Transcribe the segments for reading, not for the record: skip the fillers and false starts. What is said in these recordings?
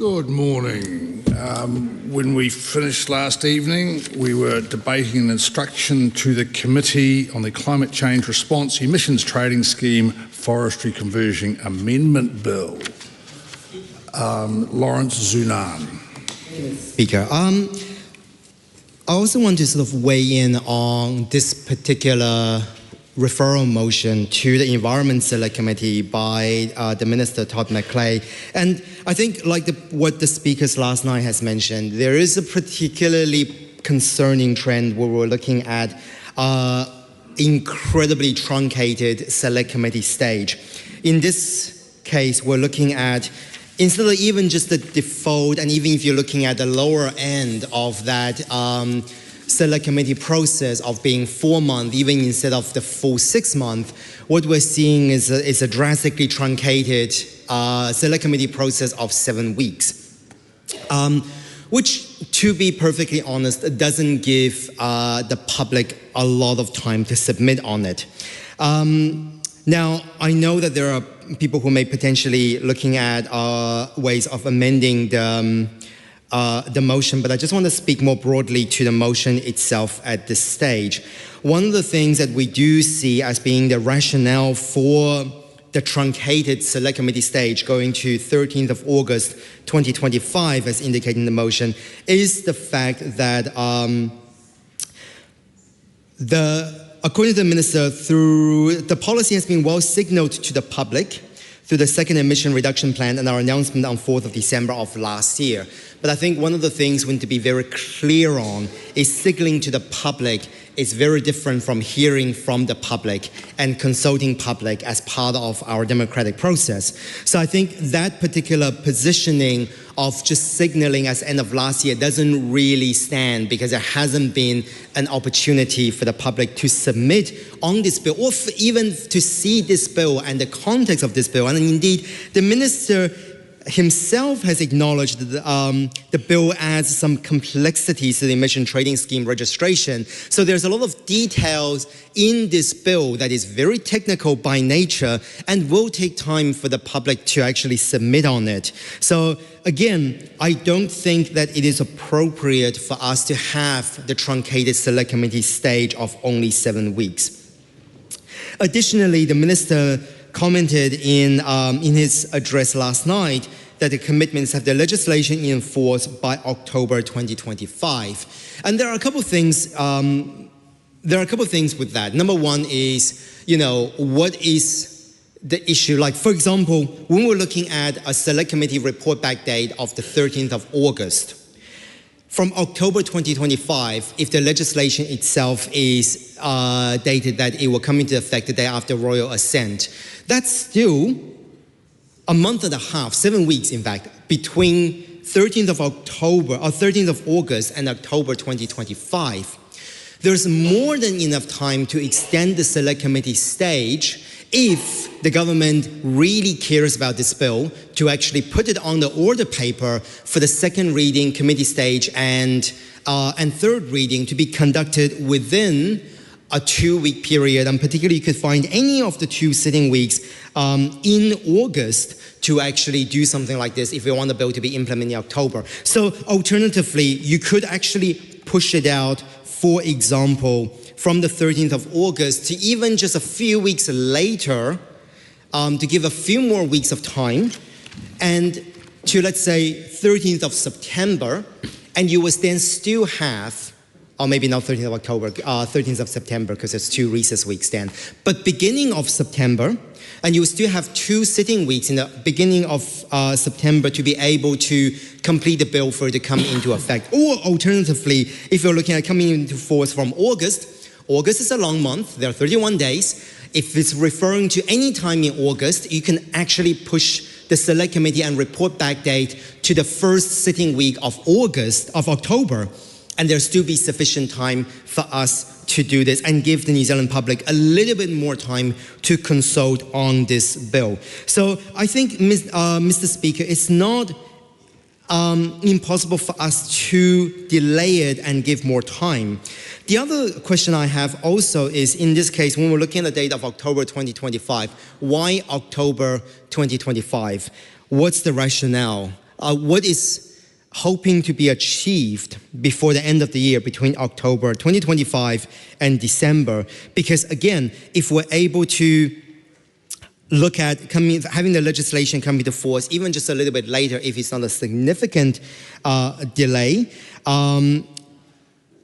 Good morning. When we finished last evening, we were debating an instruction to the Committee on the Climate Change Response Emissions Trading Scheme Forestry Conversion Amendment Bill. Lawrence Zunan. Speaker, I also want to sort of weigh in on this particular referral motion to the Environment Select Committee by the Minister Todd McClay. And I think, like what the speakers last night has mentioned, there is a particularly concerning trend where we're looking at incredibly truncated Select Committee stage. In this case, we're looking at, instead of even just the default, and even if you're looking at the lower end of that Select Committee process of being 4 months, even instead of the full 6 months, what we're seeing is a drastically truncated Select Committee process of 7 weeks, which, to be perfectly honest, doesn't give the public a lot of time to submit on it. Now, I know that there are people who may potentially looking at ways of amending the motion, but I just want to speak more broadly to the motion itself at this stage. One of the things that we do see as being the rationale for the truncated Select Committee stage going to 13th of August 2025, as indicated in the motion, is the fact that according to the Minister, through the policy has been well signaled to the public through the second emission reduction plan and our announcement on 4th of December of last year. But I think one of the things we need to be very clear on is signaling to the public is very different from hearing from the public and consulting public as part of our democratic process. So I think that particular positioning of just signaling as end of last year doesn't really stand, because there hasn't been an opportunity for the public to submit on this bill, or even to see this bill and the context of this bill. And indeed, the Minister himself has acknowledged that the bill adds some complexities to the emission trading scheme registration. So there's a lot of details in this bill that is very technical by nature and will take time for the public to actually submit on it. So again, I don't think that it is appropriate for us to have the truncated Select Committee stage of only 7 weeks. Additionally, the Minister commented in his address last night that the commitments have the legislation in force by October 2025. And there are a couple of things. With that. Number one is, what is the issue? Like, for example, when we're looking at a Select Committee report back date of the 13th of August, from October 2025, if the legislation itself is dated that it will come into effect the day after royal assent, that's still a month and a half, 7 weeks in fact, between 13th of October or 13th of August and October 2025. There's more than enough time to extend the Select Committee stage if the government really cares about this bill, to actually put it on the order paper for the second reading, committee stage, and third reading to be conducted within a 2-week period. And particularly, you could find any of the 2 sitting weeks in August to actually do something like this if we want the bill to be implemented in October. So alternatively, you could actually push it out, for example, from the 13th of August to even just a few weeks later, to give a few more weeks of time, and to, let's say, 13th of September, and you will then still have, or maybe not 13th of October, 13th of September, because there's 2 recess weeks then, but beginning of September, and you will still have 2 sitting weeks in the beginning of September to be able to complete the bill for it to come into effect. Or alternatively, if you're looking at coming into force from August is a long month, there are 31 days. If it's referring to any time in August, you can actually push the Select Committee and report back date to the first sitting week of October, and there'll still be sufficient time for us to do this and give the New Zealand public a little bit more time to consult on this bill. So I think, Mr. Speaker, it's not impossible for us to delay it and give more time. The other question I have also is, in this case, when we're looking at the date of October 2025, why October 2025? What's the rationale? what is hoping to be achieved before the end of the year, between October 2025 and December. Because again, if we're able to look at having the legislation come into force, even just a little bit later, if it's not a significant delay,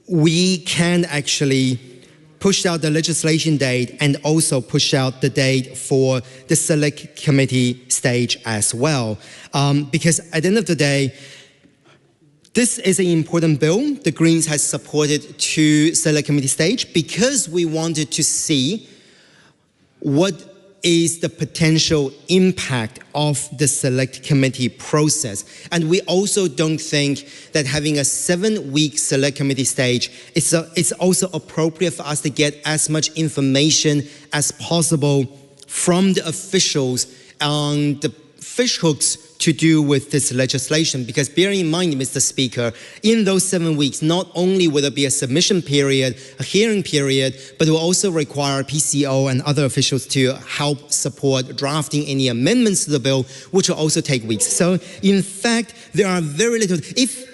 we can actually push out the legislation date and also push out the date for the select committee stage as well. Because at the end of the day, this is an important bill. The Greens has supported to select committee stage because we wanted to see what is the potential impact of the select committee process. And we also don't think that having a 7-week select committee stage, it's also appropriate for us to get as much information as possible from the officials on the fishhooks to do with this legislation. Because bearing in mind, Mr. Speaker, in those 7 weeks, not only will there be a submission period, a hearing period, but it will also require PCO and other officials to help support drafting any amendments to the bill, which will also take weeks. So in fact, there are very little, if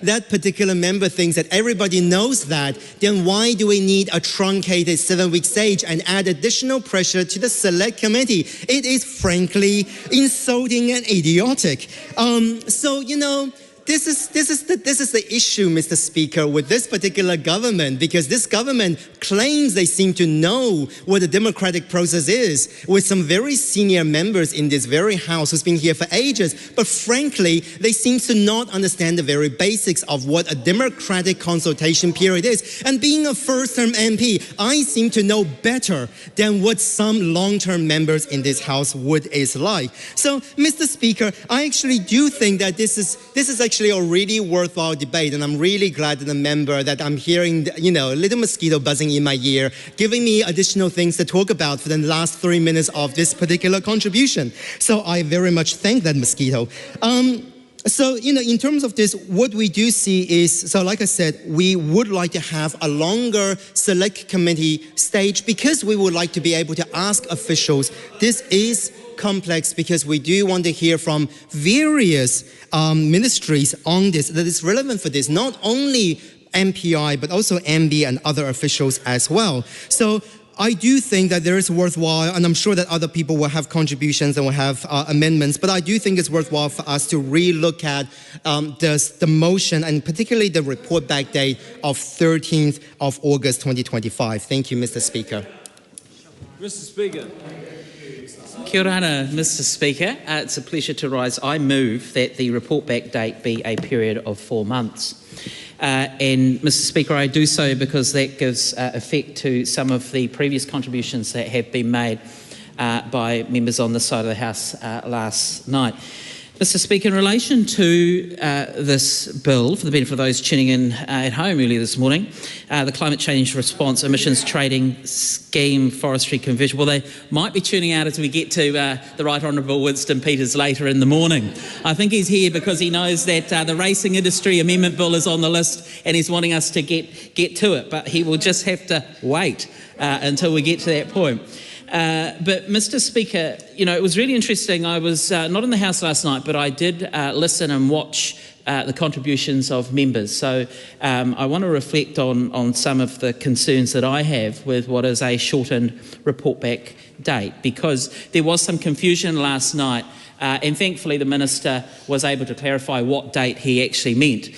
that particular member thinks that everybody knows that, then why do we need a truncated 7-week stage and add additional pressure to the select committee? It is frankly insulting and idiotic. So, you know, this is the issue, Mr. Speaker, with this particular government, because this government claims they seem to know what the democratic process is, with some very senior members in this very house who's been here for ages. But frankly, they seem to not understand the very basics of what a democratic consultation period is. And being a first-term MP, I seem to know better than what some long-term members in this house is like. So, Mr. Speaker, I actually do think that this is actually a really worthwhile debate, and I'm really glad that the member that I'm hearing, you know, a little mosquito buzzing in my ear, giving me additional things to talk about for the last 3 minutes of this particular contribution. So I very much thank that mosquito. So, you know, in terms of this, what we do see is, so like I said, we would like to have a longer select committee stage because we would like to be able to ask officials. This is complex because we do want to hear from various ministries on this, that is relevant for this, not only MPI, but also MB and other officials as well. So I do think that there is worthwhile, and I'm sure that other people will have contributions and will have amendments, but I do think it's worthwhile for us to re-look at the motion and particularly the report back date of 13th of August 2025. Thank you, Mr. Speaker. Mr. Speaker. Kia ora, Mr. Speaker. It's a pleasure to rise. I move that the report back date be a period of 4 months. And Mr. Speaker, I do so because that gives effect to some of the previous contributions that have been made by members on this side of the House last night. Mr. Speaker, in relation to this bill, for the benefit of those tuning in at home earlier this morning, the Climate Change Response Emissions Trading Scheme Forestry Conversion, well, they might be tuning out as we get to the Right Honourable Winston Peters later in the morning. I think he's here because he knows that the Racing Industry Amendment Bill is on the list and he's wanting us to get to it, but he will just have to wait until we get to that point. But Mr. Speaker, you know, it was really interesting. I was not in the House last night, but I did listen and watch the contributions of members. So I want to reflect on some of the concerns that I have with what is a shortened report back date, because there was some confusion last night. And thankfully the Minister was able to clarify what date he actually meant.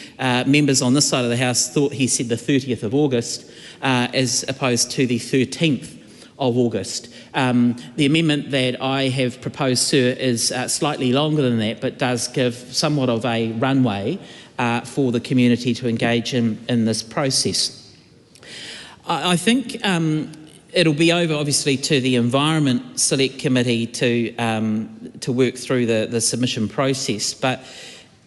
Members on this side of the House thought he said the 30th of August as opposed to the 13th of August. The amendment that I have proposed, sir, is slightly longer than that, but does give somewhat of a runway for the community to engage in this process. I think it'll be over, obviously, to the Environment Select Committee to work through the submission process, but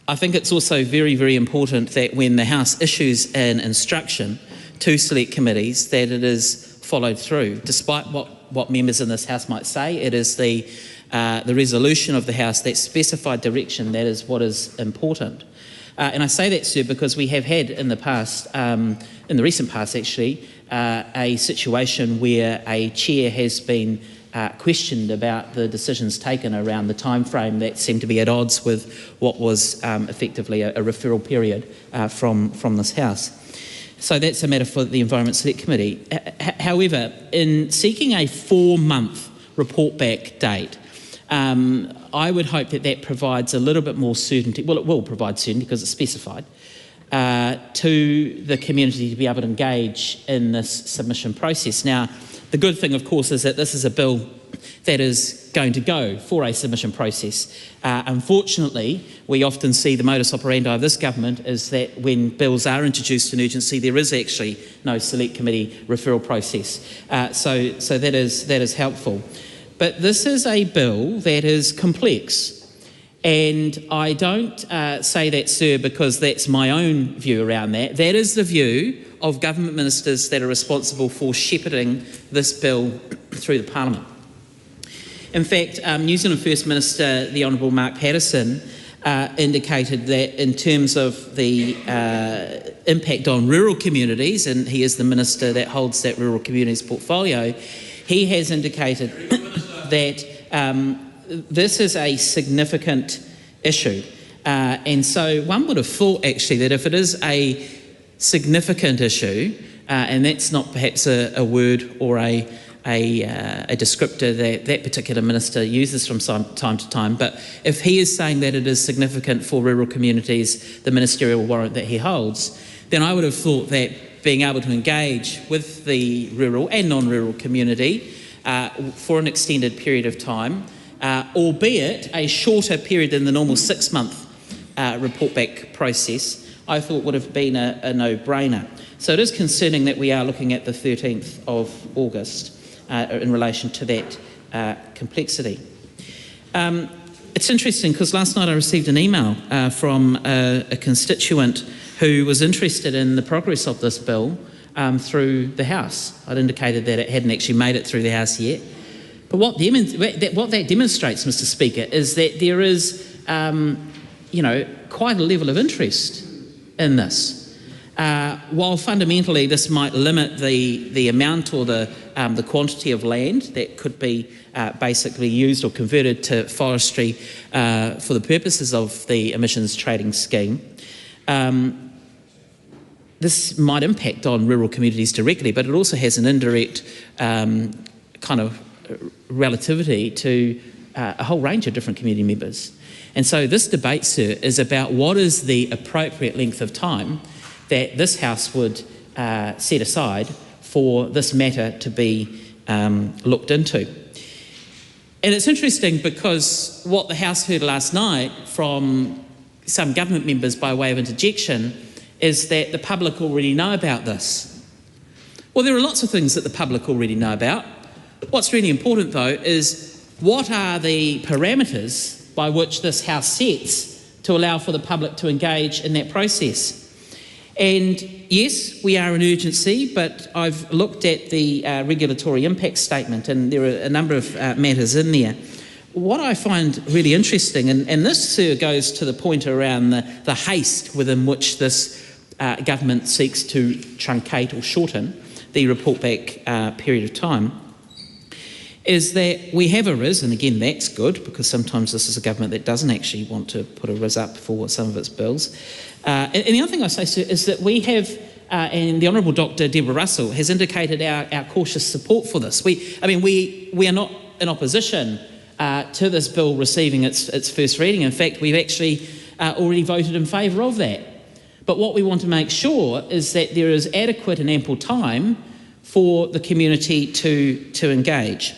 I think it's also very, very important that when the House issues an instruction to select committees, that it is followed through. Despite what members in this House might say, it is the resolution of the House that specified direction that is what is important. And I say that, sir, because we have had in the past, in the recent past actually, a situation where a chair has been questioned about the decisions taken around the time frame that seemed to be at odds with what was effectively a referral period from this House. So that's a matter for the Environment Select Committee. However, in seeking a 4-month report back date, I would hope that that provides a little bit more certainty. Well, it will provide certainty because it's specified to the community to be able to engage in this submission process. Now, the good thing, of course, is that this is a bill that is going to go for a submission process. Unfortunately, we often see the modus operandi of this government is that when bills are introduced in urgency, there is actually no select committee referral process. So that is helpful. But this is a bill that is complex. And I don't say that, sir, because that's my own view around that. That is the view of government ministers that are responsible for shepherding this bill through the Parliament. In fact, New Zealand First Minister, the Honourable Mark Patterson, indicated that in terms of the impact on rural communities, and he is the minister that holds that rural communities portfolio, he has indicated that this is a significant issue. And so one would have thought actually that if it is a significant issue, and that's not perhaps a word or a descriptor that particular minister uses from time to time, but if he is saying that it is significant for rural communities, the ministerial warrant that he holds, then I would have thought that being able to engage with the rural and non-rural community for an extended period of time, albeit a shorter period than the normal 6-month report back process, I thought would have been a no-brainer. So it is concerning that we are looking at the 13th of August in relation to that complexity. It's interesting because last night I received an email from a constituent who was interested in the progress of this bill through the House. I'd indicated that it hadn't actually made it through the House yet. But what that demonstrates, Mr. Speaker, is that there is, quite a level of interest in this. While fundamentally this might limit the amount or the quantity of land that could be basically used or converted to forestry for the purposes of the emissions trading scheme, this might impact on rural communities directly, but it also has an indirect kind of relativity to a whole range of different community members. And so this debate, sir, is about what is the appropriate length of time that this House would set aside for this matter to be looked into. And it's interesting because what the House heard last night from some government members by way of interjection is that the public already know about this. Well, there are lots of things that the public already know about. What's really important, though, is what are the parameters by which this House sets to allow for the public to engage in that process? And yes, we are in urgency, but I've looked at the regulatory impact statement and there are a number of matters in there. What I find really interesting, and this, sir, goes to the point around the haste within which this government seeks to truncate or shorten the report back period of time, is that we have a RIS, and again that's good because sometimes this is a government that doesn't actually want to put a RIS up for some of its bills. And the other thing I say, sir, is that we have, and the Honourable Dr Deborah Russell has indicated our cautious support for this. We are not in opposition to this bill receiving its first reading. In fact, we've actually already voted in favour of that. But what we want to make sure is that there is adequate and ample time for the community to engage.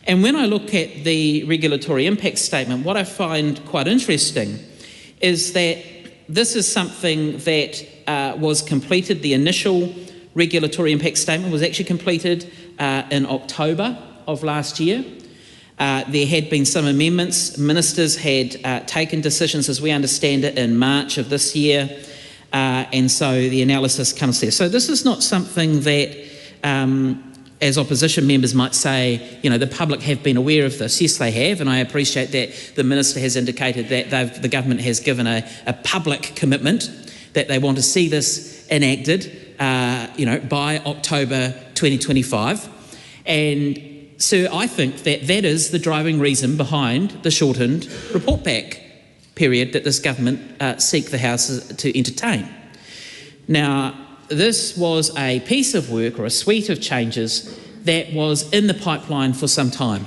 And when I look at the regulatory impact statement, what I find quite interesting is that this is something that was completed. The initial regulatory impact statement was actually completed in October of last year. There had been some amendments. Ministers had taken decisions, as we understand it, in March of this year. And so the analysis comes there. So this is not something that, as opposition members might say, the public have been aware of this. Yes, they have, and I appreciate that the Minister has indicated that the government has given a public commitment that they want to see this enacted, by October 2025. And Sir, I think that that is the driving reason behind the shortened report back period that this government seek the House to entertain. Now, this was a piece of work or a suite of changes that was in the pipeline for some time.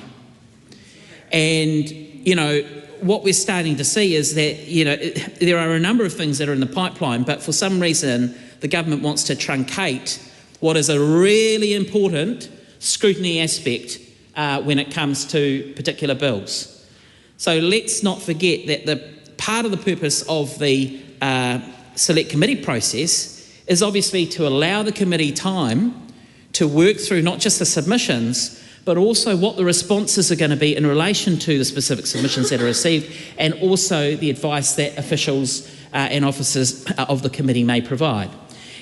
And, you know, what we're starting to see is that, you know, there are a number of things that are in the pipeline, but for some reason the government wants to truncate what is a really important scrutiny aspect when it comes to particular bills. So let's not forget that the part of the purpose of the select committee process is obviously to allow the committee time to work through not just the submissions, but also what the responses are going to be in relation to the specific submissions that are received, and also the advice that officials and officers of the committee may provide.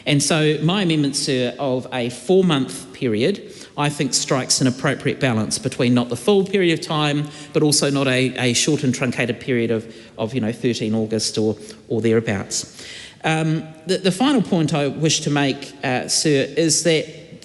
And so my amendment, sir, of a 4-month period, I think strikes an appropriate balance between not the full period of time, but also not a shortened truncated period of 13 August or thereabouts. The final point I wish to make, sir, is that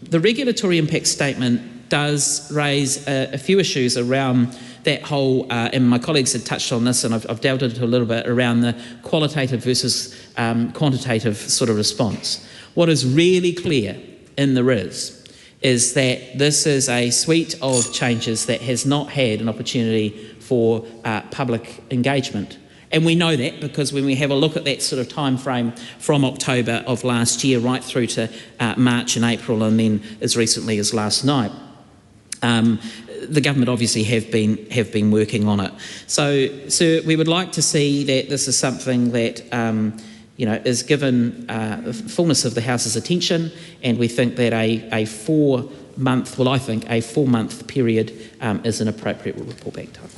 the regulatory impact statement does raise a few issues around that whole, and my colleagues had touched on this, and I've delved into a little bit around the qualitative versus quantitative sort of response. What is really clear in the RIS is that this is a suite of changes that has not had an opportunity for public engagement. And we know that because when we have a look at that sort of time frame from October of last year right through to March and April, and then as recently as last night, the government obviously have been working on it. So we would like to see that this is something that is given fullness of the House's attention, and we think that a 4-month period is an appropriate report back time.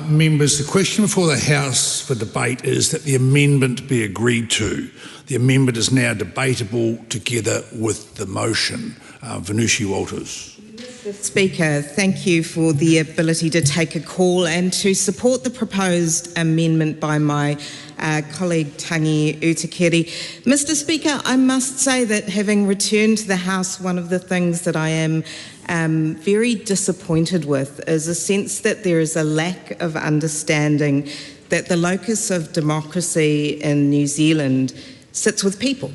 Members, the question before the House for debate is that the amendment be agreed to. The amendment is now debatable together with the motion. Venushi Walters. Mr. Speaker, thank you for the ability to take a call and to support the proposed amendment by my colleague Tangi Aotearoa. Mr. Speaker, I must say that having returned to the House, one of the things that I am very disappointed with is a sense that there is a lack of understanding that the locus of democracy in New Zealand sits with people,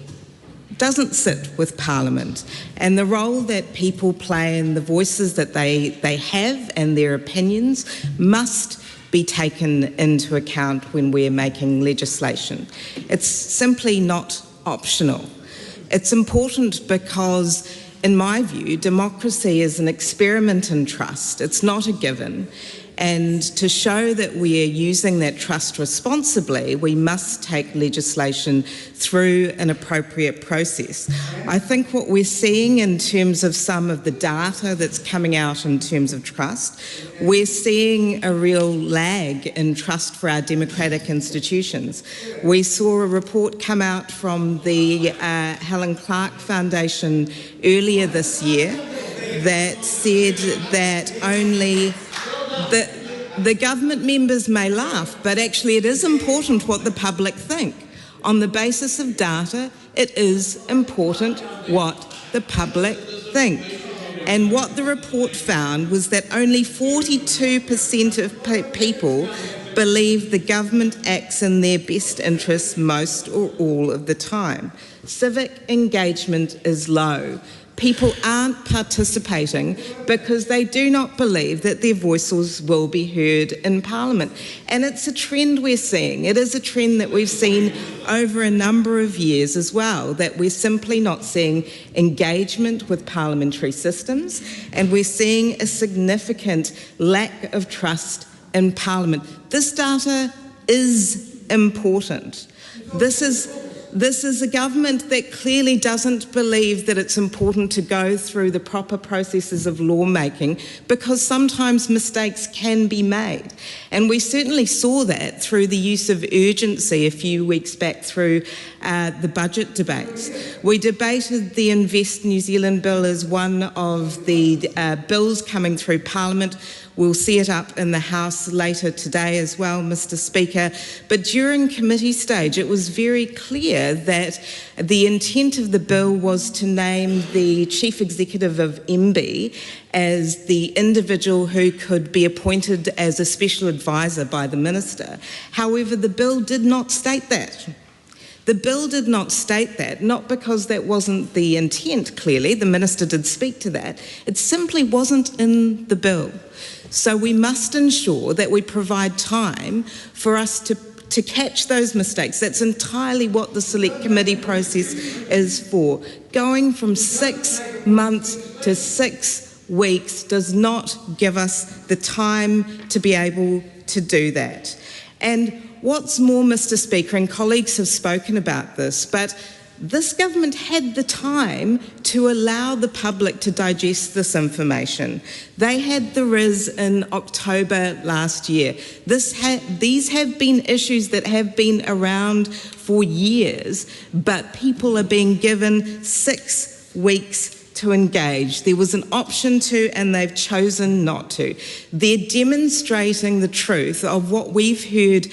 doesn't sit with Parliament, and the role that people play and the voices that they have and their opinions must be taken into account when we're making legislation. It's simply not optional. It's important because, in my view, democracy is an experiment in trust. It's not a given. And to show that we are using that trust responsibly, we must take legislation through an appropriate process. I think what we're seeing in terms of some of the data that's coming out in terms of trust, we're seeing a real lag in trust for our democratic institutions. We saw a report come out from the Helen Clark Foundation earlier this year that said that only the government members may laugh, but actually it is important what the public think. On the basis of data, it is important what the public think. And what the report found was that only 42% of people believe the government acts in their best interests most or all of the time. Civic engagement is low. People aren't participating because they do not believe that their voices will be heard in Parliament. And it's a trend we're seeing. It is a trend that we've seen over a number of years as well, that we're simply not seeing engagement with parliamentary systems, and we're seeing a significant lack of trust in Parliament. This data is important. This is a government that clearly doesn't believe that it's important to go through the proper processes of lawmaking, because sometimes mistakes can be made. And we certainly saw that through the use of urgency a few weeks back through the budget debates. We debated the Invest New Zealand bill as one of the bills coming through Parliament We'll see it up in the House later today as well, Mr. Speaker. But during committee stage, it was very clear that the intent of the bill was to name the Chief Executive of MB as the individual who could be appointed as a special advisor by the Minister. However, the bill did not state that. The bill did not state that, not because that wasn't the intent, clearly. The Minister did speak to that. It simply wasn't in the bill. So we must ensure that we provide time for us to catch those mistakes. That's entirely what the Select Committee process is for. Going from 6 months to 6 weeks does not give us the time to be able to do that. And what's more, Mr. Speaker, and colleagues have spoken about this, but this government had the time to allow the public to digest this information. They had the RIS in October last year. These have been issues that have been around for years, but people are being given 6 weeks to engage. There was an option to, and they've chosen not to. They're demonstrating the truth of what we've heard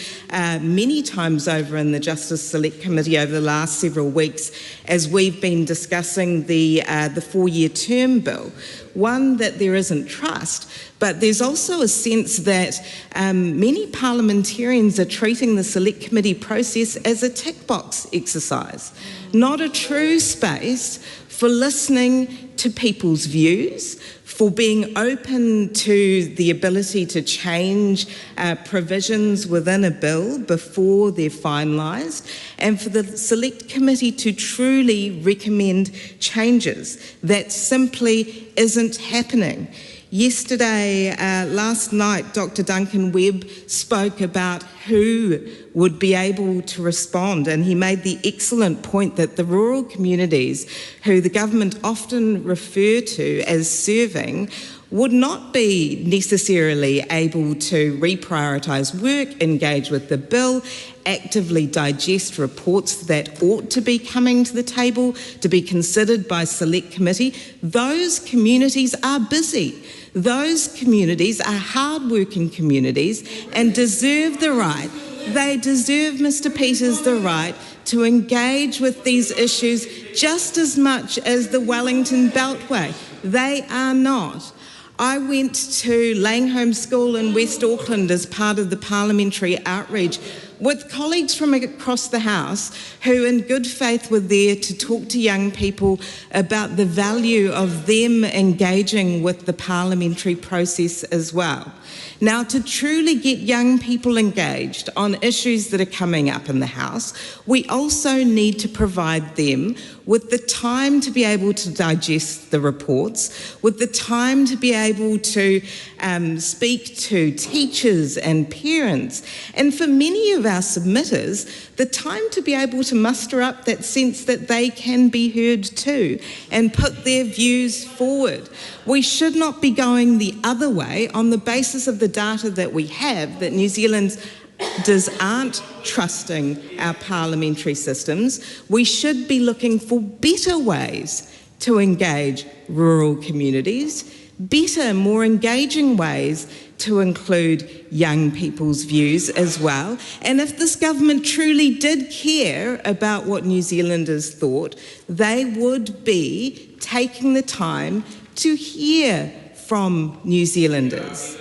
many times over in the Justice Select Committee over the last several weeks as we've been discussing the 4-year term bill. One, that there isn't trust, but there's also a sense that many parliamentarians are treating the Select Committee process as a tick box exercise, not a true space for listening to people's views, for being open to the ability to change provisions within a bill before they're finalised, and for the Select Committee to truly recommend changes. That simply isn't happening. Yesterday, last night, Dr. Duncan Webb spoke about who would be able to respond, and he made the excellent point that the rural communities, who the government often refer to as serving, would not be necessarily able to reprioritise work, engage with the bill, actively digest reports that ought to be coming to the table to be considered by Select Committee. Those communities are busy. Those communities are hard-working communities and deserve the right. They deserve, Mr. Peters, the right to engage with these issues just as much as the Wellington Beltway. They are not. I went to Langholm School in West Auckland as part of the parliamentary outreach with colleagues from across the House who in good faith were there to talk to young people about the value of them engaging with the parliamentary process as well. Now, to truly get young people engaged on issues that are coming up in the House, we also need to provide them with the time to be able to digest the reports, with the time to be able to speak to teachers and parents, and for many of our submitters, the time to be able to muster up that sense that they can be heard too and put their views forward. We should not be going the other way on the basis of the data that we have, that New Zealanders aren't trusting our parliamentary systems. We should be looking for better ways to engage rural communities, better, more engaging ways to include young people's views as well. And if this government truly did care about what New Zealanders thought, they would be taking the time to hear from New Zealanders.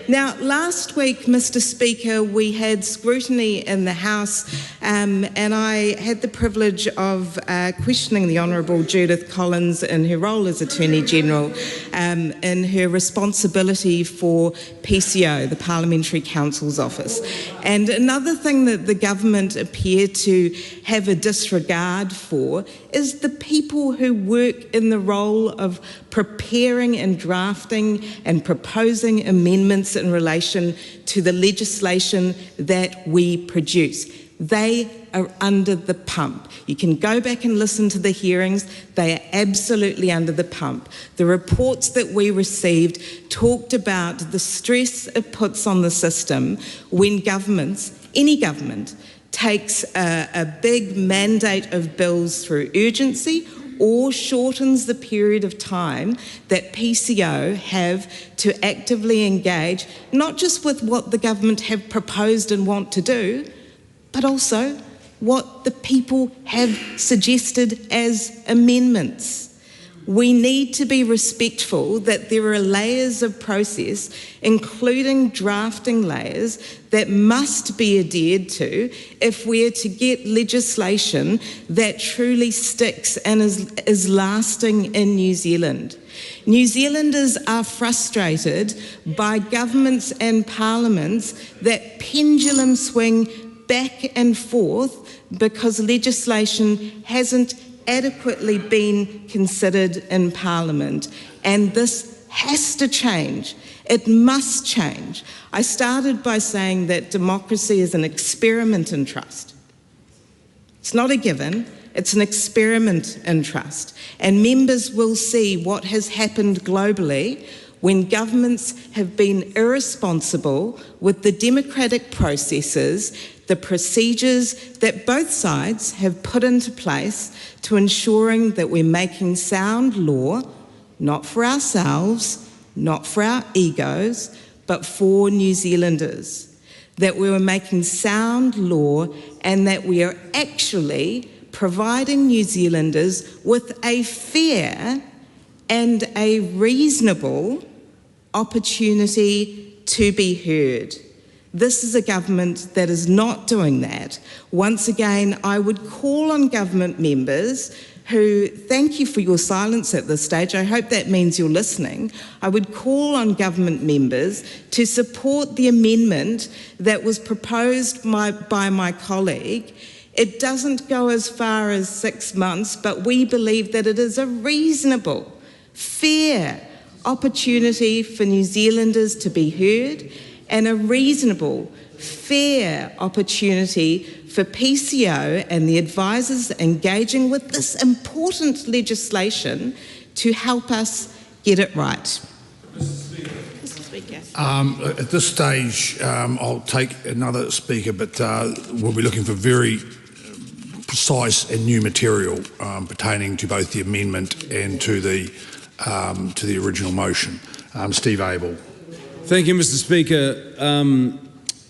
Now, last week, Mr. Speaker, we had scrutiny in the House and I had the privilege of questioning the Honourable Judith Collins in her role as Attorney General in her responsibility for PCO, the Parliamentary Council's Office. And another thing that the government appear to have a disregard for is the people who work in the role of preparing and drafting and proposing amendments in relation to the legislation that we produce. They are under the pump. You can go back and listen to the hearings. They are absolutely under the pump. The reports that we received talked about the stress it puts on the system when governments, any government, takes a big mandate of bills through urgency or shortens the period of time that PCO have to actively engage, not just with what the government have proposed and want to do, but also what the people have suggested as amendments. We need to be respectful that there are layers of process, including drafting layers, that must be adhered to if we're to get legislation that truly sticks and is lasting in New Zealand. New Zealanders are frustrated by governments and parliaments that pendulum swing back and forth because legislation hasn't adequately been considered in Parliament, and this has to change. It must change. I started by saying that democracy is an experiment in trust. It's not a given, it's an experiment in trust, and members will see what has happened globally when governments have been irresponsible with the democratic processes, the procedures that both sides have put into place to ensuring that we're making sound law, not for ourselves, not for our egos, but for New Zealanders. That we were making sound law and that we are actually providing New Zealanders with a fair and a reasonable opportunity to be heard. This is a government that is not doing that. Once again, I would call on government members who, thank you for your silence at this stage, I hope that means you're listening. I would call on government members to support the amendment that was proposed by my colleague. It doesn't go as far as 6 months, but we believe that it is a reasonable, fair opportunity for New Zealanders to be heard and a reasonable, fair opportunity for PCO and the advisors engaging with this important legislation to help us get it right. Mr. Speaker. At this stage, I'll take another speaker, but we'll be looking for very precise and new material pertaining to both the amendment and to the original motion. Steve Abel. Thank you, Mr. Speaker.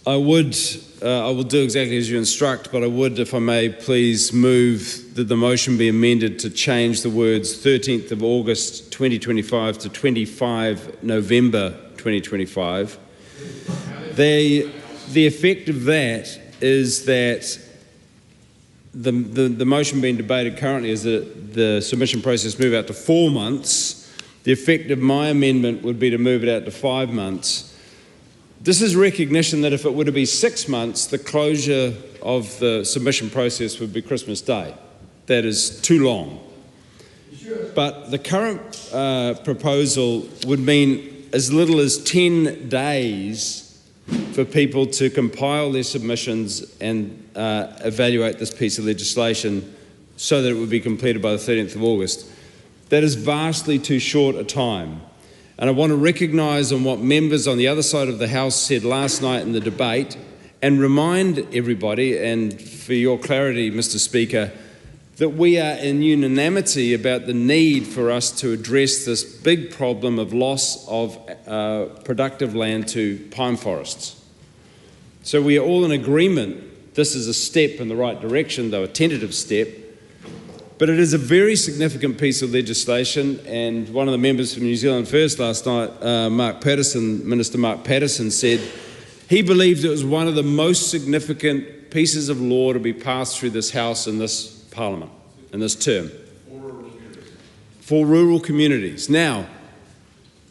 I will do exactly as you instruct, but I would, if I may, please move that the motion be amended to change the words 13th of August 2025 to 25 November 2025. The effect of that is that the motion being debated currently is that the submission process move out to 4 months. The effect of my amendment would be to move it out to 5 months. This is recognition that if it were to be 6 months, the closure of the submission process would be Christmas Day. That is too long. But the current proposal would mean as little as 10 days for people to compile their submissions and evaluate this piece of legislation so that it would be completed by the 13th of August. That is vastly too short a time. And I want to recognise on what members on the other side of the House said last night in the debate and remind everybody, and for your clarity, Mr. Speaker, that we are in unanimity about the need for us to address this big problem of loss of productive land to pine forests. So we are all in agreement this is a step in the right direction, though a tentative step. But it is a very significant piece of legislation, and one of the members from New Zealand First last night, Minister Mark Patterson, said he believed it was one of the most significant pieces of law to be passed through this House in this Parliament, in this term. For rural communities. Now,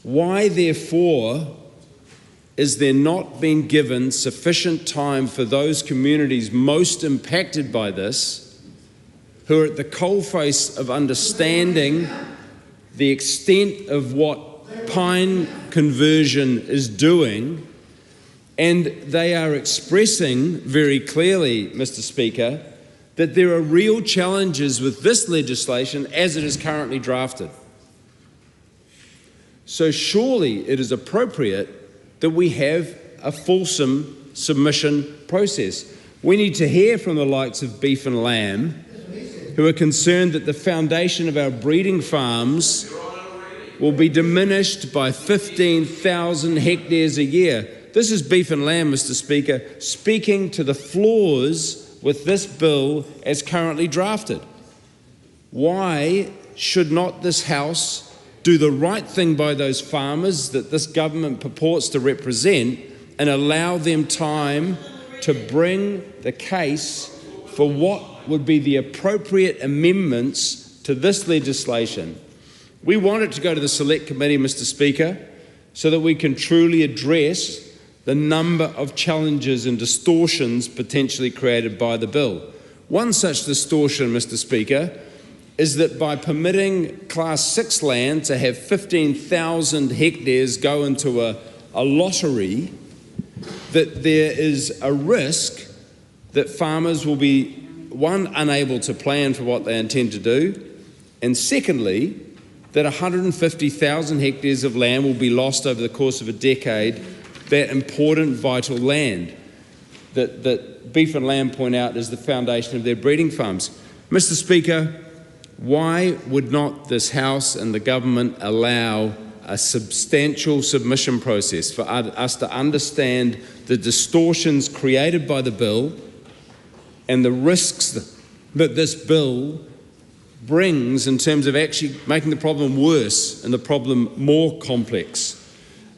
why therefore is there not being given sufficient time for those communities most impacted by this, who are at the coalface of understanding the extent of what pine conversion is doing, and they are expressing very clearly, Mr. Speaker, that there are real challenges with this legislation as it is currently drafted. So surely it is appropriate that we have a fulsome submission process. We need to hear from the likes of Beef and Lamb, who are concerned that the foundation of our breeding farms will be diminished by 15,000 hectares a year. This is beef and lamb, Mr. Speaker, speaking to the flaws with this bill as currently drafted. Why should not this House do the right thing by those farmers that this government purports to represent and allow them time to bring the case for what would be the appropriate amendments to this legislation? We want it to go to the Select Committee, Mr. Speaker, so that we can truly address the number of challenges and distortions potentially created by the bill. One such distortion, Mr. Speaker, is that by permitting Class 6 land to have 15,000 hectares go into a lottery, that there is a risk that farmers will be, one, unable to plan for what they intend to do, and secondly, that 150,000 hectares of land will be lost over the course of a decade, that important, vital land that beef and lamb point out is the foundation of their breeding farms. Mr. Speaker, why would not this House and the government allow a substantial submission process for us to understand the distortions created by the bill and the risks that this bill brings in terms of actually making the problem worse and the problem more complex?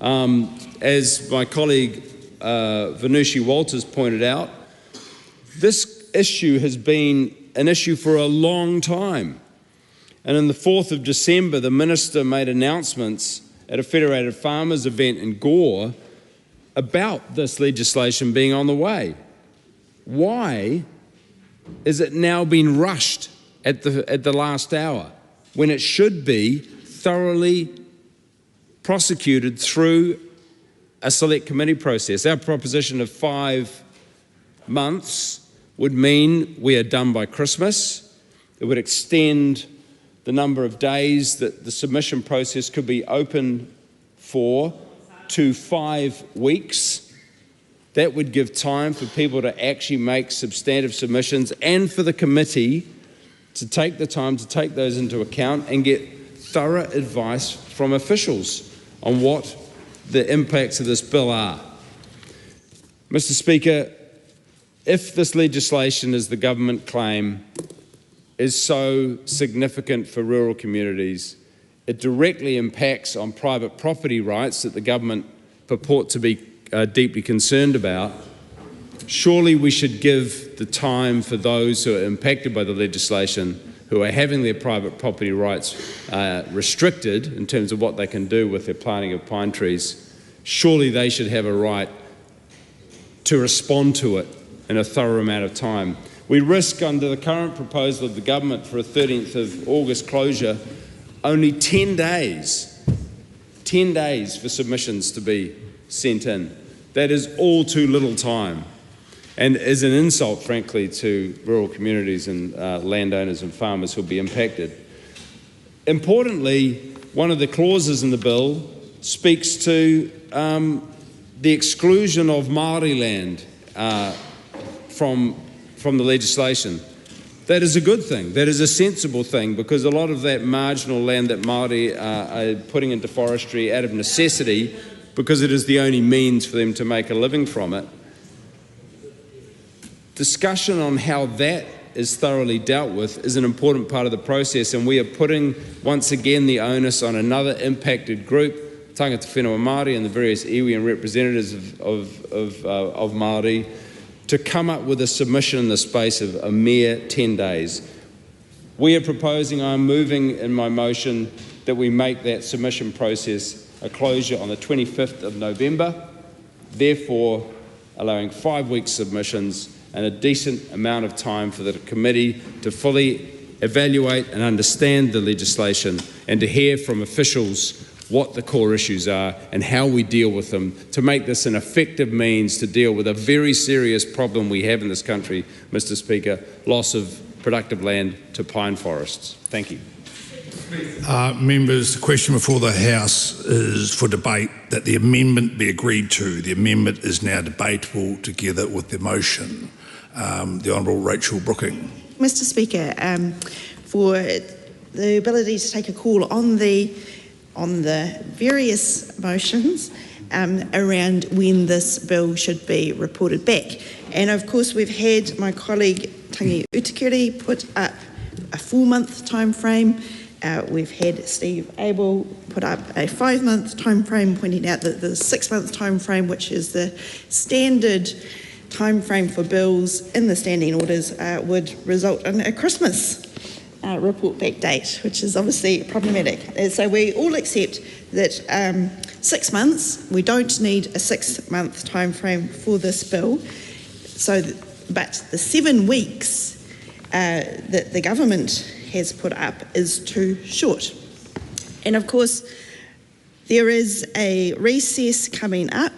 As my colleague Venushi Walters pointed out, this issue has been an issue for a long time. And on the 4th of December, the Minister made announcements at a Federated Farmers event in Gore about this legislation being on the way. Why is it now being rushed at the last hour when it should be thoroughly prosecuted through a Select Committee process? Our proposition of 5 months would mean we are done by Christmas. It would extend the number of days that the submission process could be open for to 5 weeks. That would give time for people to actually make substantive submissions and for the committee to take the time to take those into account and get thorough advice from officials on what the impacts of this bill are. Mr. Speaker, if this legislation, as the government claim, is so significant for rural communities, it directly impacts on private property rights that the government purport to be deeply concerned about, surely we should give the time for those who are impacted by the legislation, who are having their private property rights restricted in terms of what they can do with their planting of pine trees. Surely they should have a right to respond to it in a thorough amount of time. We risk, under the current proposal of the government for a 13th of August closure, only 10 days for submissions to be sent in. That is all too little time, and is an insult, frankly, to rural communities and landowners and farmers who will be impacted. Importantly, one of the clauses in the bill speaks to the exclusion of Māori land from the legislation. That is a good thing. That is a sensible thing, because a lot of that marginal land that Māori are putting into forestry out of necessity, because it is the only means for them to make a living from it. Discussion on how that is thoroughly dealt with is an important part of the process, and we are putting once again the onus on another impacted group, Tangata Whenua Māori and the various iwi and representatives of Māori, to come up with a submission in the space of a mere 10 days. We are proposing, I'm moving in my motion, that we make that submission process a closure on the 25th of November, therefore allowing 5 weeks submissions and a decent amount of time for the committee to fully evaluate and understand the legislation and to hear from officials what the core issues are and how we deal with them, to make this an effective means to deal with a very serious problem we have in this country, Mr. Speaker, loss of productive land to pine forests. Thank you. Members, the question before the House is for debate that the amendment be agreed to. The amendment is now debatable together with the motion. The Honourable Rachel Brooking. Mr. Speaker, for the ability to take a call on the various motions around when this bill should be reported back. And of course, we've had my colleague Tangi Utikere put up a 4-month time frame. We've had Steve Abel put up a 5-month time frame, pointing out that the 6-month time frame, which is the standard time frame for bills in the standing orders, would result in a Christmas report back date, which is obviously problematic. And so we all accept that 6 months, we don't need a 6-month time frame for this bill. So, but the 7 weeks that the government has put up is too short. And of course, there is a recess coming up,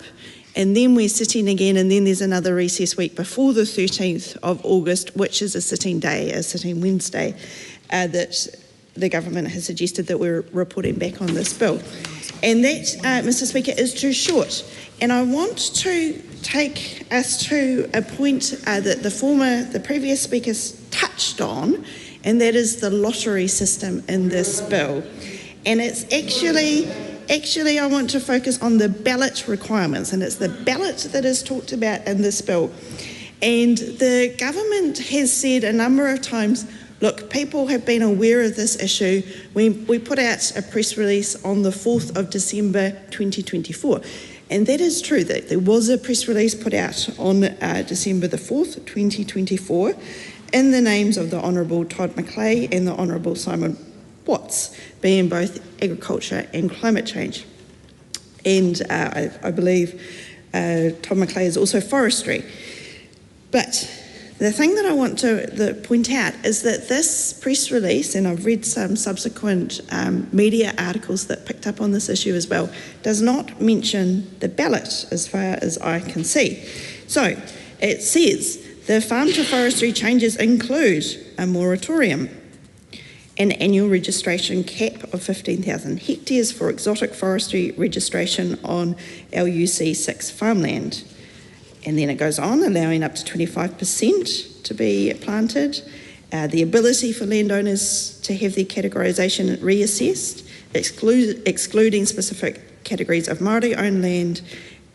and then we're sitting again, and then there's another recess week before the 13th of August, which is a sitting day, a sitting Wednesday, that the government has suggested that we're reporting back on this bill. And that, Mr. Speaker, is too short. And I want to take us to a point that the previous speakers touched on, and that is the lottery system in this bill. And it's actually I want to focus on the ballot requirements, and it's the ballot that is talked about in this bill. And the government has said a number of times, look, people have been aware of this issue. We put out a press release on the 4th of December 2024. And that is true, that there was a press release put out on December the 4th, 2024, in the names of the Honourable Todd McClay and the Honourable Simon Watts, being both agriculture and climate change. And I believe Todd McClay is also forestry. But the thing that I want to point out is that this press release, and I've read some subsequent media articles that picked up on this issue as well, does not mention the ballot as far as I can see. So it says the farm to forestry changes include a moratorium, an annual registration cap of 15,000 hectares for exotic forestry registration on LUC 6 farmland. And then it goes on, allowing up to 25% to be planted, the ability for landowners to have their categorisation reassessed, excluding specific categories of Māori-owned land,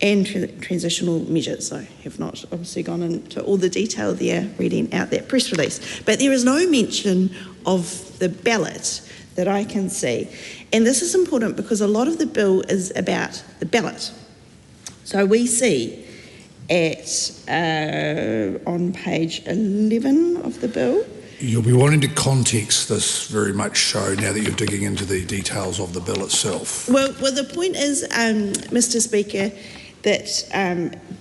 and transitional measures. I have not obviously gone into all the detail there reading out that press release. But there is no mention of the ballot that I can see. And this is important because a lot of the bill is about the ballot. So we see on page 11 of the bill. You'll be wanting to context this very much so now that you're digging into the details of the bill itself. Well, the point is, Mr. Speaker, that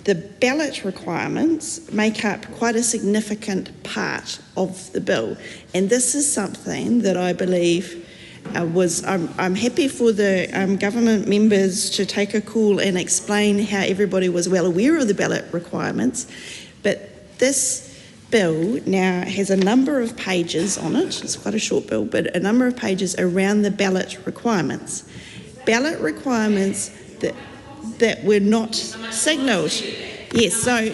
the ballot requirements make up quite a significant part of the bill. And this is something that I believe I'm happy for the government members to take a call and explain how everybody was well aware of the ballot requirements. But this bill now has a number of pages on it. It's quite a short bill, but a number of pages around the ballot requirements. Ballot requirements that were not signalled. Yes, so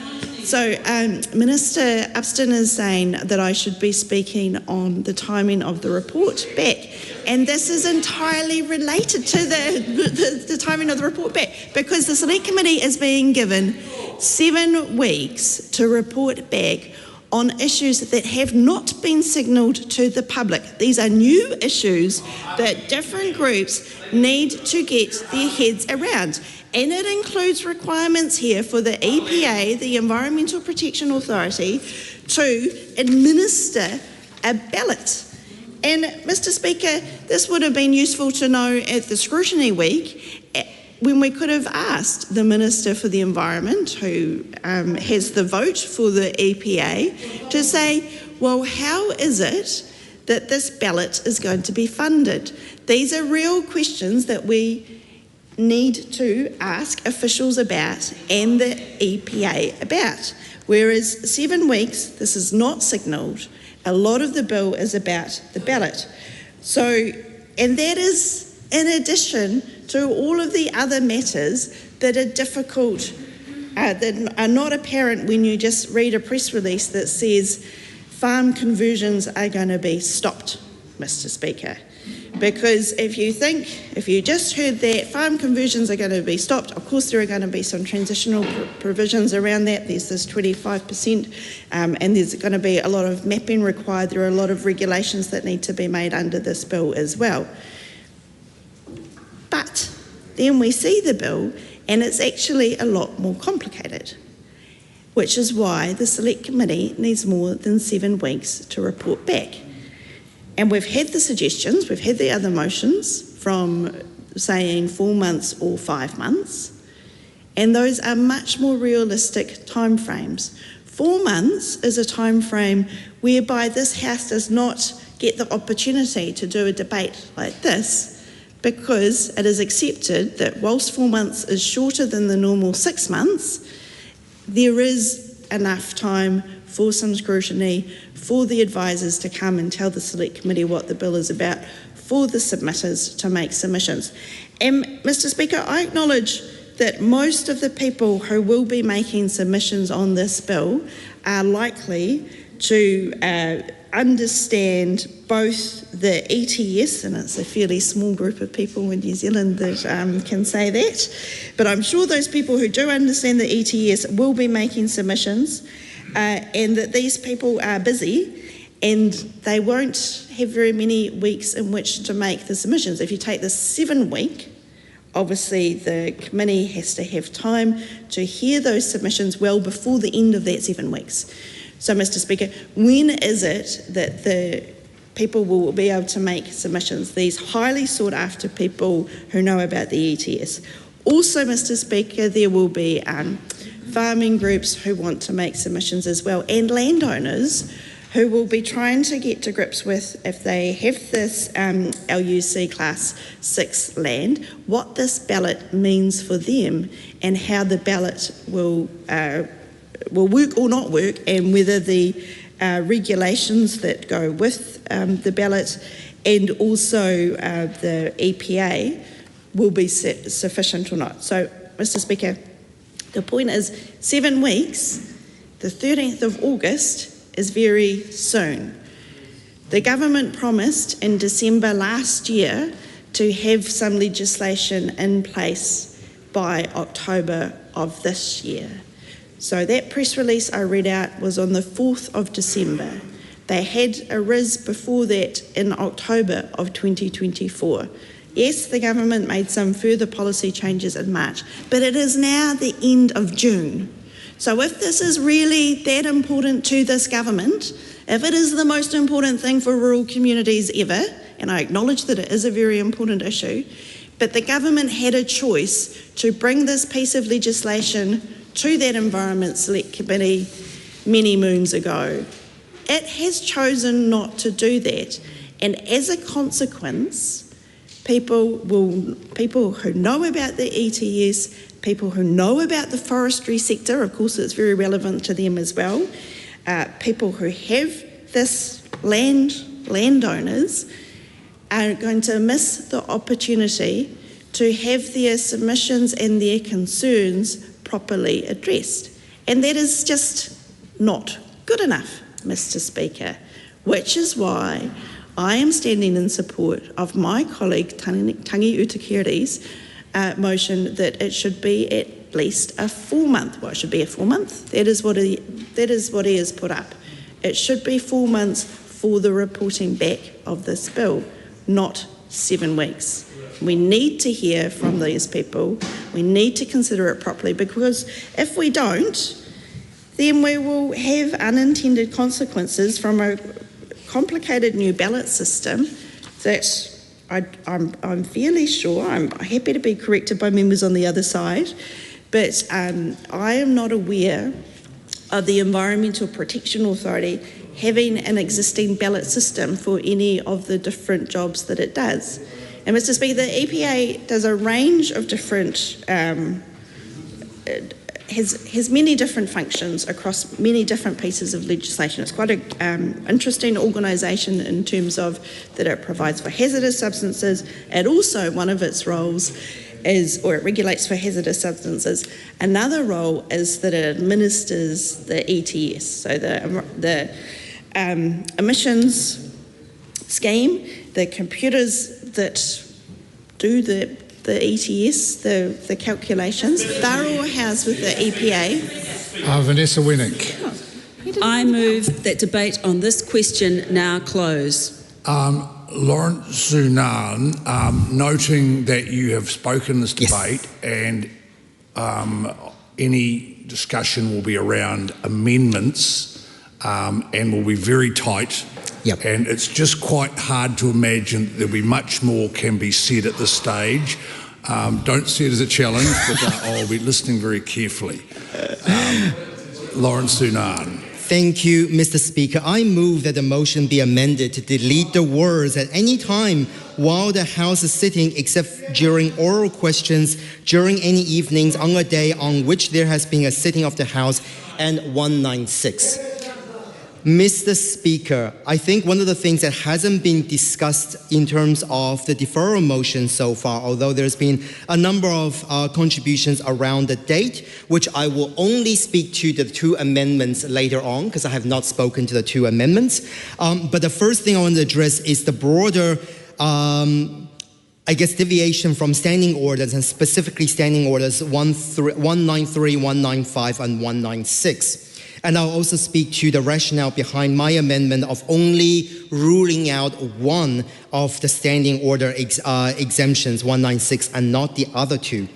Minister Upston is saying that I should be speaking on the timing of the report back. And this is entirely related to the timing of the report back, because the Select Committee is being given 7 weeks to report back on issues that have not been signalled to the public. These are new issues that different groups need to get their heads around. And it includes requirements here for the EPA, the Environmental Protection Authority, to administer a ballot. And Mr. Speaker, this would have been useful to know at the scrutiny week, when we could have asked the Minister for the Environment, who has the vote for the EPA, to say, well, how is it that this ballot is going to be funded? These are real questions that we need to ask officials about and the EPA about. Whereas 7 weeks, this is not signalled. A lot of the bill is about the ballot. So, and that is in addition to all of the other matters that are difficult, that are not apparent when you just read a press release that says farm conversions are going to be stopped, Mr. Speaker. Because if you just heard that farm conversions are going to be stopped, of course there are going to be some transitional provisions around that. There's this 25%, and there's going to be a lot of mapping required. There are a lot of regulations that need to be made under this bill as well. But then we see the bill, and it's actually a lot more complicated, which is why the Select Committee needs more than 7 weeks to report back. And we've had the suggestions, we've had the other motions from saying 4 months or 5 months, and those are much more realistic timeframes. 4 months is a timeframe whereby this House does not get the opportunity to do a debate like this, because it is accepted that whilst 4 months is shorter than the normal 6 months, there is enough time for some scrutiny, for the advisors to come and tell the Select Committee what the bill is about, for the submitters to make submissions. And Mr. Speaker, I acknowledge that most of the people who will be making submissions on this bill are likely to understand both the ETS, and it's a fairly small group of people in New Zealand that can say that, but I'm sure those people who do understand the ETS will be making submissions, and that these people are busy and they won't have very many weeks in which to make the submissions. If you take the 7 week, obviously the committee has to have time to hear those submissions well before the end of that 7 weeks. So, Mr. Speaker, when is it that the people will be able to make submissions, these highly sought after people who know about the ETS? Also, Mr. Speaker, there will be farming groups who want to make submissions as well, and landowners who will be trying to get to grips with, if they have this LUC Class 6 land, what this ballot means for them and how the ballot will work or not work, and whether the regulations that go with the ballot and also the EPA will be sufficient or not. So, Mr. Speaker, the point is 7 weeks, the 13th of August, is very soon. The government promised in December last year to have some legislation in place by October of this year. So that press release I read out was on the 4th of December. They had a RIS before that in October of 2024. Yes, the government made some further policy changes in March, but it is now the end of June. So if this is really that important to this government, if it is the most important thing for rural communities ever, and I acknowledge that it is a very important issue, but the government had a choice to bring this piece of legislation to that Environment Select Committee many moons ago. It has chosen not to do that, and as a consequence, people who know about the ETS, people who know about the forestry sector, of course it's very relevant to them as well, people who have this landowners are going to miss the opportunity to have their submissions and their concerns properly addressed. And that is just not good enough, Mr. Speaker, which is why I am standing in support of my colleague Tangi Utakiri's motion that it should be at least a 4 month. Well, it should be a 4 month. That is what he has put up. It should be 4 months for the reporting back of this bill, not 7 weeks. We need to hear from these people. We need to consider it properly, because if we don't, then we will have unintended consequences from a complicated new ballot system that I'm fairly sure, I'm happy to be corrected by members on the other side, but I am not aware of the Environmental Protection Authority having an existing ballot system for any of the different jobs that it does. And Mr. Speaker, the EPA does a range of different, has many different functions across many different pieces of legislation. It's quite an interesting organisation in terms of that it provides for hazardous substances, and also one of its roles is, or it regulates for hazardous substances. Another role is that it administers the ETS, so the emissions scheme, the computers that do the ETS, the calculations, they're all housed with the EPA. Vanessa Winnick. I move that debate on this question now close. Lawrence Sunan, noting that you have spoken this debate and any discussion will be around amendments and will be very tight. Yep. And it's just quite hard to imagine that there'll be much more can be said at this stage. Don't see it as a challenge, but I'll be listening very carefully. Lawrence Sunan. Thank you, Mr. Speaker. I move that the motion be amended to delete the words "at any time while the House is sitting, except during oral questions, during any evenings on a day on which there has been a sitting of the House," and 196. Mr. Speaker, I think one of the things that hasn't been discussed in terms of the deferral motion so far, although there's been a number of contributions around the date, which I will only speak to the two amendments later on, because I have not spoken to the two amendments. But the first thing I want to address is the broader deviation from standing orders, and specifically standing orders 193, 195, and 196. And I'll also speak to the rationale behind my amendment of only ruling out one of the standing order exemptions, 196, and not the other two.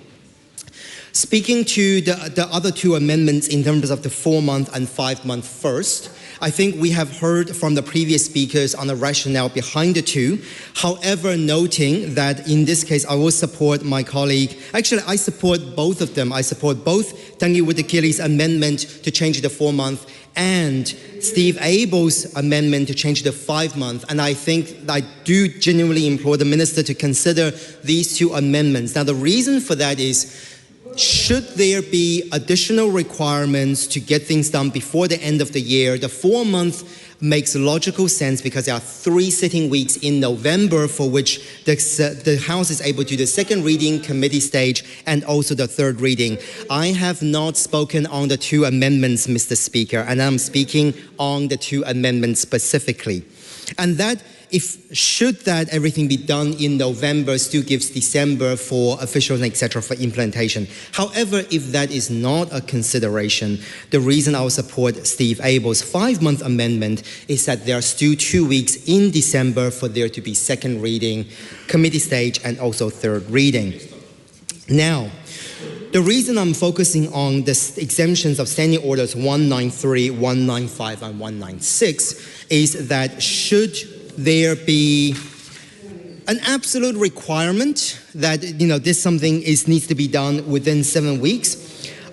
Speaking to the other two amendments in terms of the 4-month and 5-month first, I think we have heard from the previous speakers on the rationale behind the two. However, noting that in this case, I will support my colleague. Actually, I support both of them. I support both Tangi Wutakiri's amendment to change the 4-month and Steve Abel's amendment to change the 5-month. And I think I do genuinely implore the minister to consider these two amendments. Now, the reason for that is, should there be additional requirements to get things done before the end of the year, the 4-month makes logical sense because there are 3 sitting weeks in November for which the House is able to do the second reading, committee stage, and also the third reading. I have not spoken on the two amendments, Mr. Speaker, and I'm speaking on the two amendments specifically. And that, should that everything be done in November, still gives December for officials, etc., for implementation. However, if that is not a consideration, the reason I will support Steve Abel's 5-month amendment is that there are still 2 weeks in December for there to be second reading, committee stage, and also third reading. Now, the reason I'm focusing on the exemptions of standing orders 193, 195, and 196 is that should there be an absolute requirement that this something needs to be done within 7 weeks,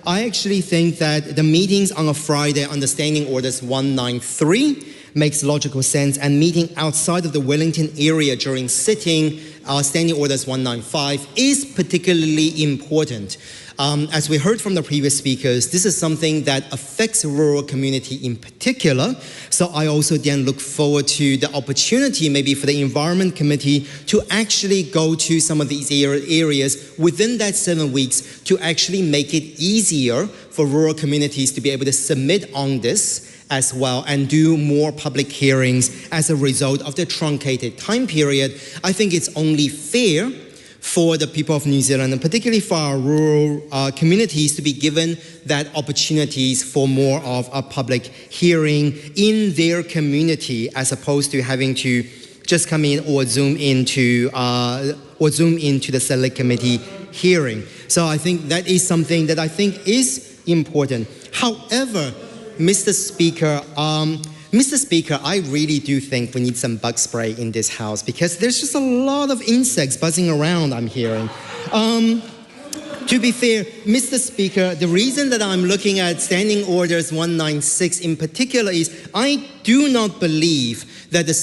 I actually think that the meetings on a Friday under standing orders 193 makes logical sense, and meeting outside of the Wellington area during sitting standing orders 195 is particularly important. As we heard from the previous speakers, this is something that affects rural community in particular. So I also then look forward to the opportunity maybe for the Environment Committee to actually go to some of these areas within that 7 weeks to actually make it easier for rural communities to be able to submit on this as well and do more public hearings as a result of the truncated time period. I think it's only fair for the people of New Zealand, and particularly for our rural communities, to be given that opportunities for more of a public hearing in their community, as opposed to having to just come in or zoom into the Select Committee hearing. So I think that is something that I think is important. However, Mr. Speaker, I really do think we need some bug spray in this house because there's just a lot of insects buzzing around, I'm hearing. To be fair, Mr. Speaker, the reason that I'm looking at Standing Orders 196 in particular is I do not believe that the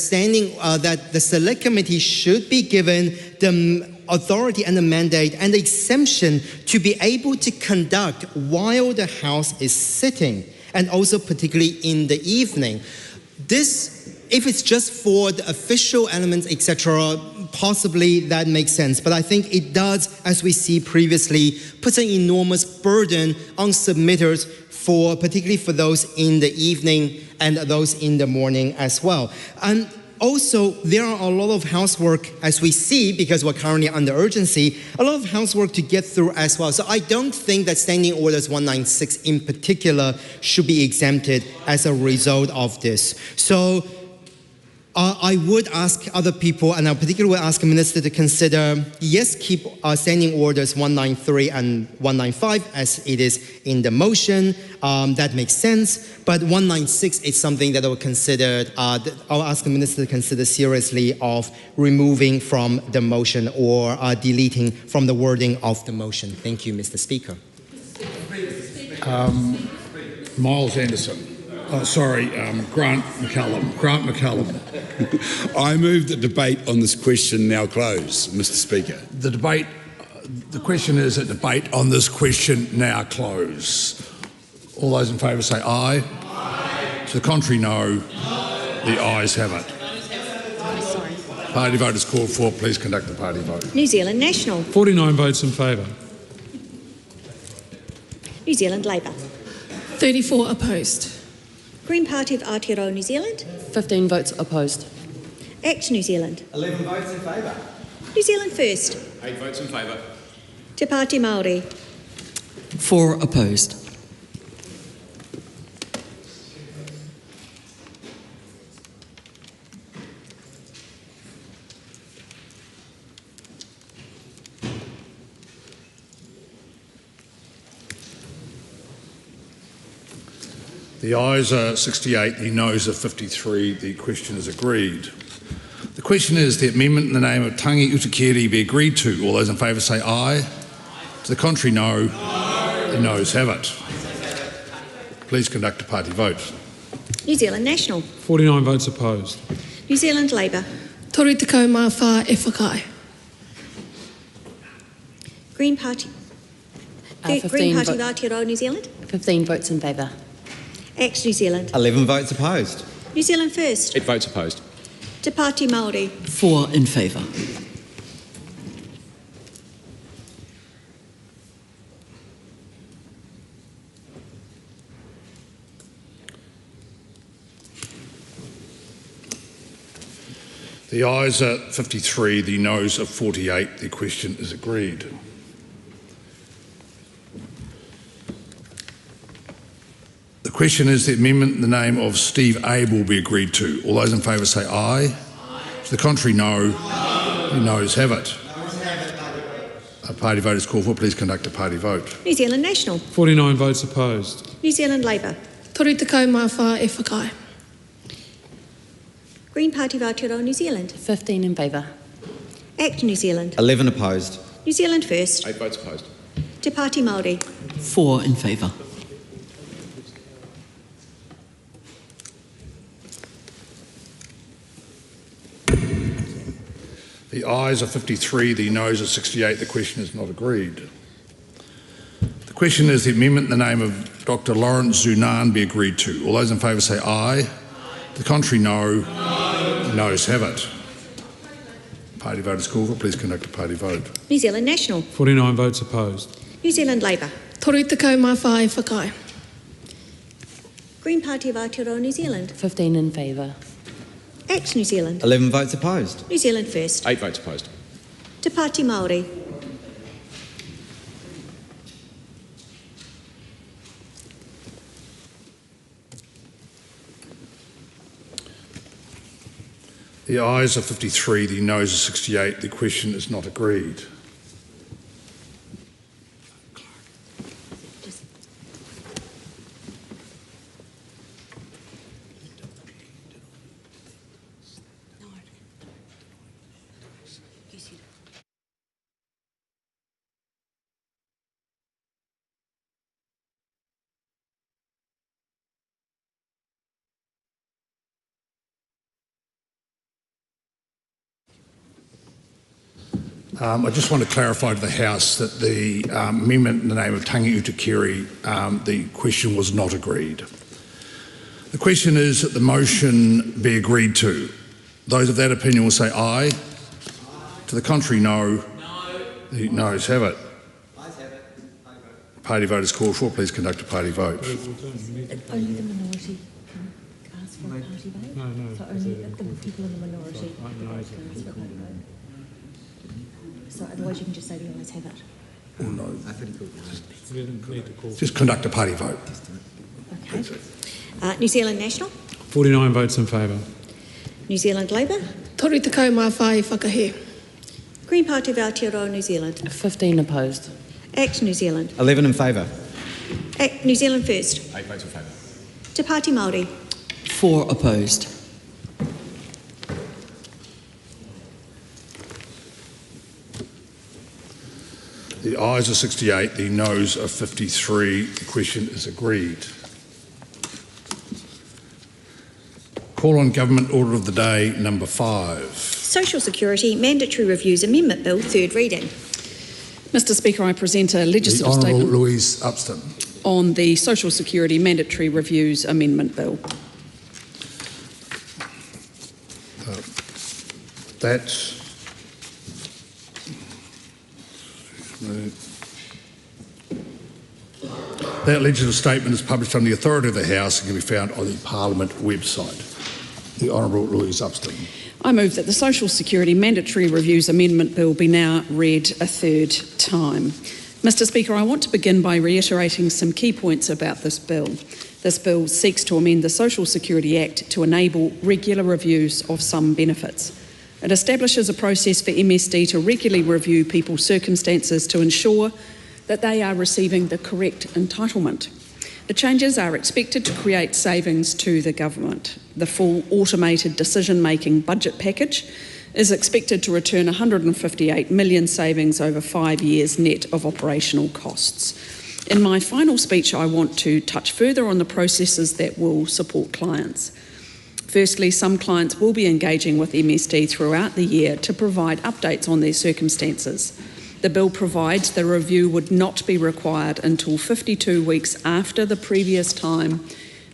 Select Committee should be given the authority and the mandate and the exemption to be able to conduct while the House is sitting, and also particularly in the evening. This, if it's just for the official elements, etc., possibly that makes sense. But I think it does, as we see previously, put an enormous burden on submitters, particularly for those in the evening and those in the morning as well. And also, there are a lot of housework, as we see, because we're currently under urgency, a lot of housework to get through as well. So I don't think that Standing Orders 196 in particular should be exempted as a result of this. So I would ask other people, and I particularly would ask the Minister to consider, yes, keep Standing Orders 193 and 195 as it is in the motion. That makes sense. But 196 is something that I would consider, I'll ask the Minister to consider seriously of removing from the motion or deleting from the wording of the motion. Thank you, Mr. Speaker. Miles Anderson. Oh, sorry, Grant McCallum. Grant McCallum. I move the debate on this question now close, Mr. Speaker. The debate, the question is that debate on this question now close. All those in favour say aye. Aye. To the contrary, no. The ayes have it. Party vote is called for. Please conduct the party vote. New Zealand National. 49 votes in favour. New Zealand Labour. 34 opposed. Green Party of Aotearoa New Zealand. 15 votes opposed. Act New Zealand. 11 votes in favour. New Zealand First. 8 votes in favour. Te Pāti Māori. 4 opposed. The ayes are 68, the noes are 53. The question is agreed. The question is the amendment in the name of Tangi Utakere be agreed to. All those in favour say aye. To the contrary, no. The noes have it. Please conduct a party vote. New Zealand National. 49 votes opposed. New Zealand Labour. Tori te kau mā whā e whakai. Green Party. Green 15 Party of Aotearoa New Zealand. 15 votes in favour. Act New Zealand. 11 votes opposed. New Zealand First. 8 votes opposed. Te Pāti Māori. 4 in favour. The ayes are 53, the noes are 48. The question is agreed. The question is the amendment in the name of Steve Abel be agreed to. All those in favour say aye. To the contrary, no. The noes have it. A party vote is called for. Please conduct a party vote. New Zealand National. 49 votes opposed. New Zealand Labour. Tori te kau mā whā e whakai. Green Party of Aotearoa New Zealand. 15 in favour. Act New Zealand. 11 opposed. New Zealand First. 8 votes opposed. Te Pāti Māori. 4 in favour. The ayes are 53, the noes are 68. The question is not agreed. The question is the amendment in the name of Dr. Lawrence Zunan be agreed to. All those in favour say aye. To the contrary, no. The noes have it. Party vote is called for. Please conduct a party vote. New Zealand National. 49 votes opposed. New Zealand Labour. Tori te kau mā whā e whakai. Green Party of Aotearoa New Zealand. 15 in favour. Act New Zealand. 11 votes opposed. New Zealand First. 8 votes opposed. Te Pāti Māori. The ayes are 53, the noes are 68. The question is not agreed. I just want to clarify to the House that the amendment in the name of Tangi Utakere, the question was not agreed. The question is that the motion be agreed to. Those of that opinion will say aye. To the contrary, no. The noes have it. Party vote is called for. Please conduct a party vote. Only the minority can No, no. So only the people in the minority. So otherwise you can just say the ayes have it. Or no? We didn't need to call. Just conduct a party vote. Okay. New Zealand National, 49 votes in favour. New Zealand Labour, Tori te kau mā whai whakahe. Green Party of Aotearoa New Zealand, 15 opposed. ACT New Zealand, 11 in favour. ACT New Zealand First, 8 votes in favour. Te Pāti Māori, 4 opposed. The ayes are 68, the noes are 53. The question is agreed. Call on Government Order of the Day, number 5. Social Security Mandatory Reviews Amendment Bill, third reading. Mr Speaker, I present a The legislative Honourable statement Louise Upston. on the Social Security Mandatory Reviews Amendment Bill. That legislative statement is published on the authority of the House and can be found on the Parliament website. The Honourable Louise Upston. I move that the Social Security Mandatory Reviews Amendment Bill be now read a third time. Mr Speaker, I want to begin by reiterating some key points about this bill. This bill seeks to amend the Social Security Act to enable regular reviews of some benefits. It establishes a process for MSD to regularly review people's circumstances to ensure that they are receiving the correct entitlement. The changes are expected to create savings to the government. The full automated decision-making budget package is expected to return 158 million savings over 5 years net of operational costs. In my final speech, I want to touch further on the processes that will support clients. Firstly, some clients will be engaging with MSD throughout the year to provide updates on their circumstances. The bill provides the review would not be required until 52 weeks after the previous time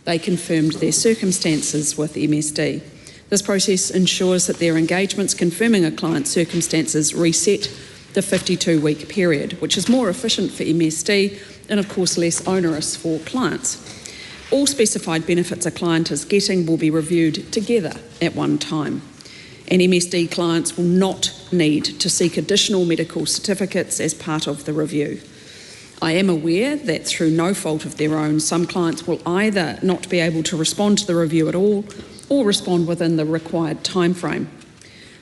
they confirmed their circumstances with MSD. This process ensures that their engagements confirming a client's circumstances reset the 52-week period, which is more efficient for MSD and of course less onerous for clients. All specified benefits a client is getting will be reviewed together at one time, and MSD clients will not need to seek additional medical certificates as part of the review. I am aware that through no fault of their own, some clients will either not be able to respond to the review at all or respond within the required timeframe.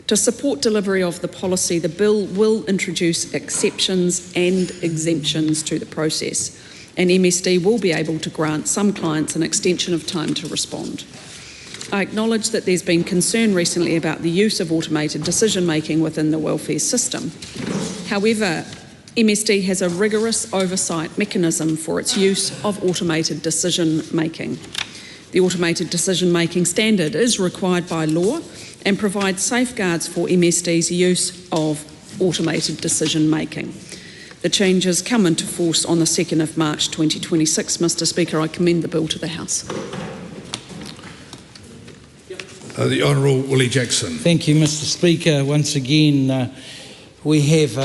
To support delivery of the policy, the bill will introduce exceptions and exemptions to the process, and MSD will be able to grant some clients an extension of time to respond. I acknowledge that there's been concern recently about the use of automated decision-making within the welfare system. However, MSD has a rigorous oversight mechanism for its use of automated decision-making. The automated decision-making standard is required by law and provides safeguards for MSD's use of automated decision-making. The changes come into force on the 2nd of March 2026. Mr Speaker, I commend the bill to the House. The Honourable Willie Jackson. Thank you, Mr Speaker. Once again, we have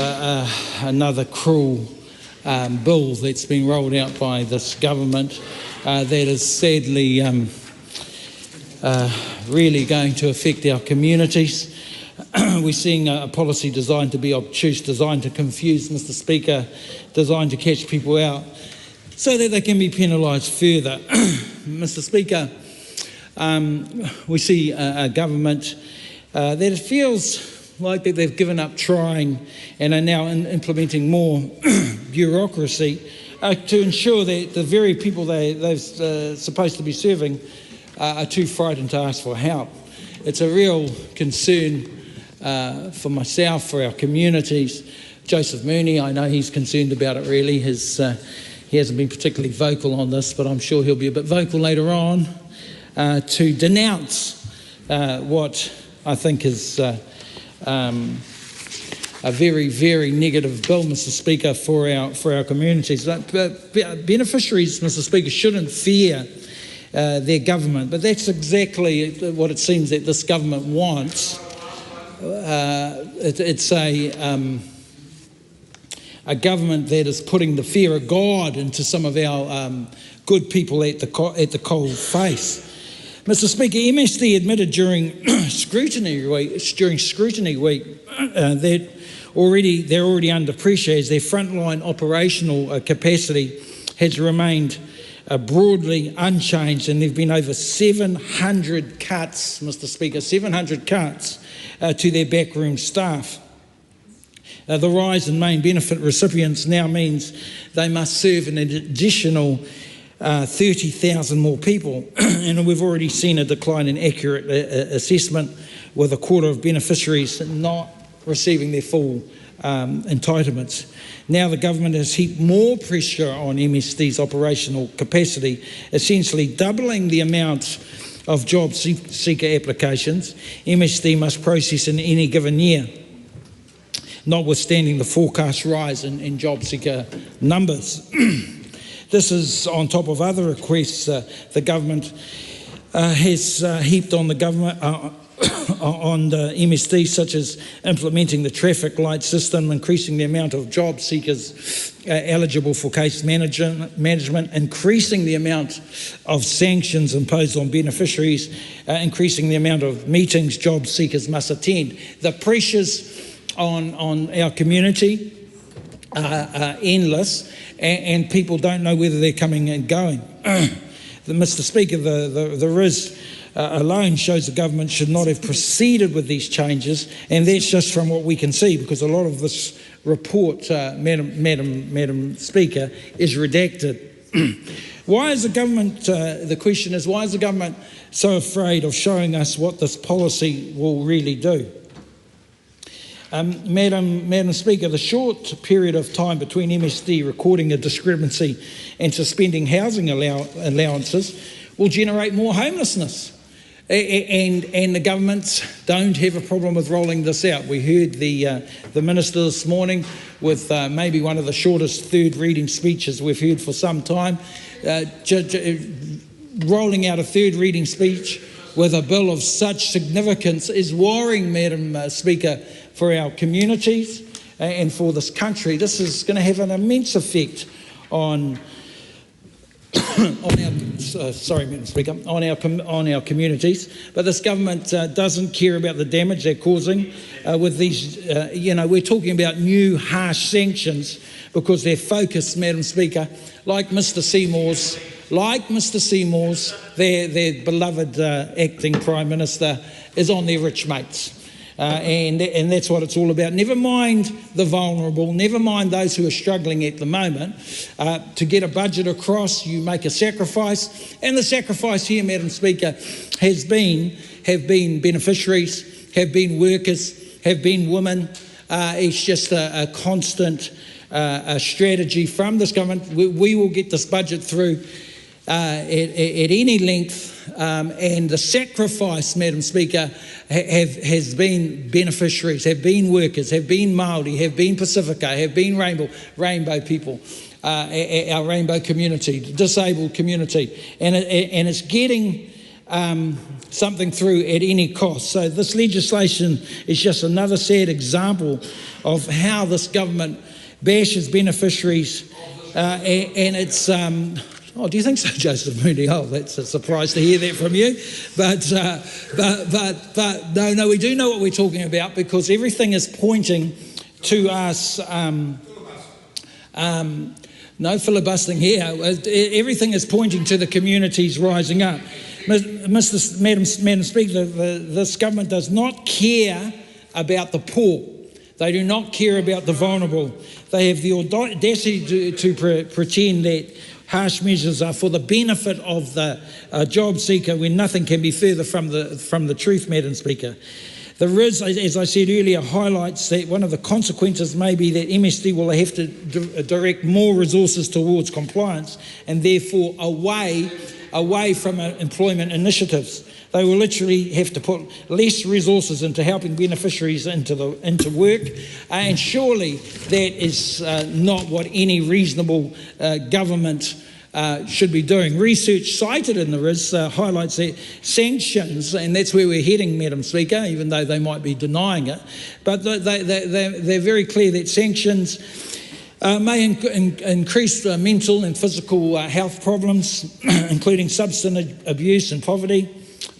another cruel bill that's been rolled out by this government that is sadly really going to affect our communities. We're seeing a policy designed to be obtuse, designed to confuse, Mr Speaker, designed to catch people out so that they can be penalised further. Mr Speaker, we see a government that feels like that they've given up trying and are now implementing more bureaucracy to ensure that the very people they're supposed to be serving are too frightened to ask for help. It's a real concern for myself, for our communities. Joseph Mooney, I know he's concerned about it really. He hasn't been particularly vocal on this, but I'm sure he'll be a bit vocal later on to denounce what I think is a very, very negative bill, Mr Speaker, for our communities. Beneficiaries, Mr Speaker, shouldn't fear their government, but that's exactly what it seems that this government wants. It's a government that is putting the fear of God into some of our good people at the cold face. Mr. Speaker, MSD admitted during scrutiny week that they're already under pressure as their frontline operational capacity has remained broadly unchanged, and there have been over 700 cuts, Mr. Speaker, 700 cuts to their backroom staff. The rise in main benefit recipients now means they must serve an additional 30,000 more people, and we've already seen a decline in accurate assessment, with a quarter of beneficiaries not receiving their full entitlements. Now the government has heaped more pressure on MSD's operational capacity, essentially doubling the amount of job seeker applications MSD must process in any given year, notwithstanding the forecast rise in job seeker numbers. This is on top of other requests the government has heaped on the government on the MSD, such as implementing the traffic light system, increasing the amount of job seekers eligible for case management, increasing the amount of sanctions imposed on beneficiaries, increasing the amount of meetings job seekers must attend. The pressures on our community are endless, and people don't know whether they're coming and going. Mr. Speaker, the RIS alone shows the government should not have proceeded with these changes, and that's just from what we can see, because a lot of this report, Madam Speaker, is redacted. Why is the government, the question is, why is the government so afraid of showing us what this policy will really do? Madam Speaker, the short period of time between MSD recording a discrepancy and suspending housing allowances will generate more homelessness. And the governments don't have a problem with rolling this out. We heard the Minister this morning with maybe one of the shortest third reading speeches we've heard for some time, rolling out a third reading speech with a bill of such significance is worrying, Madam Speaker, for our communities and for this country. This is going to have an immense effect on Madam Speaker, on our communities, but this government doesn't care about the damage they're causing with these. We're talking about new harsh sanctions because they're focused, Madam Speaker, like Mr. Seymour's, their beloved acting Prime Minister is on their rich mates. And that's what it's all about. Never mind the vulnerable, never mind those who are struggling at the moment. To get a budget across, you make a sacrifice, and the sacrifice here, Madam Speaker, have been beneficiaries, have been workers, have been women. It's just a constant strategy from this government. We will get this budget through at any length, and the sacrifice, Madam Speaker, has been beneficiaries, have been workers, have been Māori, have been Pacifica, have been rainbow people, our rainbow community, disabled community, and it's getting something through at any cost. So this legislation is just another sad example of how this government bashes beneficiaries, and it's oh, do you think so, Joseph Mooney? Oh, that's a surprise to hear that from you. But no, we do know what we're talking about, because everything is pointing to us. No filibustering here. Everything is pointing to the communities rising up. Madam Speaker, this government does not care about the poor. They do not care about the vulnerable. They have the audacity to pretend that harsh measures are for the benefit of the job seeker, when nothing can be further from the truth, Madam Speaker. The RIS, as I said earlier, highlights that one of the consequences may be that MSD will have to direct more resources towards compliance, and therefore away from employment initiatives. They will literally have to put less resources into helping beneficiaries into work, and surely that is not what any reasonable government should be doing. Research cited in the RIS highlights that sanctions, and that's where we're heading, Madam Speaker, even though they might be denying it, but they're very clear that sanctions may increase mental and physical health problems, including substance abuse and poverty.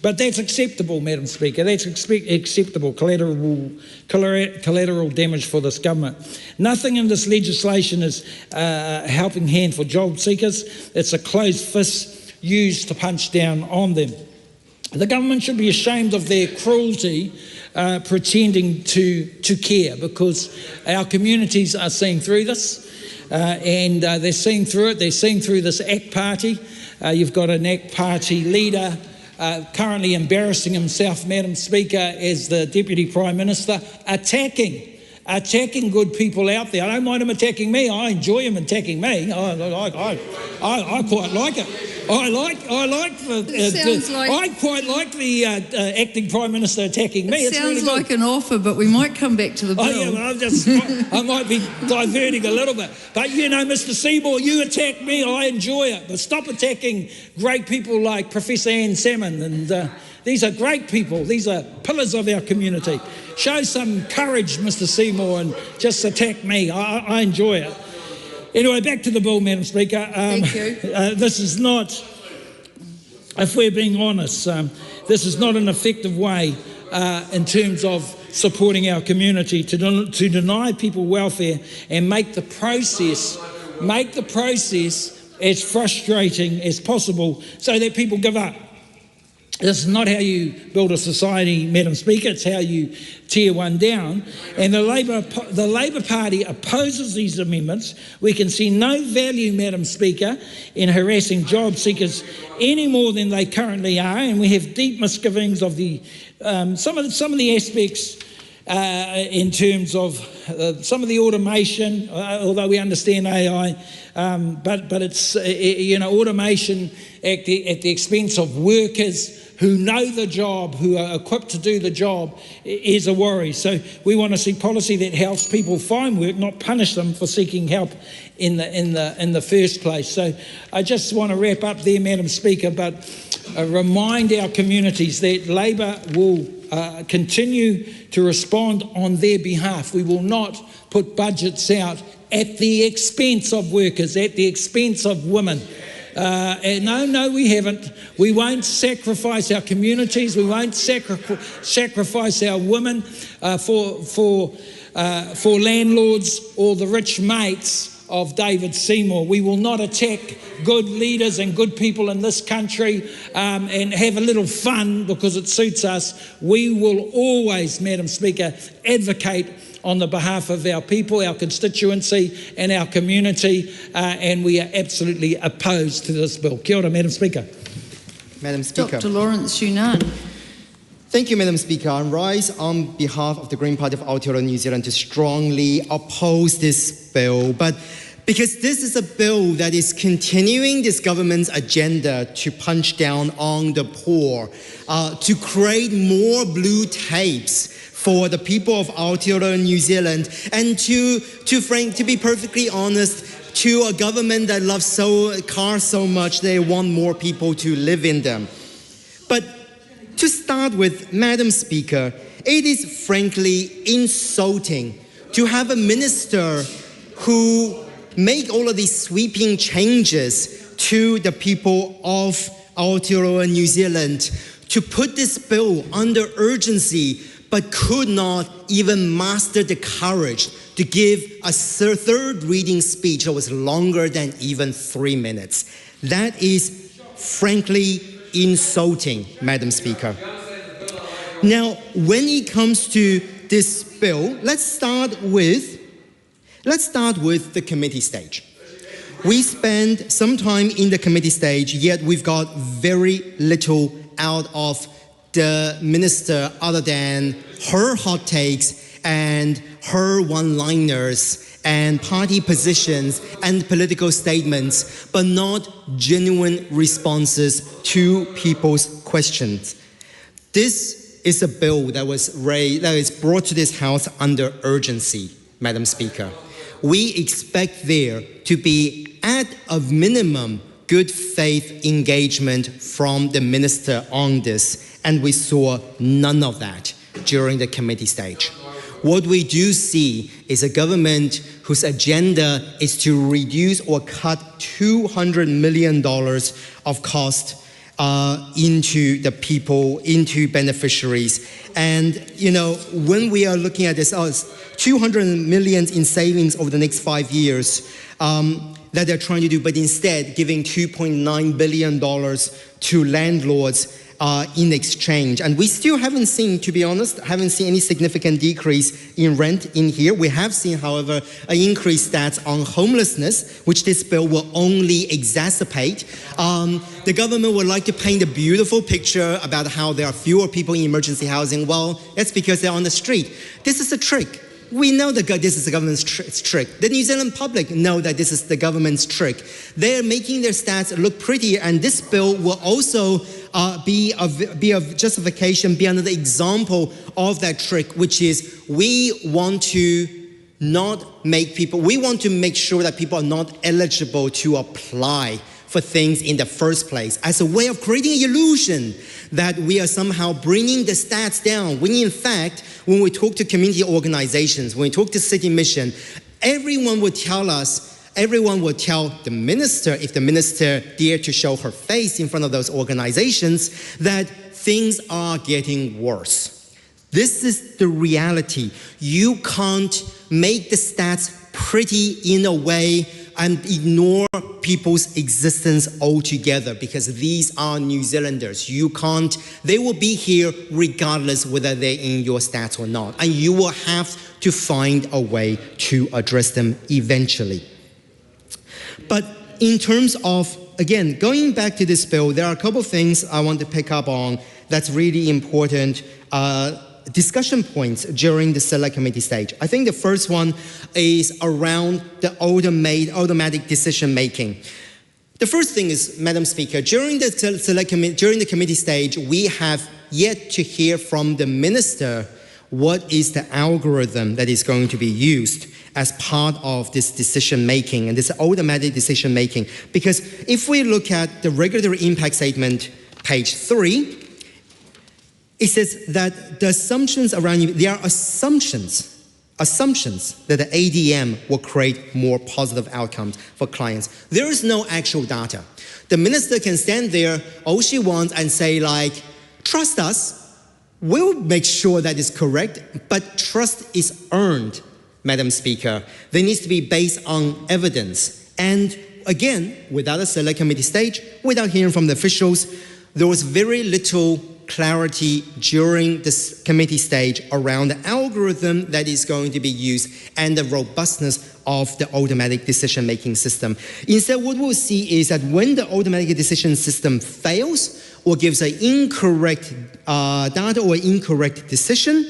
But that's acceptable, Madam Speaker. That's acceptable collateral damage for this government. Nothing in this legislation is a helping hand for job seekers. It's a closed fist used to punch down on them. The government should be ashamed of their cruelty pretending to care, because our communities are seeing through this and they're seeing through it. They're seeing through this ACT party. You've got an ACT party leader currently embarrassing himself, Madam Speaker, as the Deputy Prime Minister, attacking good people out there. I don't mind him attacking me. I enjoy him attacking me. I quite like it. I quite like the acting Prime Minister attacking me. It sounds really like an offer, but we might come back to the bill. Oh, yeah, well, I might be diverting a little bit. But, you know, Mr Seymour, you attack me, I enjoy it. But stop attacking great people like Professor Anne Salmon. And these are great people. These are pillars of our community. Show some courage, Mr Seymour, and just attack me. I enjoy it. Anyway, back to the bill, Madam Speaker. Thank you. This is not, if we're being honest, this is not an effective way in terms of supporting our community to deny people welfare and make the process as frustrating as possible so that people give up. This is not how you build a society, Madam Speaker. It's how you tear one down. And the Labour Party opposes these amendments. We can see no value, Madam Speaker, in harassing job seekers any more than they currently are. And we have deep misgivings of the some of the aspects in terms of some of the automation, although we understand AI, but it's automation at the expense of workers who know the job, who are equipped to do the job, is a worry. So we want to see policy that helps people find work, not punish them for seeking help in the first place. So I just want to wrap up there, Madam Speaker, but remind our communities that Labor will continue to respond on their behalf. We will not put budgets out at the expense of workers, at the expense of women. No, we haven't. We won't sacrifice our communities. We won't sacrifice our women for landlords or the rich mates of David Seymour. We will not attack good leaders and good people in this country and have a little fun because it suits us. We will always, Madam Speaker, advocate on the behalf of our people, our constituency and our community, and we are absolutely opposed to this bill. Kia ora, Madam Speaker. Madam Speaker. Dr. Lawrence Shunan. Thank you, Madam Speaker. I rise on behalf of the Green Party of Aotearoa, New Zealand to strongly oppose this bill, but because this is a bill that is continuing this government's agenda to punch down on the poor, to create more blue tapes for the people of Aotearoa, New Zealand, and to be perfectly honest, to a government that loves cars so much they want more people to live in them. But to start with, Madam Speaker, it is frankly insulting to have a minister who make all of these sweeping changes to the people of Aotearoa, New Zealand, to put this bill under urgency, but could not even muster the courage to give a third reading speech that was longer than even 3 minutes. That is frankly insulting, Madam Speaker. Now, when it comes to this bill, let's start with the committee stage. We spent some time in the committee stage, yet we've got very little out of the minister other than her hot takes and her one-liners and party positions and political statements, but not genuine responses to people's questions. This is a bill that was brought to this House under urgency, Madam Speaker. We expect there to be, at a minimum, good faith engagement from the minister on this, and we saw none of that during the committee stage. What we do see is a government whose agenda is to reduce or cut $200 million of cost into the people, into beneficiaries. And, when we are looking at this, 200 million in savings over the next 5 years that they're trying to do, but instead giving $2.9 billion to landlords in exchange. And we still haven't seen, to be honest, any significant decrease in rent in here. We have seen, however, an increased stats on homelessness, which this bill will only exacerbate. The government would like to paint a beautiful picture about how there are fewer people in emergency housing. Well, that's because they're on the street. This is a trick. We know that this is the government's trick. The New Zealand public know that this is the government's trick. They're making their stats look prettier, and this bill will also be a justification, be another example of that trick, which is we want to make sure that people are not eligible to apply for things in the first place, as a way of creating an illusion that we are somehow bringing the stats down. When in fact, when we talk to community organizations, when we talk to City Mission, everyone would tell the minister, if the minister dared to show her face in front of those organizations, that things are getting worse. This is the reality. You can't make the stats pretty in a way and ignore people's existence altogether, because these are New Zealanders. They will be here regardless whether they're in your stats or not. And you will have to find a way to address them eventually. But in terms of, again, going back to this bill, there are a couple of things I want to pick up on that's really important discussion points during the select committee stage. I think the first one is around the automatic decision making. The first thing is, Madam Speaker, during the committee stage, we have yet to hear from the minister what is the algorithm that is going to be used as part of this decision making and this automatic decision making. Because if we look at the regulatory impact statement, page 3, it says that the assumptions around you, there are assumptions that the ADM will create more positive outcomes for clients. There is no actual data. The minister can stand there all she wants and say, like, trust us, we'll make sure that is correct, but trust is earned, Madam Speaker. They need to be based on evidence. And again, without a select committee stage, without hearing from the officials, there was very little clarity during this committee stage around the algorithm that is going to be used and the robustness of the automatic decision-making system. Instead, what we'll see is that when the automatic decision system fails or gives an incorrect data or incorrect decision,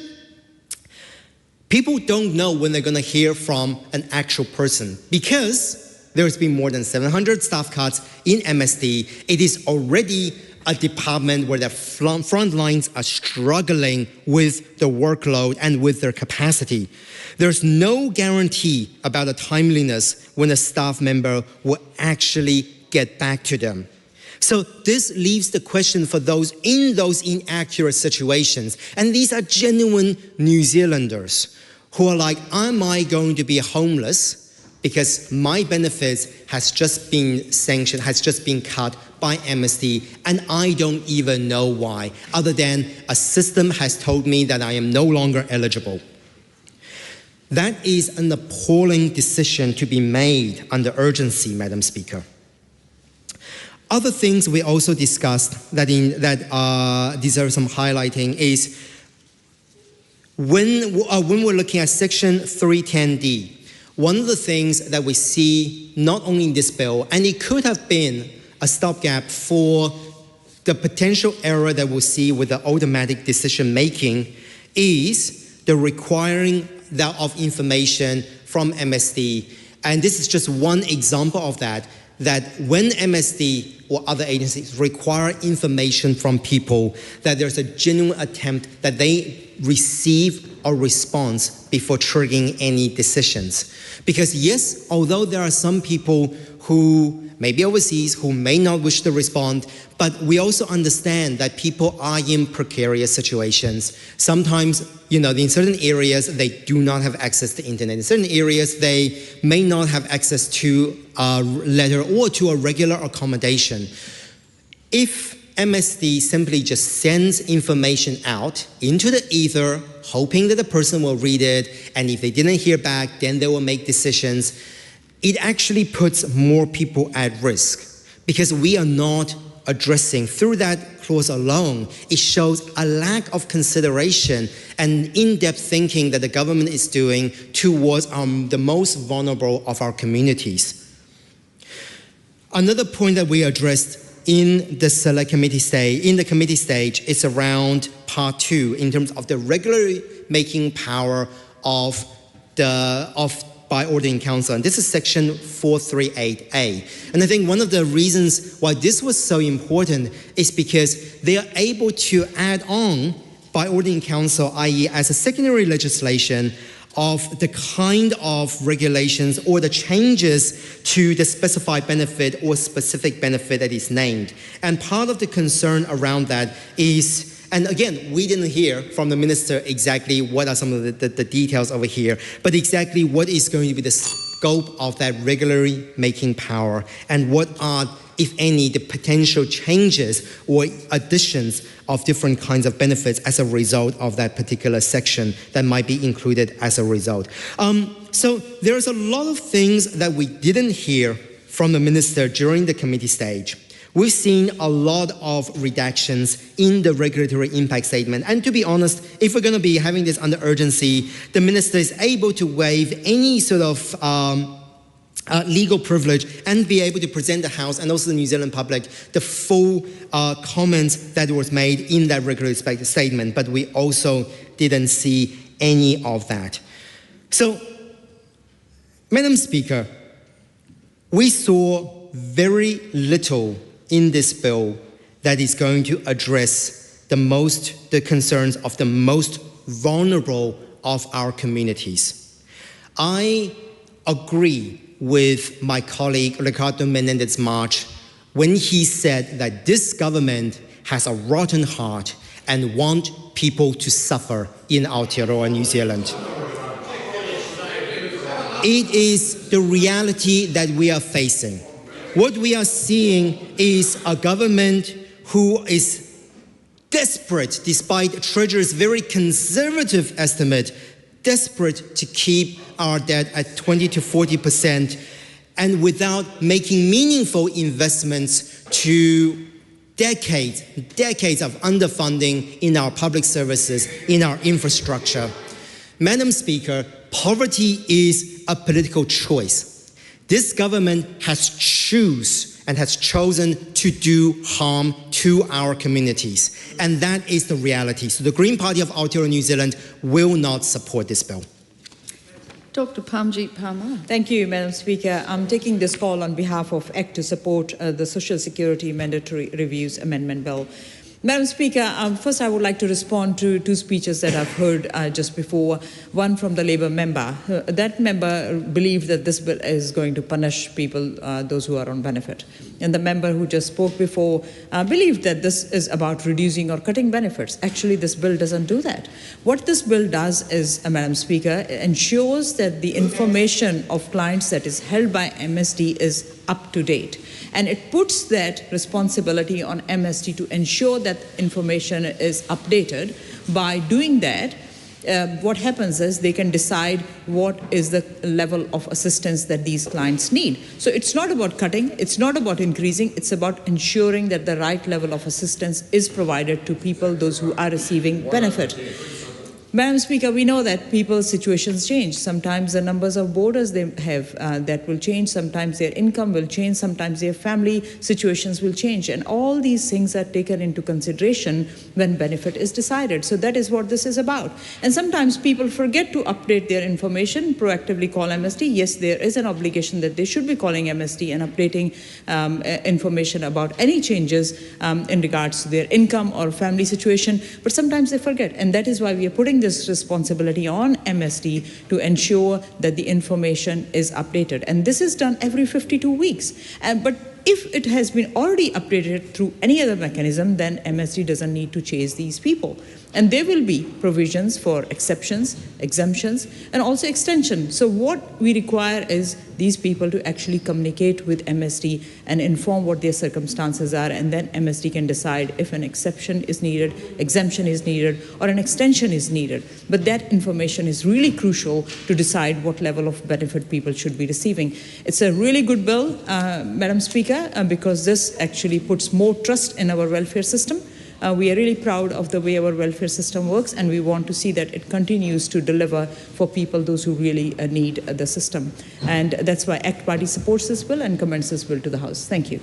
people don't know when they're going to hear from an actual person, because there's been more than 700 staff cuts in MSD. It is already a department where the front lines are struggling with the workload and with their capacity. There's no guarantee about the timeliness when a staff member will actually get back to them. So this leaves the question for those inaccurate situations. And these are genuine New Zealanders who are like, am I going to be homeless because my benefits has just been sanctioned, has just been cut by MSD, and I don't even know why, other than a system has told me that I am no longer eligible. That is an appalling decision to be made under urgency, Madam Speaker. Other things we also discussed that deserve some highlighting is when we're looking at Section 310D, one of the things that we see not only in this bill, and it could have been a stopgap for the potential error that we'll see with the automatic decision making, is the requiring of information from MSD. And this is just one example of that when MSD or other agencies require information from people, that there's a genuine attempt that they receive a response before triggering any decisions. Because yes, although there are some people who may be overseas, who may not wish to respond, but we also understand that people are in precarious situations. Sometimes, in certain areas, they do not have access to internet. In certain areas, they may not have access to a letter or to a regular accommodation. If MSD simply just sends information out into the ether, hoping that the person will read it, and if they didn't hear back, then they will make decisions. It actually puts more people at risk because we are not addressing, through that clause alone, it shows a lack of consideration and in-depth thinking that the government is doing towards the most vulnerable of our communities. Another point that we addressed in the select committee stage is around part 2 in terms of the regulatory making power by ordering council, and this is section 438A. And I think one of the reasons why this was so important is because they are able to add on by ordering council, i.e. as a secondary legislation, of the kind of regulations or the changes to the specified benefit or specific benefit that is named. And part of the concern around that is, and again, we didn't hear from the minister exactly what are some of the details over here, but exactly what is going to be the scope of that regulatory making power and what are, if any, the potential changes or additions of different kinds of benefits as a result of that particular section that might be included as a result. So there's a lot of things that we didn't hear from the minister during the committee stage. We've seen a lot of redactions in the regulatory impact statement. And to be honest, if we're going to be having this under urgency, the minister is able to waive any sort of legal privilege and be able to present the House and also the New Zealand public the full comments that was made in that regulatory statement, but we also didn't see any of that. So, Madam Speaker, we saw very little in this bill that is going to address the concerns of the most vulnerable of our communities. I agree with my colleague Ricardo Menendez March when he said that this government has a rotten heart and want people to suffer in Aotearoa, New Zealand. It is the reality that we are facing. What we are seeing is a government who is desperate, despite the Treasury's very conservative estimate, desperate to keep our debt at 20 to 40%, and without making meaningful investments to decades of underfunding in our public services, in our infrastructure. Madam Speaker, poverty is a political choice. This government has chosen to do harm to our communities, and that is the reality. So the Green Party of Aotearoa, New Zealand will not support this bill. Dr. Pamjit Parmar. Thank you, Madam Speaker. I'm taking this call on behalf of ACT to support the Social Security Mandatory Reviews Amendment Bill. Madam Speaker, first I would like to respond to two speeches that I've heard just before. One from the Labour member. That member believed that this bill is going to punish people, those who are on benefit. And the member who just spoke before believed that this is about reducing or cutting benefits. Actually, this bill doesn't do that. What this bill does is, Madam Speaker, ensures that the information of clients that is held by MSD is up to date. And it puts that responsibility on MSD to ensure that information is updated. By doing that, what happens is they can decide what is the level of assistance that these clients need. So it's not about cutting, it's not about increasing, it's about ensuring that the right level of assistance is provided to people, those who are receiving benefit. Madam Speaker, we know that people's situations change. Sometimes the numbers of boarders they have that will change. Sometimes their income will change. Sometimes their family situations will change. And all these things are taken into consideration when benefit is decided. So that is what this is about. And sometimes people forget to update their information, proactively call MSD. Yes, there is an obligation that they should be calling MSD and updating information about any changes in regards to their income or family situation. But sometimes they forget. And that is why we are putting this responsibility on MSD to ensure that the information is updated. And this is done every 52 weeks. But if it has been already updated through any other mechanism, then MSD doesn't need to chase these people. And there will be provisions for exceptions, exemptions, and also extension. So what we require is these people to actually communicate with MSD and inform what their circumstances are, and then MSD can decide if an exception is needed, exemption is needed, or an extension is needed. But that information is really crucial to decide what level of benefit people should be receiving. It's a really good bill, Madam Speaker, because this actually puts more trust in our welfare system. We are really proud of the way our welfare system works, and we want to see that it continues to deliver for people, those who really need the system. And that's why ACT Party supports this bill and commends this bill to the House. Thank you.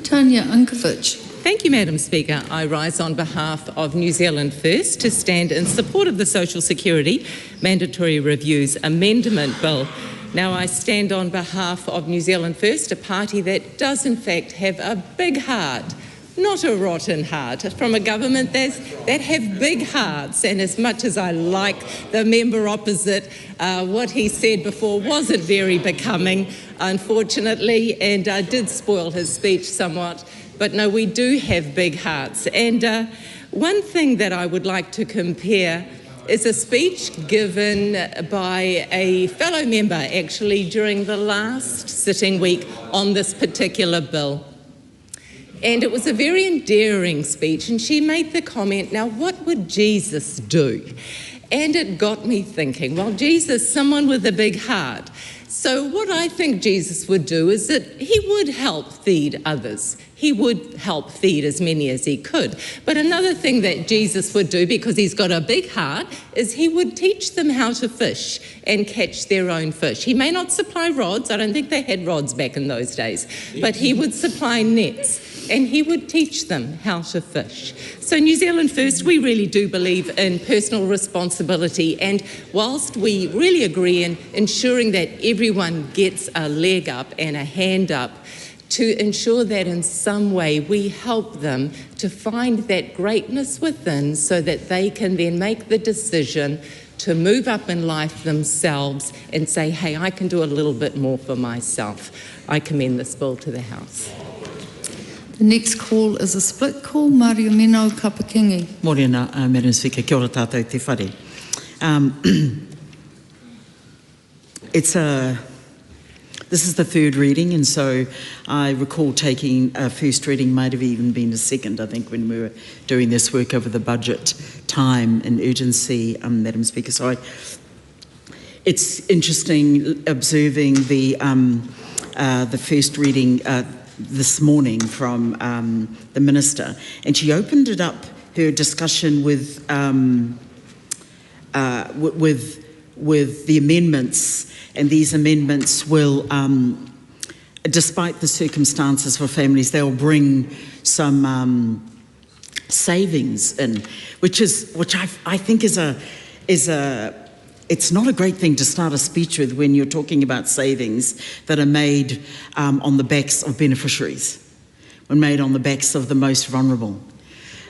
Tanya Unkovic. Thank you, Madam Speaker. I rise on behalf of New Zealand First to stand in support of the Social Security Mandatory Reviews Amendment Bill. Now, I stand on behalf of New Zealand First, a party that does in fact have a big heart, not a rotten heart, from a government that have big hearts. And as much as I like the member opposite, what he said before wasn't very becoming, unfortunately, and did spoil his speech somewhat. But no, we do have big hearts. And one thing that I would like to compare is a speech given by a fellow member, actually, during the last sitting week on this particular bill. And it was a very endearing speech, and she made the comment, now what would Jesus do? And it got me thinking, well, Jesus, someone with a big heart. So what I think Jesus would do is that he would help feed others. He would help feed as many as he could. But another thing that Jesus would do, because he's got a big heart, is he would teach them how to fish and catch their own fish. He may not supply rods. I don't think they had rods back in those days. But he would supply nets, and he would teach them how to fish. So New Zealand First, we really do believe in personal responsibility, and whilst we really agree in ensuring that everyone gets a leg up and a hand up, to ensure that in some way we help them to find that greatness within so that they can then make the decision to move up in life themselves and say, hey, I can do a little bit more for myself. I commend this bill to the House. The next call is a split call. Mario Mino Kapakingi. Morena, Madam Speaker, kia ora tātou te whare. This is the third reading, and so I recall taking a first reading, might have even been a second, I think, when we were doing this work over the budget time and urgency, Madam Speaker. So it's interesting observing the first reading this morning from the Minister, and she opened it up, her discussion with the amendments, and these amendments will, despite the circumstances for families, they'll bring some savings in, which I think is it's not a great thing to start a speech with when you're talking about savings that are made on the backs of beneficiaries, when made on the backs of the most vulnerable.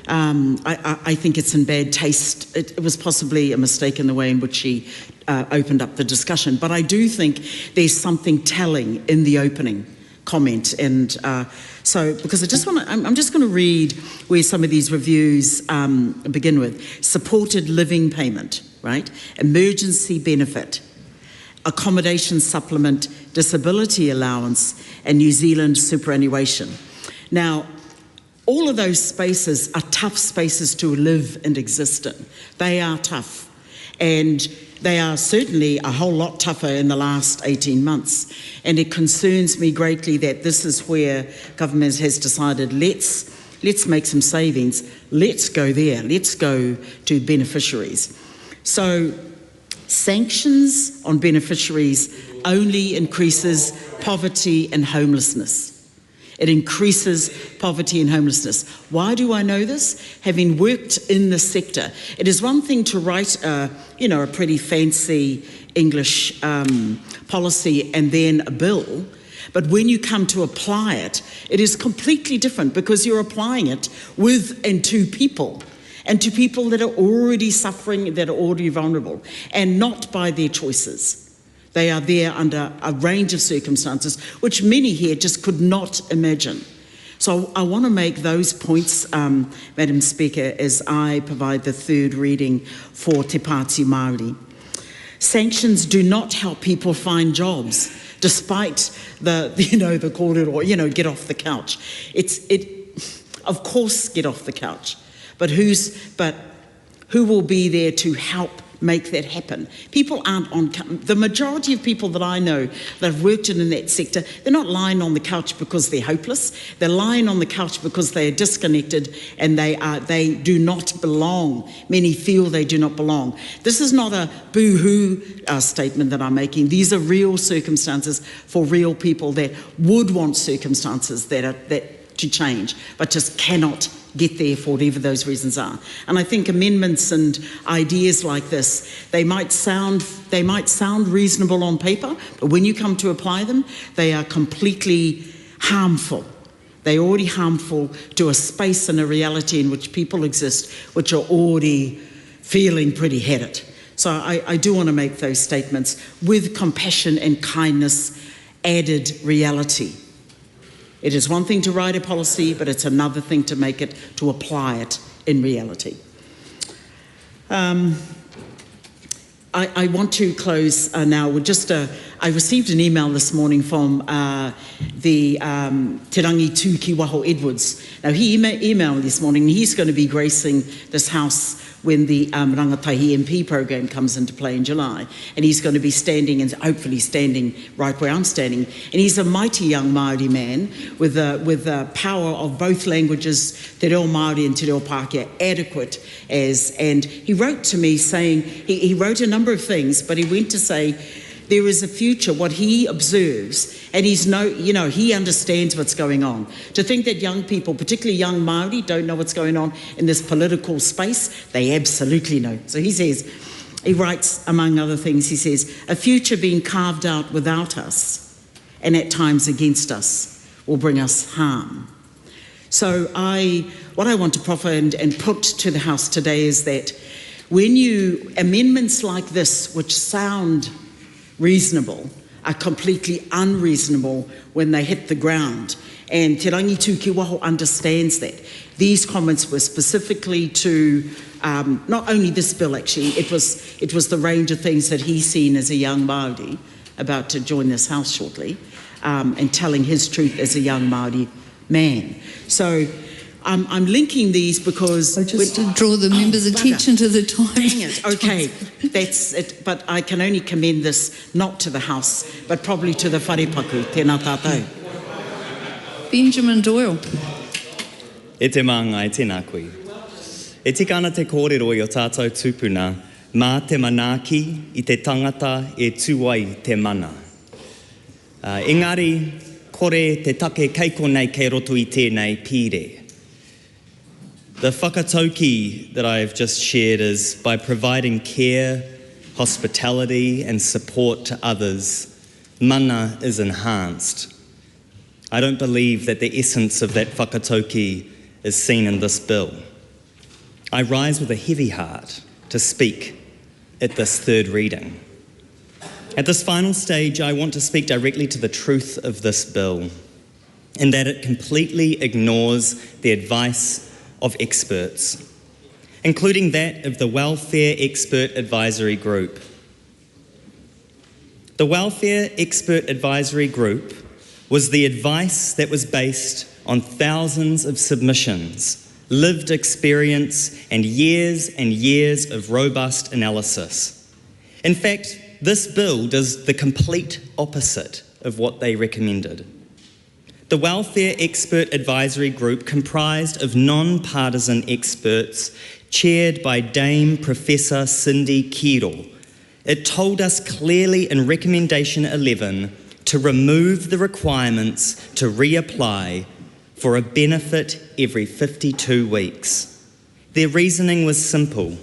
I think it's in bad taste. It was possibly a mistake in the way in which she opened up the discussion, but I do think there's something telling in the opening comment, and so because I'm just going to read where some of these reviews begin with: supported living payment, right? Emergency benefit, accommodation supplement, disability allowance, and New Zealand superannuation. Now, all of those spaces are tough spaces to live and exist in. They are tough, and they are certainly a whole lot tougher in the last 18 months. And it concerns me greatly that this is where government has decided, let's make some savings, let's go there, let's go to beneficiaries. So sanctions on beneficiaries only increases poverty and homelessness. It increases poverty and homelessness. Why do I know this? Having worked in the sector, it is one thing to write a pretty fancy English policy and then a bill, but when you come to apply it, it is completely different, because you're applying it with and to people that are already suffering, that are already vulnerable, and not by their choices. They are there under a range of circumstances which many here just could not imagine. So I want to make those points, Madam Speaker, as I provide the third reading for Te Pāti Māori. Sanctions do not help people find jobs, despite the kōrero, get off the couch. Of course, get off the couch, but who will be there to help make that happen? People aren't the majority of people that I know that have worked in that sector, they're not lying on the couch because they're hopeless. They're lying on the couch because they are disconnected and they do not belong. Many feel they do not belong. This is not a boo-hoo statement that I'm making. These are real circumstances for real people that would want circumstances that to change, but just cannot get there for whatever those reasons are. And I think amendments and ideas like this, they might sound reasonable on paper, but when you come to apply them, they are completely harmful. They're already harmful to a space and a reality in which people exist, which are already feeling pretty had it. So I do want to make those statements with compassion and kindness added reality. It is one thing to write a policy, but it's another thing to apply it in reality. I want to close now with just I received an email this morning from the Te Rangi Tū Ki Waho Edwards. Now he emailed me this morning, and he's going to be gracing this House when the Rangatahi MP program comes into play in July, and he's going to be standing and hopefully standing right where I'm standing. And he's a mighty young Māori man with the power of both languages, Te Reo Māori and Te Reo Pākehā, adequate as. And he wrote to me saying he wrote a number of things, but he went to say there is a future, what he observes, and he understands what's going on. To think that young people, particularly young Māori, don't know what's going on in this political space, they absolutely know. So he writes, among other things, he says, a future being carved out without us, and at times against us, will bring us harm. So what I want to proffer and put to the House today is that when amendments like this, which sound reasonable, are completely unreasonable when they hit the ground. And Te Rangi Tū Ki Waho understands that. These comments were specifically to not only this bill, actually, it was the range of things that he's seen as a young Māori about to join this House shortly, and telling his truth as a young Māori man. So I'm linking these because... So just to draw the members' attention to the time. Dang it, okay, that's it. But I can only commend this not to the House, but probably to the wharepaku, tēnā tātou. Benjamin Doyle. E te māngai tēnā koe. E tika ana te kōrero i o tātou tūpuna, mā te manaaki I te tangata e tūai te mana. Engari, kore te take keiko nei kei roto I tēnei pire. The whakatauki that I've just shared is by providing care, hospitality and support to others, mana is enhanced. I don't believe that the essence of that whakatauki is seen in this bill. I rise with a heavy heart to speak at this third reading. At this final stage, I want to speak directly to the truth of this bill, in that it completely ignores the advice of experts, including that of the Welfare Expert Advisory Group. The Welfare Expert Advisory Group was the advice that was based on thousands of submissions, lived experience, and years of robust analysis. In fact, this bill does the complete opposite of what they recommended. The Welfare Expert Advisory Group, comprised of non-partisan experts, chaired by Dame Professor Cindy Kiro, it told us clearly in Recommendation 11 to remove the requirements to reapply for a benefit every 52 weeks. Their reasoning was simple.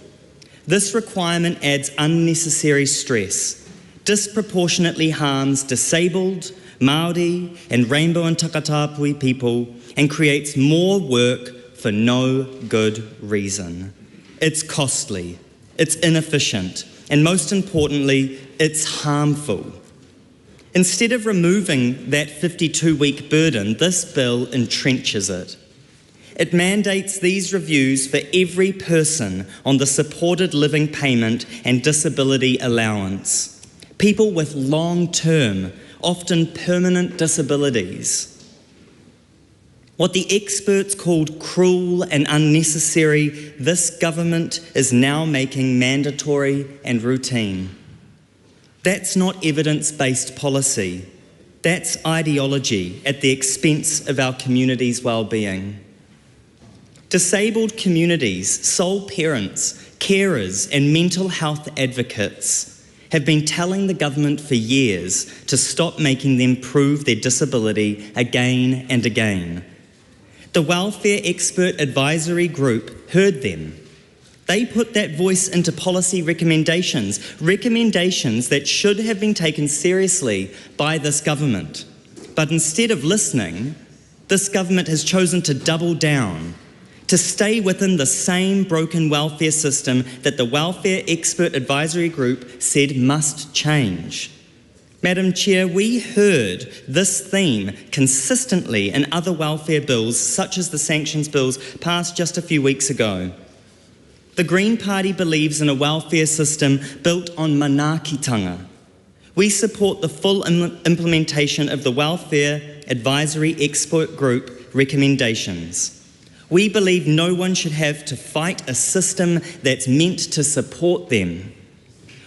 This requirement adds unnecessary stress, disproportionately harms disabled, Māori and Rainbow and Takatapui people, and creates more work for no good reason. It's costly, it's inefficient, and most importantly, it's harmful. Instead of removing that 52-week burden, this bill entrenches it. It mandates these reviews for every person on the supported living payment and disability allowance. People with long-term, often permanent disabilities. What the experts called cruel and unnecessary, this government is now making mandatory and routine. That's not evidence-based policy. That's ideology at the expense of our community's well-being. Disabled communities, sole parents, carers and mental health advocates have been telling the government for years to stop making them prove their disability again and again. The Welfare Expert Advisory Group heard them. They put that voice into policy recommendations that should have been taken seriously by this government. But instead of listening, this government has chosen to double down, to stay within the same broken welfare system that the Welfare Expert Advisory Group said must change. Madam Chair, we heard this theme consistently in other welfare bills, such as the sanctions bills passed just a few weeks ago. The Green Party believes in a welfare system built on manaakitanga. We support the full implementation of the Welfare Advisory Expert Group recommendations. We believe no one should have to fight a system that's meant to support them.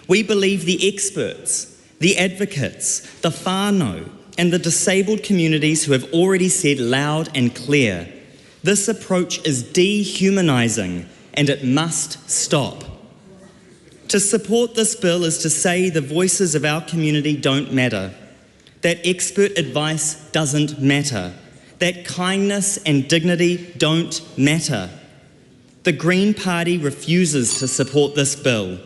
We believe the experts, the advocates, the whānau, and the disabled communities who have already said loud and clear, this approach is dehumanising and it must stop. To support this bill is to say the voices of our community don't matter, that expert advice doesn't matter, that kindness and dignity don't matter. The Green Party refuses to support this bill.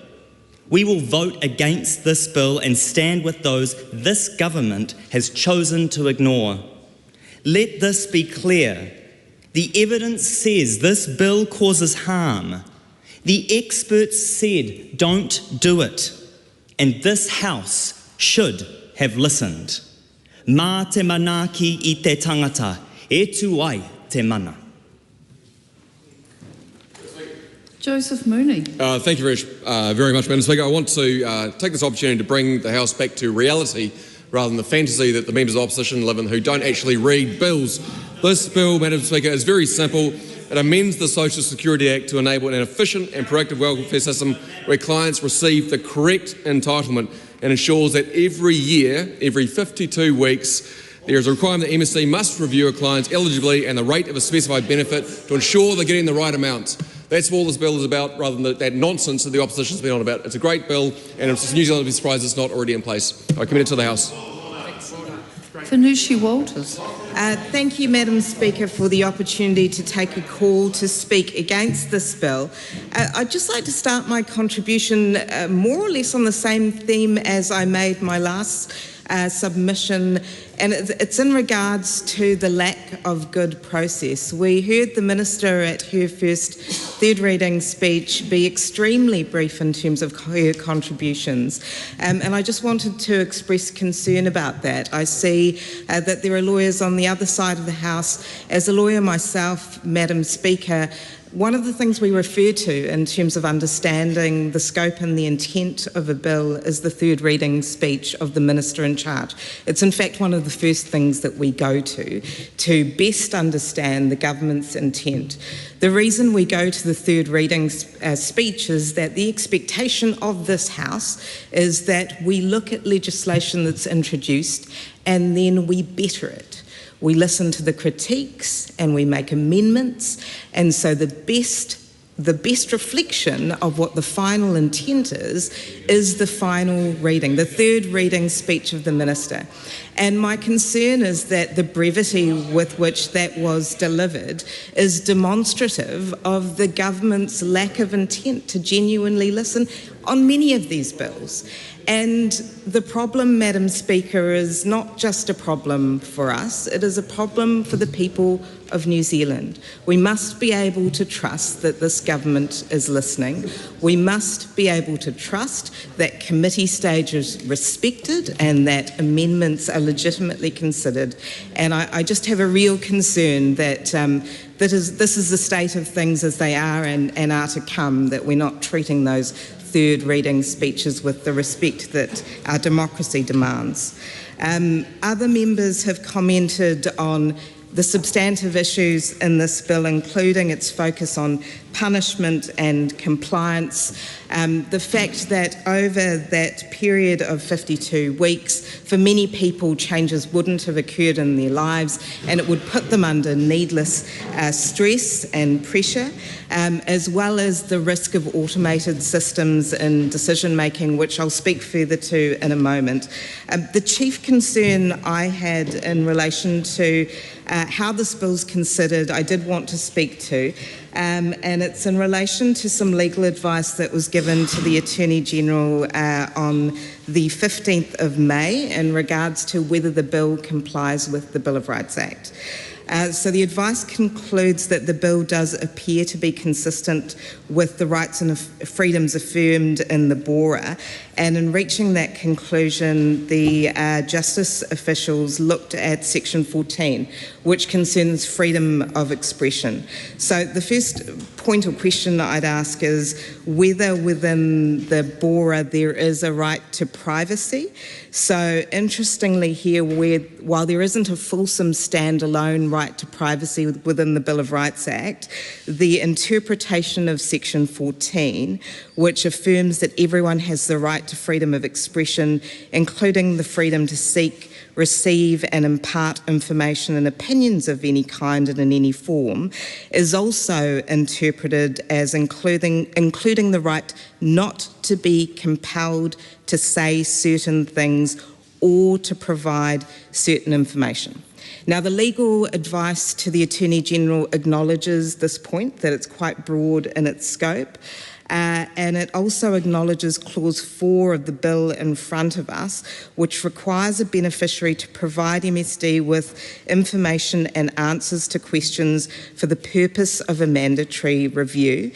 We will vote against this bill and stand with those this government has chosen to ignore. Let this be clear. The evidence says this bill causes harm. The experts said don't do it. And this House should have listened. Mā te manaaki I te tangata, e tu ai te mana. Joseph Mooney. Thank you very much, Madam Speaker. I want to take this opportunity to bring the House back to reality rather than the fantasy that the members of opposition live in who don't actually read bills. This bill, Madam Speaker, is very simple. It amends the Social Security Act to enable an efficient and proactive welfare system where clients receive the correct entitlement and ensures that every year, every 52 weeks, there is a requirement that MSC must review a client's eligibility and the rate of a specified benefit to ensure they're getting the right amount. That's what this bill is about, rather than that nonsense that the opposition's been on about. It's a great bill, and it's New Zealand will be surprised it's not already in place. I commend it to the House. Finucci Walters. Thank you, Madam Speaker, for the opportunity to take a call to speak against this bill. I'd just like to start my contribution more or less on the same theme as I made my last submission, and it's in regards to the lack of good process. We heard the Minister at her first third reading speech be extremely brief in terms of her contributions, and I just wanted to express concern about that. I see that there are lawyers on the other side of the House. As a lawyer myself, Madam Speaker, one of the things we refer to in terms of understanding the scope and the intent of a bill is the third reading speech of the Minister in charge. It's in fact one of the first things that we go to best understand the government's intent. The reason we go to the third reading speech is that the expectation of this House is that we look at legislation that's introduced and then we better it. We listen to the critiques and we make amendments, and so the best reflection of what the final intent is the final reading, the third reading speech of the Minister. And my concern is that the brevity with which that was delivered is demonstrative of the government's lack of intent to genuinely listen. on many of these bills. And the problem, Madam Speaker, is not just a problem for us, it is a problem for the people of New Zealand. We must be able to trust that this government is listening. We must be able to trust that committee stage is respected and that amendments are legitimately considered. And I just have a real concern that this is the state of things as they are and are to come, that we're not treating those third reading speeches with the respect that our democracy demands. Other members have commented on the substantive issues in this bill, including its focus on punishment and compliance, the fact that over that period of 52 weeks, for many people changes wouldn't have occurred in their lives and it would put them under needless stress and pressure, as well as the risk of automated systems in decision making, which I'll speak further to in a moment. The chief concern I had in relation to how this bill's considered, I did want to speak to, and it's in relation to some legal advice that was given to the Attorney General on the 15th of May in regards to whether the bill complies with the Bill of Rights Act. So the advice concludes that the bill does appear to be consistent with the rights and freedoms affirmed in the BORA, and in reaching that conclusion, the justice officials looked at Section 14, which concerns freedom of expression. So the first point or question I'd ask is whether within the BORA there is a right to privacy. So interestingly here, while there isn't a fulsome standalone right to privacy within the Bill of Rights Act, the interpretation of Section 14, which affirms that everyone has the right to freedom of expression, including the freedom to seek, receive and impart information and opinions of any kind and in any form, is also interpreted as including the right not to be compelled to say certain things or to provide certain information. Now, the legal advice to the Attorney General acknowledges this point, that it's quite broad in its scope, and it also acknowledges Clause 4 of the bill in front of us, which requires a beneficiary to provide MSD with information and answers to questions for the purpose of a mandatory review.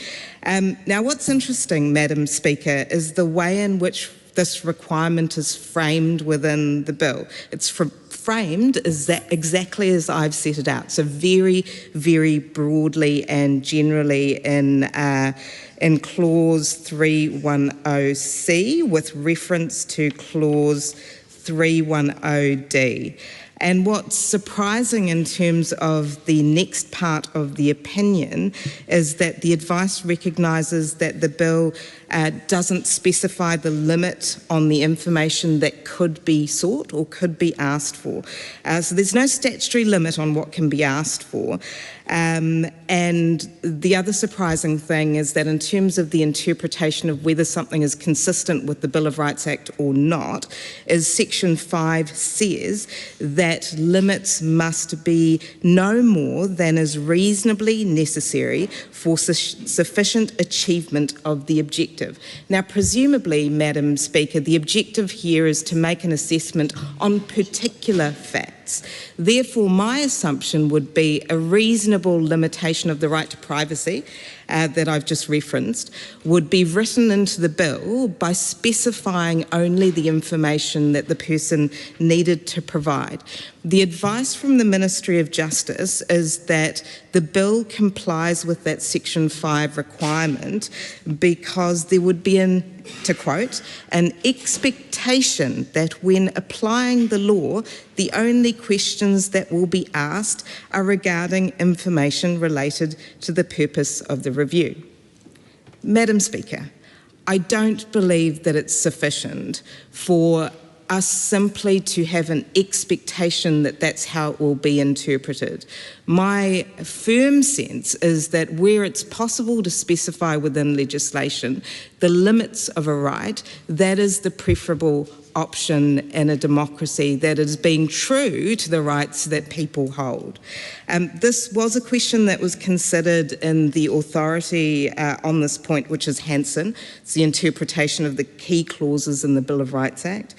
Now, what's interesting, Madam Speaker, is the way in which this requirement is framed within the bill. It's framed is that exactly as I've set it out, so very, very broadly and generally in Clause 310C with reference to Clause 310D. And what's surprising in terms of the next part of the opinion is that the advice recognises that the bill doesn't specify the limit on the information that could be sought or could be asked for. So there's no statutory limit on what can be asked for. And the other surprising thing is that in terms of the interpretation of whether something is consistent with the Bill of Rights Act or not, is Section 5 says that limits must be no more than is reasonably necessary for sufficient achievement of the objective. Now, presumably, Madam Speaker, the objective here is to make an assessment on particular facts. Therefore, my assumption would be a reasonable limitation of the right to privacy that I've just referenced would be written into the bill by specifying only the information that the person needed to provide. The advice from the Ministry of Justice is that the bill complies with that Section 5 requirement because there would be to quote, an expectation that when applying the law, the only questions that will be asked are regarding information related to the purpose of the review. Madam Speaker, I don't believe that it's sufficient for us simply to have an expectation that that's how it will be interpreted. My firm sense is that where it's possible to specify within legislation the limits of a right, that is the preferable option in a democracy that is being true to the rights that people hold. This was a question that was considered in the authority on this point, which is Hansen. It's the interpretation of the key clauses in the Bill of Rights Act.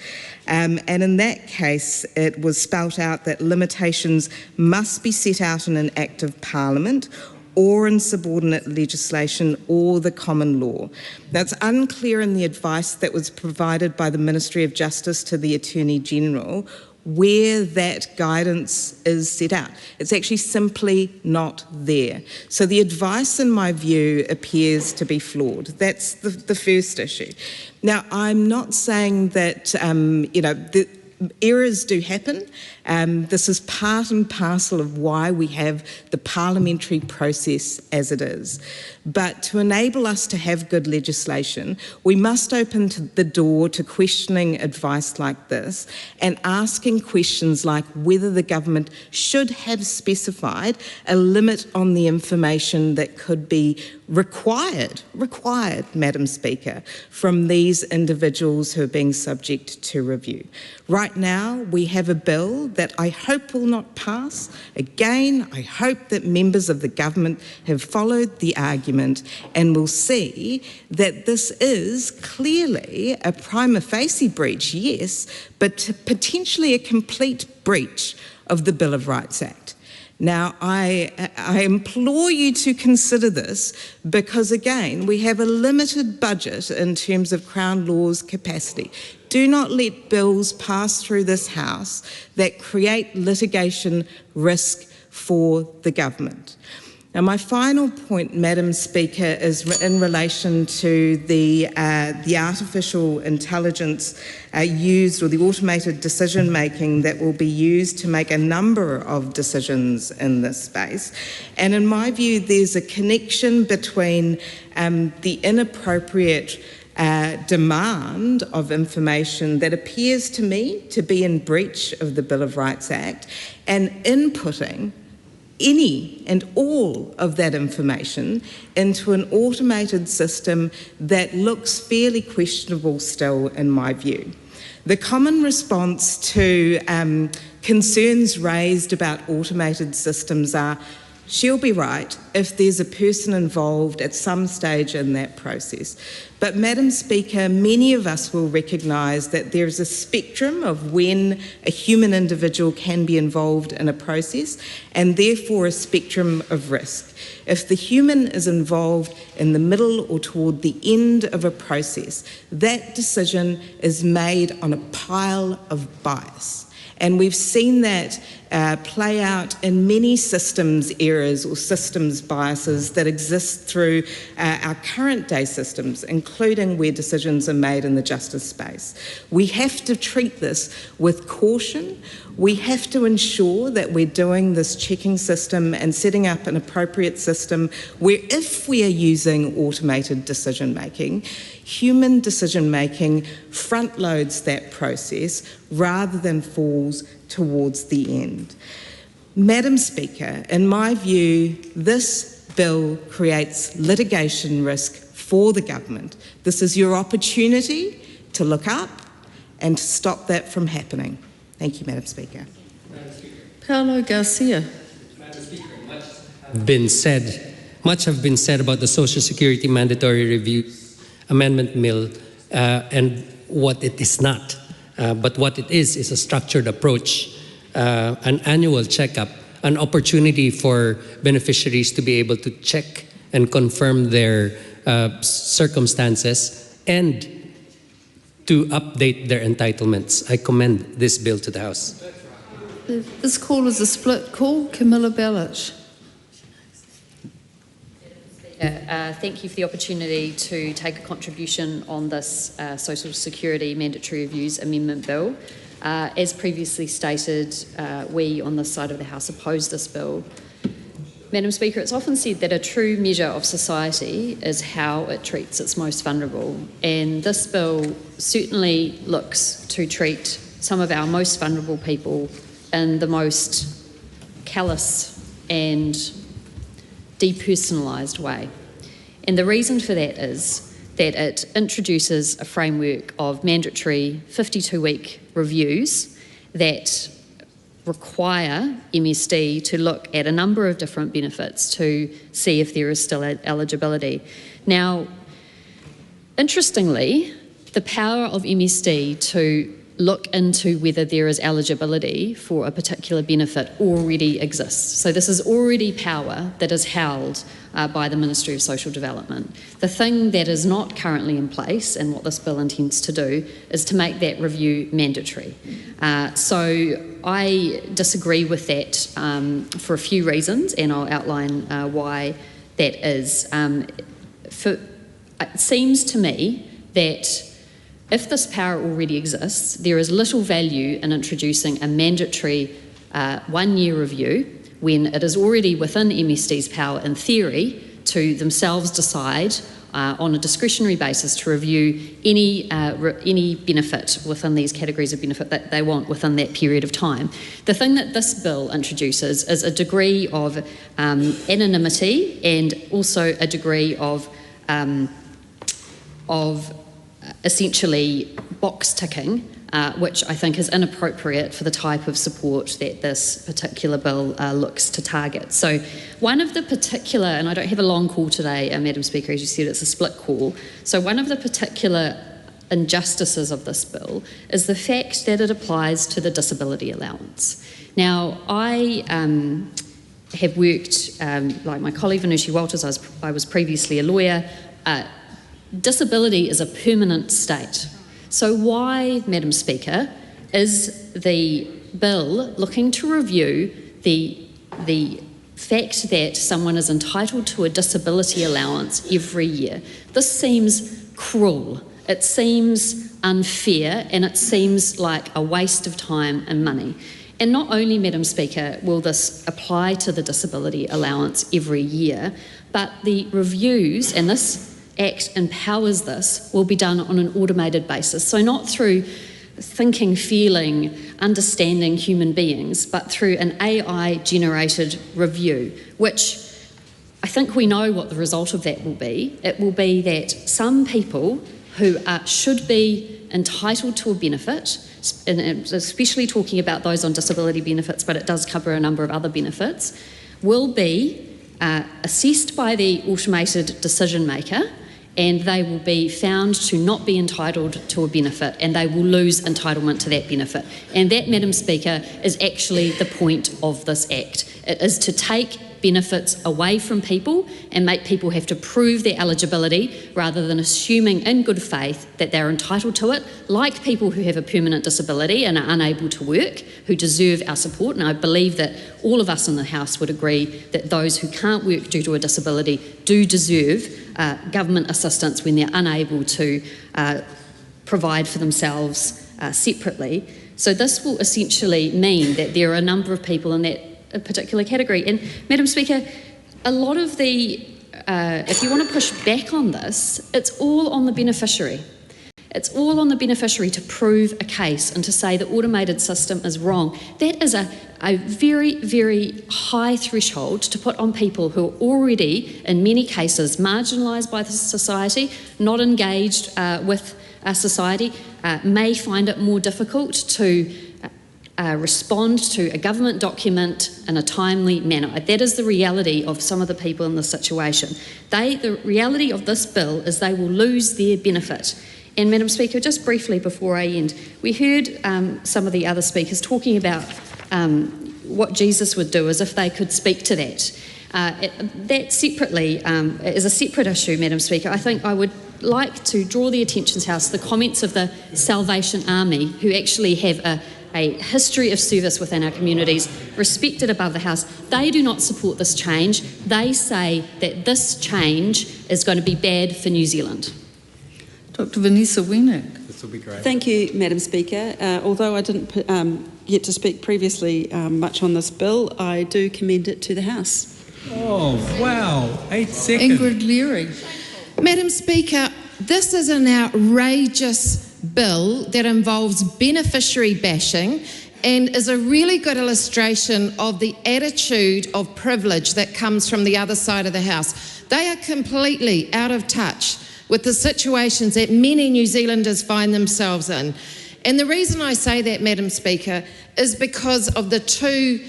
And in that case, it was spelt out that limitations must be set out in an Act of Parliament or in subordinate legislation or the common law. Now, it's unclear in the advice that was provided by the Ministry of Justice to the Attorney General where that guidance is set out. It's actually simply not there. So the advice, in my view, appears to be flawed. That's the first issue. Now, I'm not saying that, errors do happen. This is part and parcel of why we have the parliamentary process as it is. But to enable us to have good legislation, we must open the door to questioning advice like this and asking questions like whether the government should have specified a limit on the information that could be required, Madam Speaker, from these individuals who are being subject to review. Right now, we have a bill that I hope will not pass. Again, I hope that members of the government have followed the argument and will see that this is clearly a prima facie breach, yes, but potentially a complete breach of the Bill of Rights Act. Now, I implore you to consider this because, again, we have a limited budget in terms of Crown Law's capacity. Do not let bills pass through this House that create litigation risk for the government. Now, my final point, Madam Speaker, is in relation to the artificial intelligence used, or the automated decision-making that will be used to make a number of decisions in this space. And in my view, there's a connection between the inappropriate demand of information that appears to me to be in breach of the Bill of Rights Act and inputting any and all of that information into an automated system that looks fairly questionable still, in my view. The common response to concerns raised about automated systems are, she'll be right if there's a person involved at some stage in that process. But, Madam Speaker, many of us will recognise that there is a spectrum of when a human individual can be involved in a process, and therefore a spectrum of risk. If the human is involved in the middle or toward the end of a process, that decision is made on a pile of bias. And we've seen that play out in many systems errors or systems biases that exist through our current day systems, including where decisions are made in the justice space. We have to treat this with caution. We have to ensure that we're doing this checking system and setting up an appropriate system where, if we are using automated decision-making, human decision-making front-loads that process rather than falls towards the end. Madam Speaker, in my view, this bill creates litigation risk for the government. This is your opportunity to look up and to stop that from happening. Thank you, Madam Speaker. Paolo Garcia. Much have been said about the Social Security Mandatory Review Amendment Bill and what it is not. But what it is a structured approach, an annual checkup, an opportunity for beneficiaries to be able to check and confirm their circumstances and to update their entitlements. I commend this bill to the House. This call is a split call. Camilla Bellich. Thank you for the opportunity to take a contribution on this Social Security Mandatory Reviews Amendment Bill. As previously stated, we on this side of the House oppose this bill. Madam Speaker, it's often said that a true measure of society is how it treats its most vulnerable, and this bill certainly looks to treat some of our most vulnerable people in the most callous and depersonalised way. And the reason for that is that it introduces a framework of mandatory 52-week reviews that require MSD to look at a number of different benefits to see if there is still eligibility. Now, interestingly, the power of MSD to look into whether there is eligibility for a particular benefit already exists. So this is already power that is held by the Ministry of Social Development. The thing that is not currently in place, and what this bill intends to do, is to make that review mandatory. So I disagree with that for a few reasons, and I'll outline why that is. It seems to me that if this power already exists, there is little value in introducing a mandatory 1-year review when it is already within MSD's power, in theory, to themselves decide on a discretionary basis to review any benefit within these categories of benefit that they want within that period of time. The thing that this bill introduces is a degree of anonymity and also a degree of essentially box ticking, which I think is inappropriate for the type of support that this particular bill looks to target. So one of the particular, and I don't have a long call today, Madam Speaker, as you said, it's a split call. So one of the particular injustices of this bill is the fact that it applies to the disability allowance. Now, I have worked, like my colleague Venushi Walters, I was previously a lawyer. Disability is a permanent state. So why, Madam Speaker, is the bill looking to review the fact that someone is entitled to a disability allowance every year? This seems cruel, it seems unfair, and it seems like a waste of time and money. And not only, Madam Speaker, will this apply to the disability allowance every year, but the reviews, and this Act empowers this, will be done on an automated basis. So not through thinking, feeling, understanding human beings, but through an AI-generated review, which I think we know what the result of that will be. It will be that some people who should be entitled to a benefit, and especially talking about those on disability benefits, but it does cover a number of other benefits, will be assessed by the automated decision maker, and they will be found to not be entitled to a benefit, and they will lose entitlement to that benefit. And that, Madam Speaker, is actually the point of this Act. It is to take benefits away from people and make people have to prove their eligibility rather than assuming in good faith that they're entitled to it, like people who have a permanent disability and are unable to work, who deserve our support. And I believe that all of us in the House would agree that those who can't work due to a disability do deserve government assistance when they're unable to provide for themselves separately. So this will essentially mean that there are a number of people in that particular category. And Madam Speaker, a lot of the, if you want to push back on this, it's all on the beneficiary. It's all on the beneficiary to prove a case and to say the automated system is wrong. That is a very, very high threshold to put on people who are already, in many cases, marginalised by the society, not engaged with society, may find it more difficult to respond to a government document in a timely manner. That is the reality of some of the people in this situation. The reality of this bill is they will lose their benefit. And Madam Speaker, just briefly before I end, we heard some of the other speakers talking about what Jesus would do as if they could speak to that. That separately is a separate issue, Madam Speaker. I think I would like to draw the Attentions House to the comments of the Salvation Army, who actually have a history of service within our communities, respected above the House. They do not support this change. They say that this change is going to be bad for New Zealand. Dr. Vanessa Wiener. This will be great. Thank you, Madam Speaker. Although I didn't get to speak previously much on this bill, I do commend it to the House. Oh, wow. 8 seconds. Ingrid Leary. Madam Speaker, this is an outrageous bill that involves beneficiary bashing and is a really good illustration of the attitude of privilege that comes from the other side of the House. They are completely out of touch with the situations that many New Zealanders find themselves in. And the reason I say that, Madam Speaker, is because of the two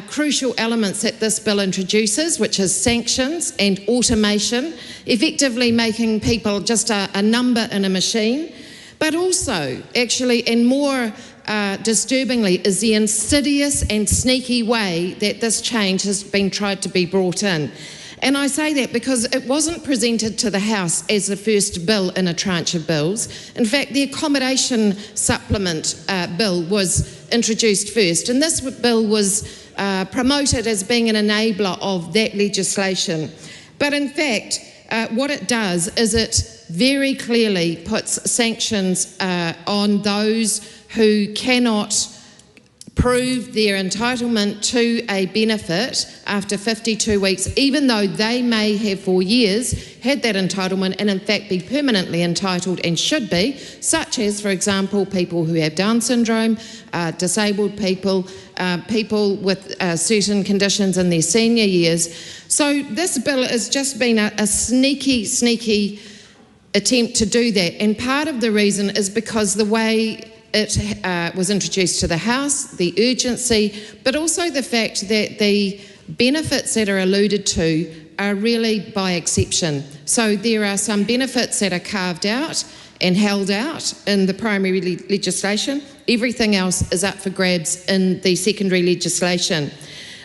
crucial elements that this bill introduces, which is sanctions and automation, effectively making people just a number in a machine. But also, actually, and more disturbingly, is the insidious and sneaky way that this change has been tried to be brought in. And I say that because it wasn't presented to the House as the first bill in a tranche of bills. In fact, the accommodation supplement bill was introduced first, and this bill was promoted as being an enabler of that legislation. But in fact, what it does is it very clearly puts sanctions on those who cannot prove their entitlement to a benefit after 52 weeks, even though they may have for years had that entitlement and in fact be permanently entitled and should be, such as, for example, people who have Down syndrome, disabled people, people with certain conditions in their senior years. So this bill has just been a sneaky attempt to do that, and part of the reason is because the way it was introduced to the House, the urgency, but also the fact that the benefits that are alluded to are really by exception. So there are some benefits that are carved out and held out in the primary legislation. Everything else is up for grabs in the secondary legislation.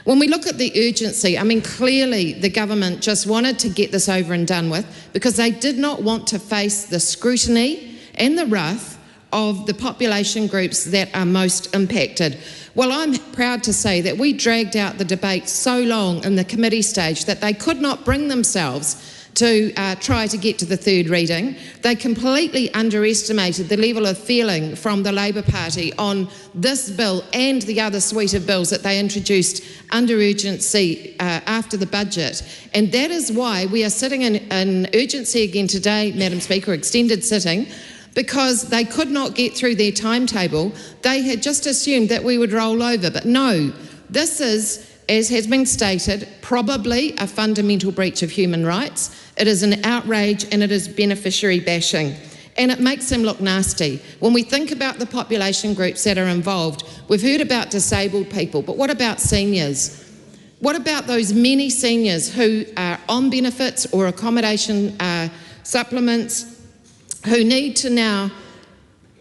When we look at the urgency, I mean, clearly the government just wanted to get this over and done with because they did not want to face the scrutiny and the wrath of the population groups that are most impacted. Well, I'm proud to say that we dragged out the debate so long in the committee stage that they could not bring themselves to try to get to the third reading. They completely underestimated the level of feeling from the Labour Party on this bill and the other suite of bills that they introduced under urgency after the budget. And that is why we are sitting in urgency again today, Madam Speaker, extended sitting, because they could not get through their timetable. They had just assumed that we would roll over, but no, this is, as has been stated, probably a fundamental breach of human rights. It is an outrage and it is beneficiary bashing. And it makes them look nasty. When we think about the population groups that are involved, we've heard about disabled people, but what about seniors? What about those many seniors who are on benefits or accommodation supplements, who need to now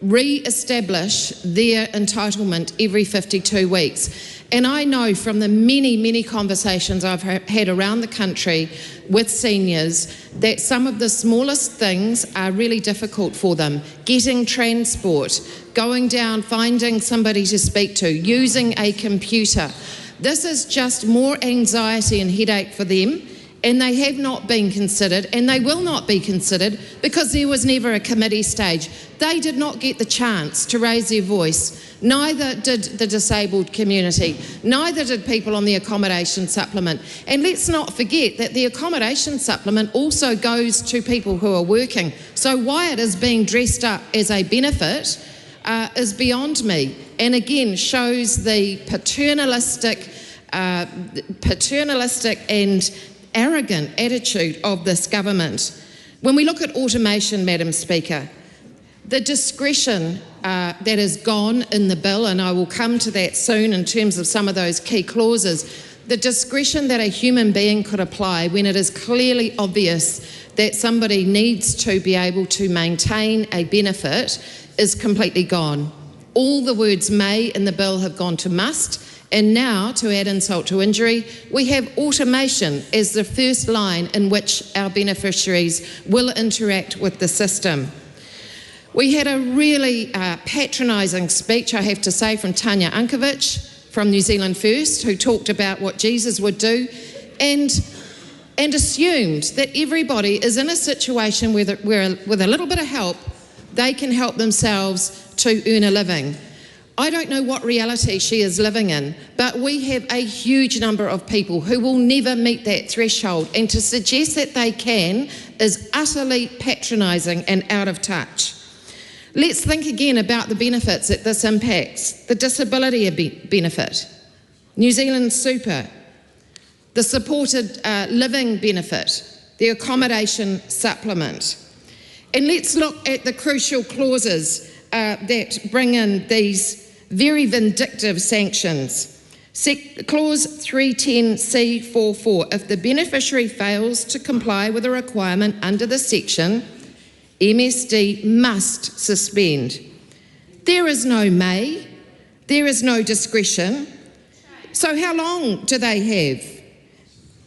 re-establish their entitlement every 52 weeks? And I know from the many conversations I've had around the country with seniors that some of the smallest things are really difficult for them. Getting transport, going down, finding somebody to speak to, using a computer. This is just more anxiety and headache for them. And they have not been considered, and they will not be considered because there was never a committee stage. They did not get the chance to raise their voice. Neither did the disabled community. Neither did people on the accommodation supplement. And let's not forget that the accommodation supplement also goes to people who are working. So why it is being dressed up as a benefit is beyond me. And again, shows the paternalistic and arrogant attitude of this government. When we look at automation, Madam Speaker, the discretion that is gone in the bill, and I will come to that soon in terms of some of those key clauses, the discretion that a human being could apply when it is clearly obvious that somebody needs to be able to maintain a benefit is completely gone. All the words may in the bill have gone to must. And now, to add insult to injury, we have automation as the first line in which our beneficiaries will interact with the system. We had a really patronising speech, I have to say, from Tanya Unkovich from New Zealand First, who talked about what Jesus would do and assumed that everybody is in a situation where with a little bit of help, they can help themselves to earn a living. I don't know what reality she is living in, but we have a huge number of people who will never meet that threshold, and to suggest that they can is utterly patronising and out of touch. Let's think again about the benefits that this impacts. The disability benefit, New Zealand Super, the supported living benefit, the accommodation supplement. And let's look at the crucial clauses that bring in these very vindictive sanctions. Clause 310C44, if the beneficiary fails to comply with a requirement under this section, MSD must suspend. There is no may, there is no discretion. So how long do they have?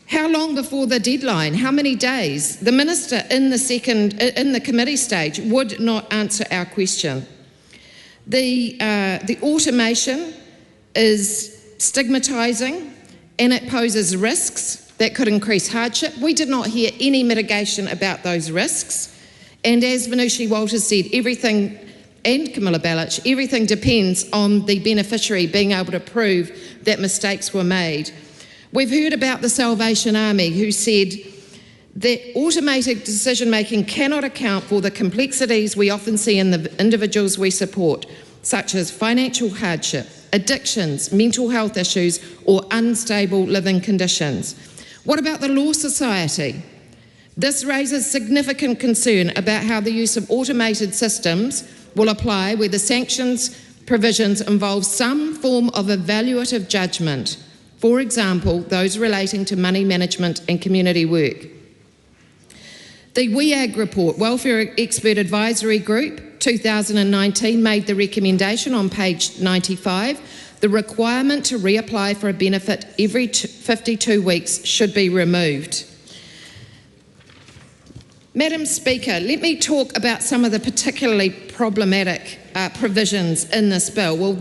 How long before the deadline? How many days? The Minister in the committee stage would not answer our question. The automation is stigmatising and it poses risks that could increase hardship. We did not hear any mitigation about those risks. And as Venushi Walters said, everything, and Camilla Balich, everything depends on the beneficiary being able to prove that mistakes were made. We've heard about the Salvation Army, who said that automated decision-making cannot account for the complexities we often see in the individuals we support, such as financial hardship, addictions, mental health issues, or unstable living conditions. What about the Law Society? This raises significant concern about how the use of automated systems will apply where the sanctions provisions involve some form of evaluative judgment. For example, those relating to money management and community work. The WEAG report, Welfare Expert Advisory Group 2019, made the recommendation on page 95. The requirement to reapply for a benefit every 52 weeks should be removed. Madam Speaker, let me talk about some of the particularly problematic provisions in this bill. Well,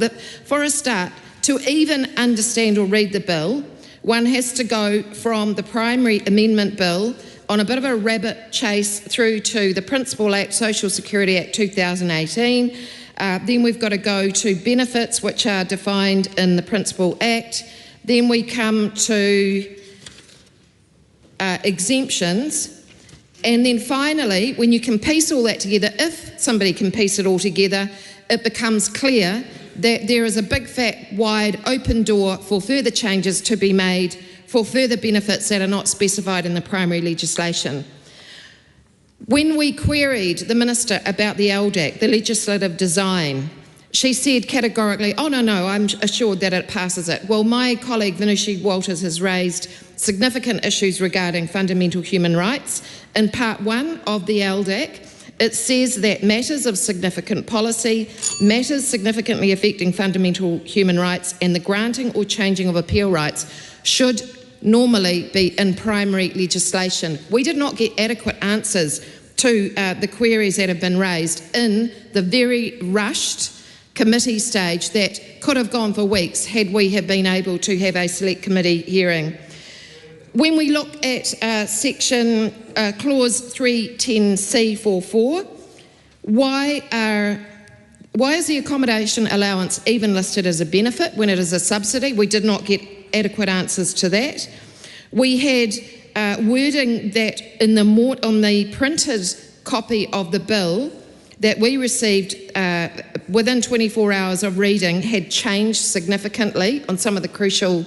for a start, to even understand or read the bill, one has to go from the primary amendment bill on a bit of a rabbit chase through to the Principal Act, Social Security Act 2018. Then we've got to go to benefits, which are defined in the Principal Act. Then we come to exemptions. And then finally, when you can piece all that together, if somebody can piece it all together, it becomes clear that there is a big, fat, wide, open door for further changes to be made for further benefits that are not specified in the primary legislation. When we queried the Minister about the LDAC, the legislative design, she said categorically, oh no, I'm assured that it passes it. Well, my colleague Venushi Walters has raised significant issues regarding fundamental human rights. In part 1 of the LDAC, it says that matters of significant policy, matters significantly affecting fundamental human rights, and the granting or changing of appeal rights should normally be in primary legislation. We did not get adequate answers to the queries that have been raised in the very rushed committee stage that could have gone for weeks had we have been able to have a select committee hearing. When we look at section clause 310C44, why is the accommodation allowance even listed as a benefit when it is a subsidy? We did not get adequate answers to that. We had wording that on the printed copy of the bill that we received within 24 hours of reading had changed significantly on some of the crucial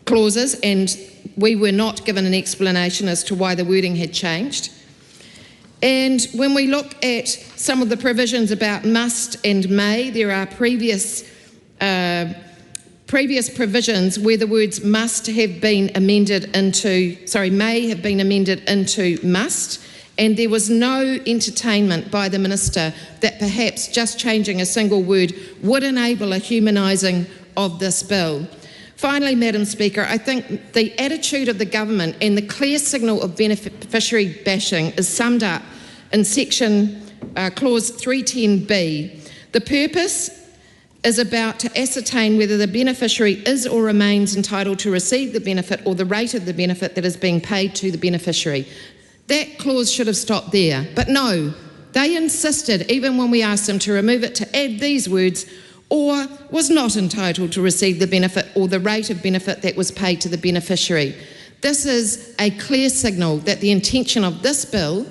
clauses, and we were not given an explanation as to why the wording had changed. And when we look at some of the provisions about must and may, there are previous provisions where the words must have been amended into, may have been amended into must, and there was no entertainment by the Minister that perhaps just changing a single word would enable a humanising of this bill. Finally, Madam Speaker, I think the attitude of the government and the clear signal of beneficiary bashing is summed up in section clause 310B. The purpose is about to ascertain whether the beneficiary is or remains entitled to receive the benefit or the rate of the benefit that is being paid to the beneficiary. That clause should have stopped there, but no, they insisted, even when we asked them to remove it, to add these words, or was not entitled to receive the benefit or the rate of benefit that was paid to the beneficiary. This is a clear signal that the intention of this bill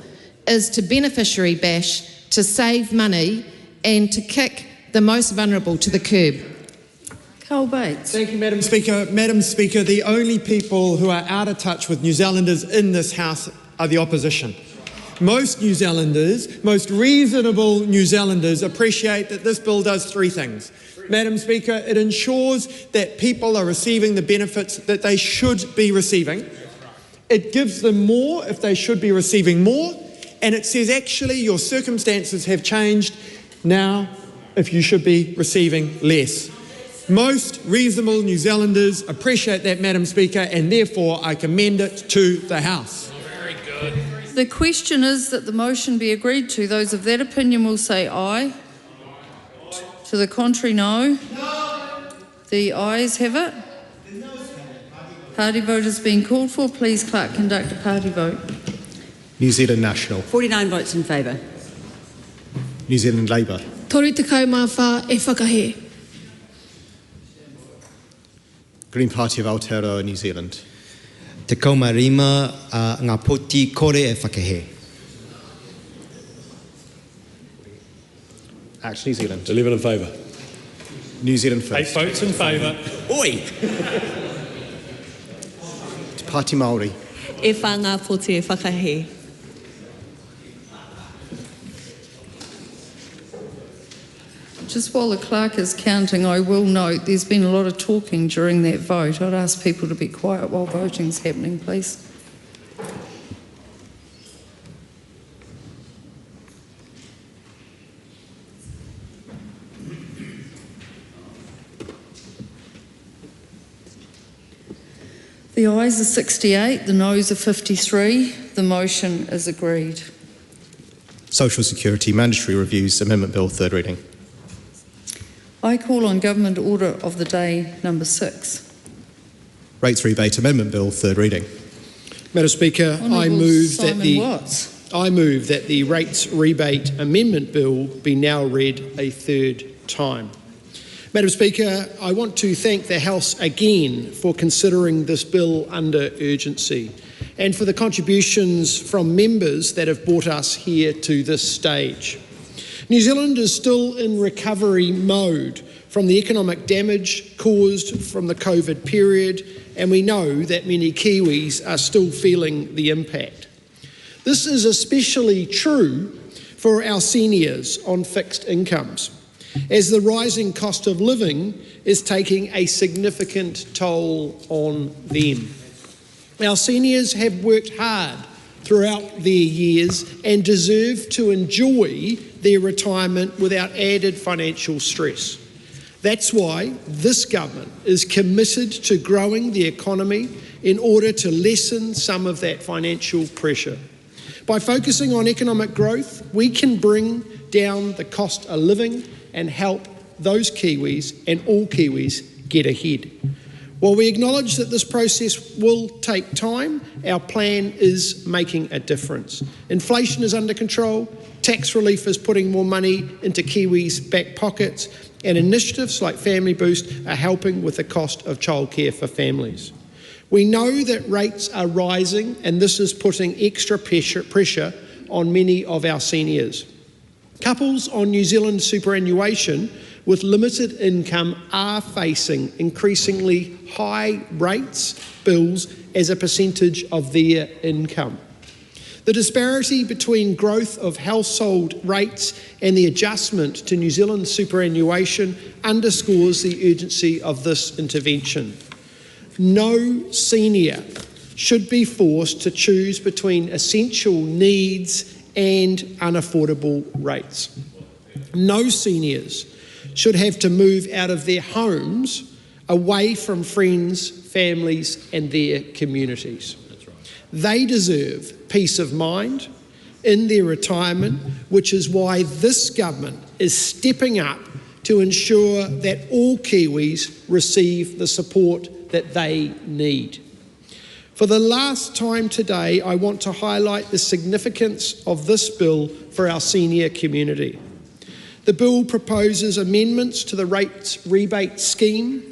is to beneficiary bash, to save money, and to kick the most vulnerable to the curb. Carl Bates. Thank you, Madam Speaker. Madam Speaker, the only people who are out of touch with New Zealanders in this House are the opposition. Most New Zealanders, most reasonable New Zealanders appreciate that this bill does three things. Madam Speaker, it ensures that people are receiving the benefits that they should be receiving. It gives them more if they should be receiving more. And it says, actually, your circumstances have changed now if you should be receiving less. Most reasonable New Zealanders appreciate that, Madam Speaker, and therefore I commend it to the House. Very good. The question is that the motion be agreed to. Those of that opinion will say aye. To the contrary, no. The ayes have it. Party vote has been called for. Please, Clerk, conduct a party vote. New Zealand National. 49 votes in favour. New Zealand Labour. Tori te kaumawha e whakahe. Green Party of Aotearoa, New Zealand. Te kaumarima ngā poti kore e whakahe. Act New Zealand. 11 in favour. New Zealand First. 8 votes in favour. Oi! Te Party Māori. E wha ngā poti e whakahe. Just while the clerk is counting, I will note there's been a lot of talking during that vote. I'd ask people to be quiet while voting's happening, please. The ayes are 68, the noes are 53. The motion is agreed. Social Security Mandatory Reviews Amendment Bill, third reading. I call on Government Order of the Day number 6. Rates Rebate Amendment Bill, third reading. Madam Speaker, I move that the Rates Rebate Amendment Bill be now read a third time. Madam Speaker, I want to thank the House again for considering this bill under urgency and for the contributions from members that have brought us here to this stage. New Zealand is still in recovery mode from the economic damage caused from the COVID period, and we know that many Kiwis are still feeling the impact. This is especially true for our seniors on fixed incomes, as the rising cost of living is taking a significant toll on them. Our seniors have worked hard throughout their years and deserve to enjoy their retirement without added financial stress. That's why this government is committed to growing the economy in order to lessen some of that financial pressure. By focusing on economic growth, we can bring down the cost of living and help those Kiwis and all Kiwis get ahead. While we acknowledge that this process will take time, our plan is making a difference. Inflation is under control, tax relief is putting more money into Kiwis' back pockets, and initiatives like Family Boost are helping with the cost of childcare for families. We know that rates are rising, and this is putting extra pressure on many of our seniors. Couples on New Zealand superannuation with limited income are facing increasingly high bills as a percentage of their income. The disparity between growth of household rates and the adjustment to New Zealand superannuation underscores the urgency of this intervention. No senior should be forced to choose between essential needs and unaffordable rates. No seniors should have to move out of their homes away from friends, families, and their communities. That's right. They deserve peace of mind in their retirement, which is why this government is stepping up to ensure that all Kiwis receive the support that they need. For the last time today, I want to highlight the significance of this bill for our senior community. The bill proposes amendments to the rates rebate scheme,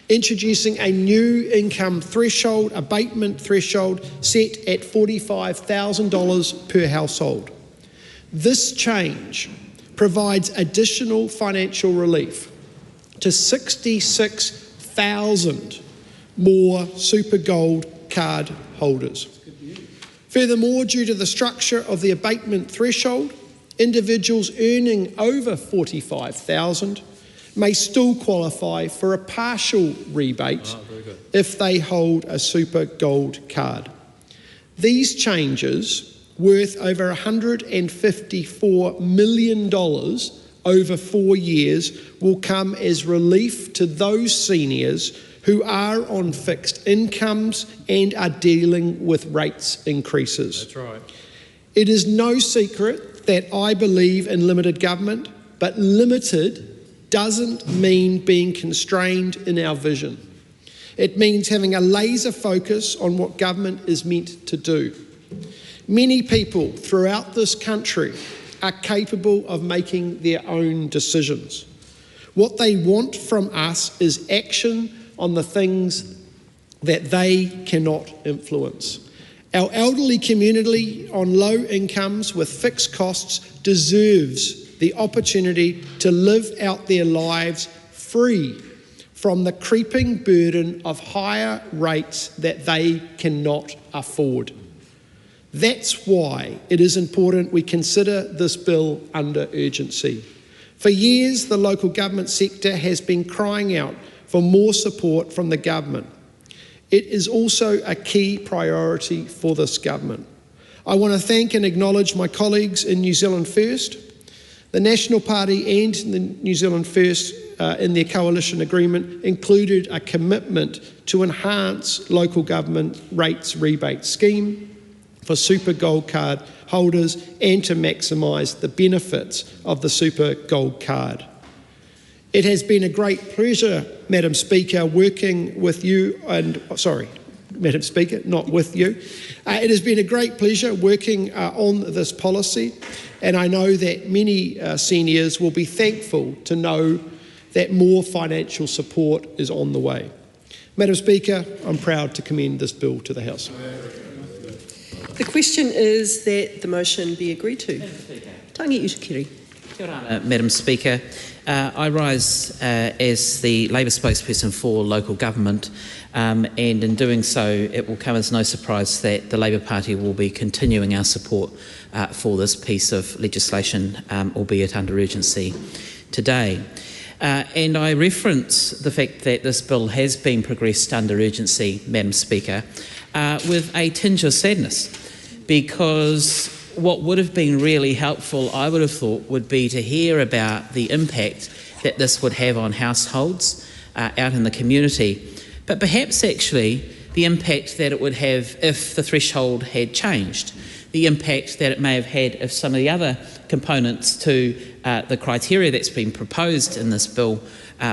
introducing a new income threshold, abatement threshold, set at $45,000 per household. This change provides additional financial relief to 66,000 more Super Gold card holders. Furthermore, due to the structure of the abatement threshold, individuals earning over $45,000 may still qualify for a partial rebate if they hold a Super Gold card. These changes, worth over $154 million over 4 years, will come as relief to those seniors who are on fixed incomes and are dealing with rates increases. That's right. It is no secret that I believe in limited government, but limited doesn't mean being constrained in our vision. It means having a laser focus on what government is meant to do. Many people throughout this country are capable of making their own decisions. What they want from us is action on the things that they cannot influence. Our elderly community on low incomes with fixed costs deserves the opportunity to live out their lives free from the creeping burden of higher rates that they cannot afford. That's why it is important we consider this bill under urgency. For years, the local government sector has been crying out for more support from the government. It is also a key priority for this government. I want to thank and acknowledge my colleagues in New Zealand First. The National Party and the New Zealand First in their coalition agreement included a commitment to enhance local government rates rebate scheme for Super Gold card holders and to maximise the benefits of the Super Gold card. It has been a great pleasure, Madam Speaker, working with you Madam Speaker, not with you. It has been a great pleasure working on this policy, and I know that many seniors will be thankful to know that more financial support is on the way. Madam Speaker, I'm proud to commend this bill to the House. The question is that the motion be agreed to. Tangi Utakiri. Kia ora, Madam Speaker. I rise as the Labour spokesperson for local government, and in doing so it will come as no surprise that the Labour Party will be continuing our support for this piece of legislation, albeit under urgency today. And I reference the fact that this bill has been progressed under urgency, Madam Speaker, with a tinge of sadness, because what would have been really helpful, I would have thought, would be to hear about the impact that this would have on households out in the community, but perhaps actually the impact that it would have if the threshold had changed, the impact that it may have had if some of the other components to the criteria that's been proposed in this bill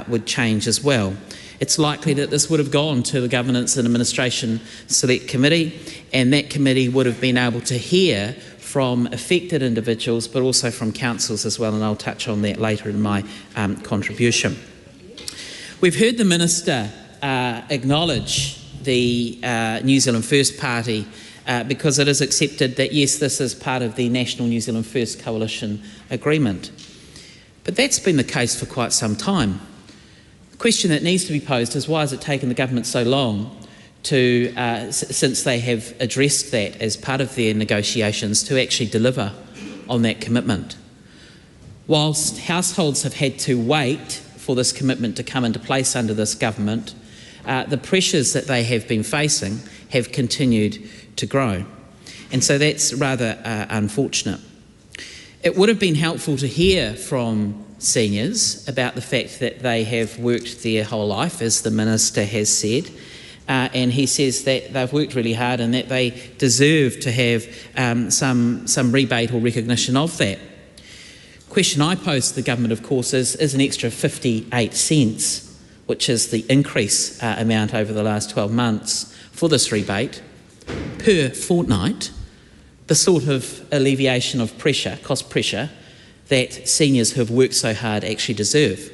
would change as well. It's likely that this would have gone to the Governance and Administration Select Committee, and that committee would have been able to hear from affected individuals, but also from councils as well, and I'll touch on that later in my contribution. We've heard the Minister acknowledge the New Zealand First Party because it is accepted that, yes, this is part of the National New Zealand First Coalition agreement. But that's been the case for quite some time. The question that needs to be posed is, why has it taken the government so long to, since they have addressed that as part of their negotiations, to actually deliver on that commitment? Whilst households have had to wait for this commitment to come into place under this government, the pressures that they have been facing have continued to grow. And so that's rather unfortunate. It would have been helpful to hear from seniors about the fact that they have worked their whole life, as the Minister has said, and he says that they've worked really hard and that they deserve to have some rebate or recognition of that. The question I pose to the government, of course, is an extra 58 cents, which is the increase amount over the last 12 months for this rebate per fortnight, the sort of alleviation of pressure, cost pressure, that seniors who have worked so hard actually deserve.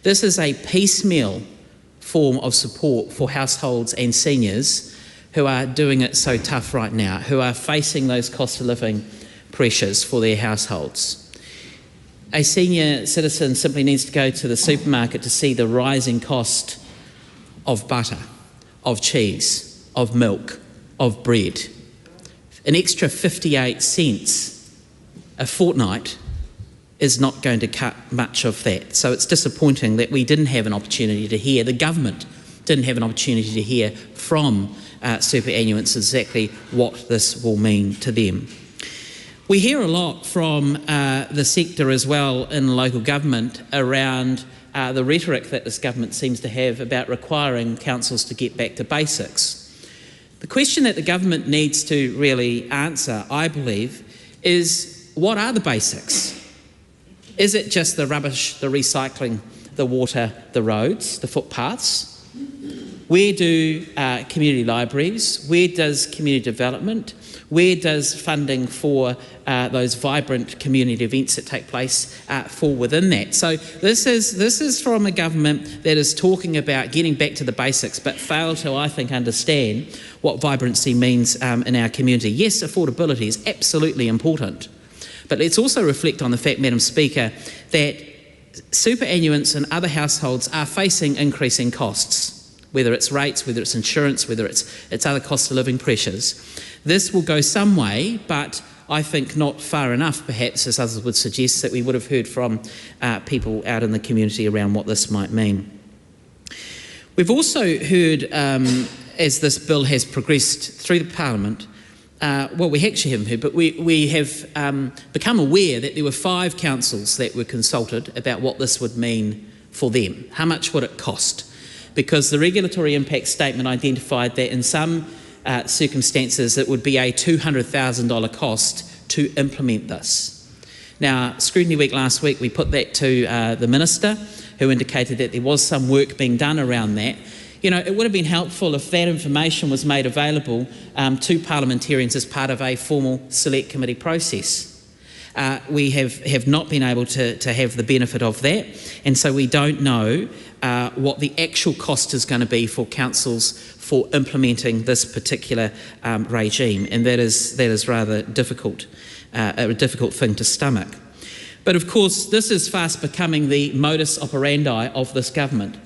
This is a piecemeal form of support for households and seniors who are doing it so tough right now, who are facing those cost of living pressures for their households. A senior citizen simply needs to go to the supermarket to see the rising cost of butter, of cheese, of milk, of bread. An extra 58 cents a fortnight is not going to cut much of that. So it's disappointing that we didn't have an opportunity to hear, the government didn't have an opportunity to hear from superannuants exactly what this will mean to them. We hear a lot from the sector as well in local government around the rhetoric that this government seems to have about requiring councils to get back to basics. The question that the government needs to really answer, I believe, is what are the basics? Is it just the rubbish, the recycling, the water, the roads, the footpaths? Where do community libraries, where does community development, where does funding for those vibrant community events that take place fall within that? So this is from a government that is talking about getting back to the basics, but fail to, I think, understand what vibrancy means in our community. Yes, affordability is absolutely important, but let's also reflect on the fact, Madam Speaker, that superannuants and other households are facing increasing costs, whether it's rates, whether it's insurance, whether it's other cost of living pressures. This will go some way, but I think not far enough, perhaps, as others would suggest, that we would have heard from people out in the community around what this might mean. We've also heard, as this bill has progressed through the Parliament, well, we actually haven't heard, but we have become aware that there were 5 councils that were consulted about what this would mean for them. How much would it cost? Because the regulatory impact statement identified that in some circumstances it would be a $200,000 cost to implement this. Now, Scrutiny Week last week, we put that to the Minister, who indicated that there was some work being done around that. You know, it would have been helpful if that information was made available to parliamentarians as part of a formal select committee process. We have not been able to have the benefit of that, and so we don't know what the actual cost is going to be for councils for implementing this particular regime, and that is rather difficult, a difficult thing to stomach. But of course, this is fast becoming the modus operandi of this government.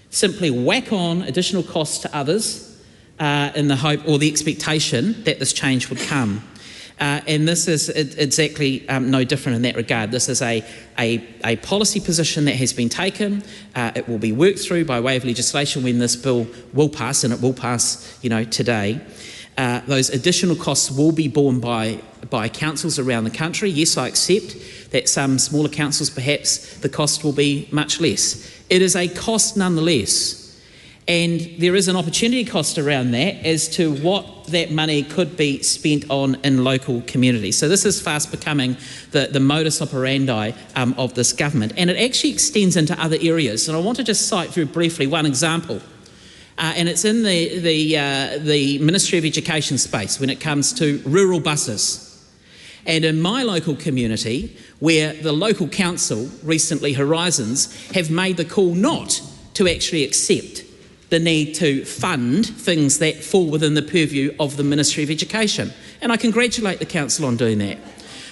Simply whack on additional costs to others in the hope or the expectation that this change would come. And this is exactly no different in that regard. This is a policy position that has been taken. It will be worked through by way of legislation when this bill will pass, and it will pass, you know, today. Those additional costs will be borne by councils around the country. Yes, I accept that some smaller councils, perhaps the cost will be much less. It is a cost nonetheless. And there is an opportunity cost around that as to what that money could be spent on in local communities. So this is fast becoming the modus operandi of this government. And it actually extends into other areas. And I want to just cite very briefly one example. And it's in the Ministry of Education space when it comes to rural buses. And in my local community, where the local council, recently Horizons, have made the call not to actually accept the need to fund things that fall within the purview of the Ministry of Education. And I congratulate the council on doing that.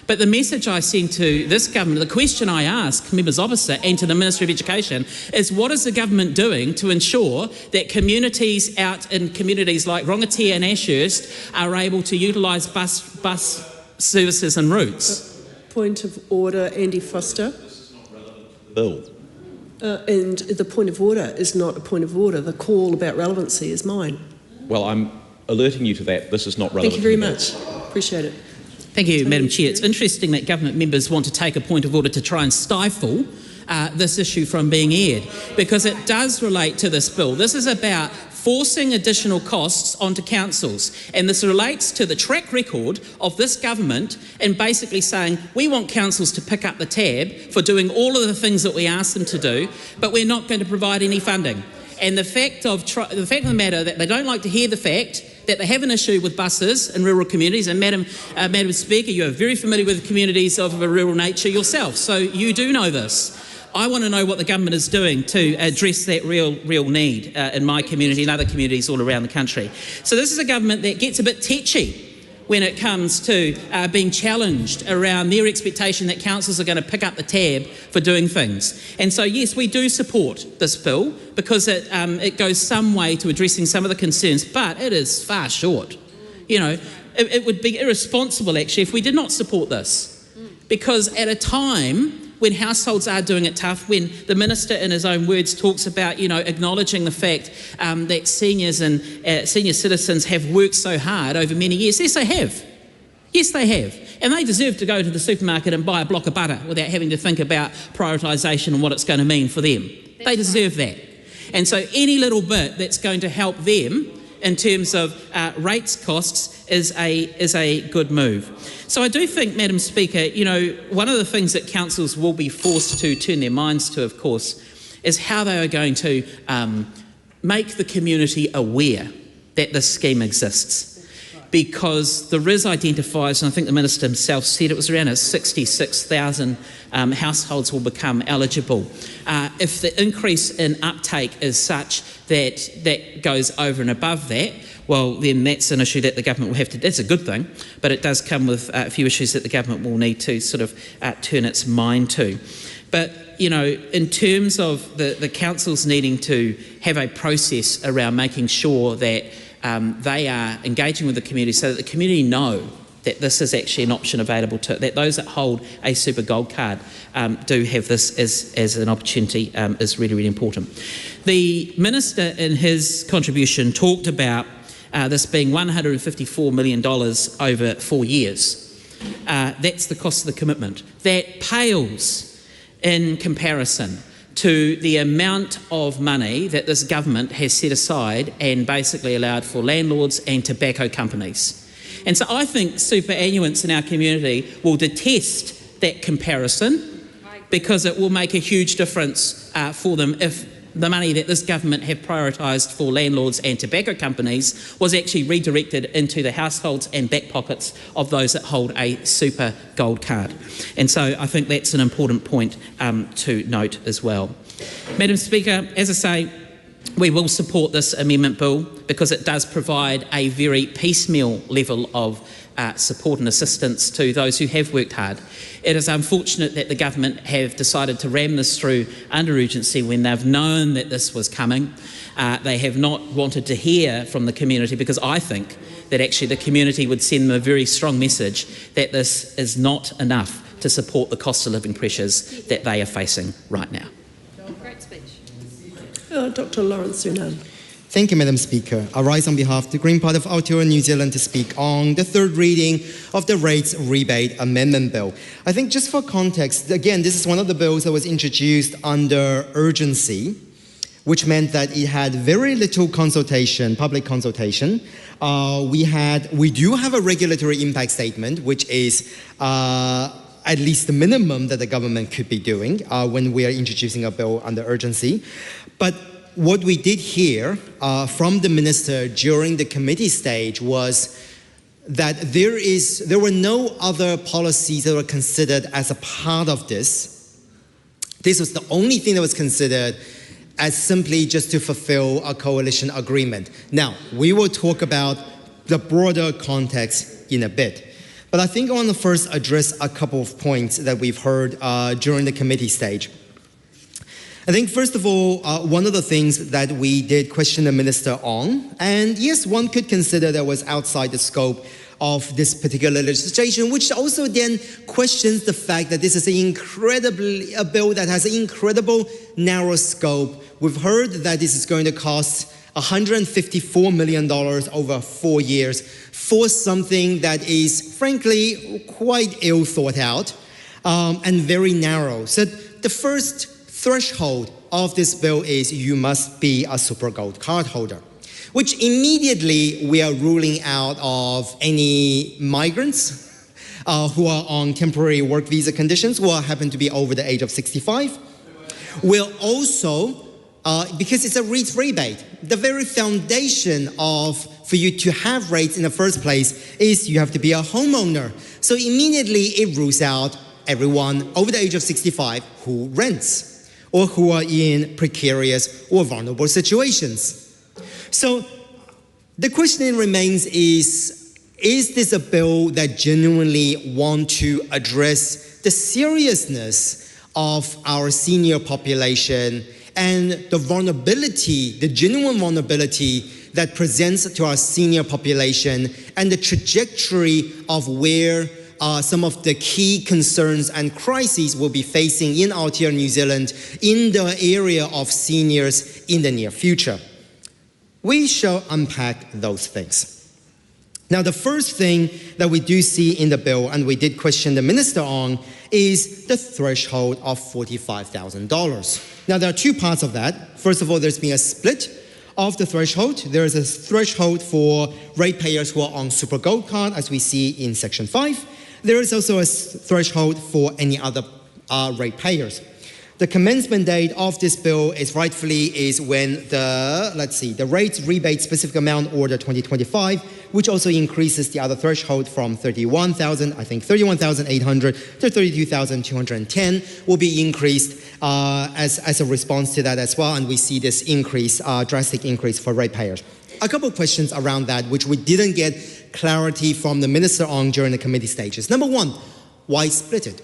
But the message I send to this government, the question I ask members opposite and to the Ministry of Education is, what is the government doing to ensure that communities out in communities like Rangitia and Ashurst are able to utilise bus services and routes? Point of order, Andy Foster. Bill. And the point of order is not a point of order. The call about relevancy is mine. Well, I'm alerting you to that. This is not relevant. Thank you very much. Appreciate it. Thank you, Madam Chair. It's interesting that government members want to take a point of order to try and stifle this issue from being aired, because it does relate to this bill. This is about forcing additional costs onto councils, and this relates to the track record of this government in basically saying we want councils to pick up the tab for doing all of the things that we ask them to do, but we're not going to provide any funding. And the fact of the matter that they don't like to hear the fact that they have an issue with buses in rural communities, and Madam Speaker, you are very familiar with the communities of a rural nature yourself, so you do know this. I want to know what the government is doing to address that real need in my community and other communities all around the country. So this is a government that gets a bit tetchy when it comes to being challenged around their expectation that councils are going to pick up the tab for doing things. And so, yes, we do support this bill because it goes some way to addressing some of the concerns, but it is far short. You know, it would be irresponsible, actually, if we did not support this. Because at a time when households are doing it tough, when the Minister, in his own words, talks about, acknowledging the fact that seniors and senior citizens have worked so hard over many years. Yes, they have. Yes, they have. And they deserve to go to the supermarket and buy a block of butter without having to think about prioritisation and what it's going to mean for them. They deserve that. And so any little bit that's going to help them in terms of rates costs is a good move. So I do think, Madam Speaker, one of the things that councils will be forced to turn their minds to, of course, is how they are going to make the community aware that this scheme exists. Because the RIS identifies, and I think the Minister himself said it was around 66,000 households will become eligible. If the increase in uptake is such that goes over and above that, well, then that's an issue that the government will have to, that's a good thing, but it does come with a few issues that the government will need to sort of turn its mind to. But, in terms of the councils needing to have a process around making sure that they are engaging with the community so that the community know that this is actually an option available to, that those that hold a super gold card do have this as an opportunity is really, really important. The Minister in his contribution talked about this being $154 million over 4 years. That's the cost of the commitment. That pales in comparison to the amount of money that this government has set aside and basically allowed for landlords and tobacco companies. And so I think superannuants in our community will detest that comparison because it will make a huge difference for them if the money that this government have prioritised for landlords and tobacco companies was actually redirected into the households and back pockets of those that hold a super gold card. And so I think that's an important point to note as well. Madam Speaker, as I say, we will support this amendment bill because it does provide a very piecemeal level of support and assistance to those who have worked hard. It is unfortunate that the government have decided to ram this through under urgency when they've known that this was coming. They have not wanted to hear from the community because I think that actually the community would send them a very strong message that this is not enough to support the cost of living pressures that they are facing right now. Great speech. Dr. Lawrence Sunan. Thank you, Madam Speaker. I rise on behalf of the Green Party of Aotearoa, New Zealand to speak on the third reading of the Rates Rebate Amendment Bill. I think just for context, again, this is one of the bills that was introduced under urgency, which meant that it had very little consultation, public consultation. We do have a regulatory impact statement, which is at least the minimum that the government could be doing when we are introducing a bill under urgency. But what we did hear from the Minister during the committee stage was that there were no other policies that were considered as a part of this. This was the only thing that was considered as simply just to fulfill a coalition agreement. Now, we will talk about the broader context in a bit. But I think I want to first address a couple of points that we've heard during the committee stage. I think, first of all, one of the things that we did question the Minister on, and yes, one could consider that was outside the scope of this particular legislation, which also then questions the fact that this is a bill that has an incredible narrow scope. We've heard that this is going to cost $154 million over 4 years for something that is, frankly, quite ill thought out and very narrow. So the first threshold of this bill is you must be a super gold card holder, which immediately we are ruling out of any migrants who are on temporary work visa conditions who happen to be over the age of 65. We'll also, because it's a rates rebate, the very foundation for you to have rates in the first place is you have to be a homeowner. So immediately it rules out everyone over the age of 65 who rents or who are in precarious or vulnerable situations. So the question remains is this a bill that genuinely wants to address the seriousness of our senior population and the vulnerability, the genuine vulnerability that presents to our senior population and the trajectory of where some of the key concerns and crises we'll be facing in Aotearoa, New Zealand, in the area of seniors in the near future. We shall unpack those things. Now, the first thing that we do see in the bill, and we did question the minister on, is the threshold of $45,000. Now, there are two parts of that. First of all, there's been a split of the threshold. There is a threshold for ratepayers who are on Super Gold Card, as we see in Section 5. There is also a threshold for any other ratepayers. The commencement date of this bill is rightfully when the rates rebate specific amount order 2025, which also increases the other threshold from 31,800 to 32,210 will be increased as a response to that as well. And we see this increase, drastic increase for ratepayers. A couple of questions around that, which we didn't get clarity from the minister on during the committee stages. Number one, why split it?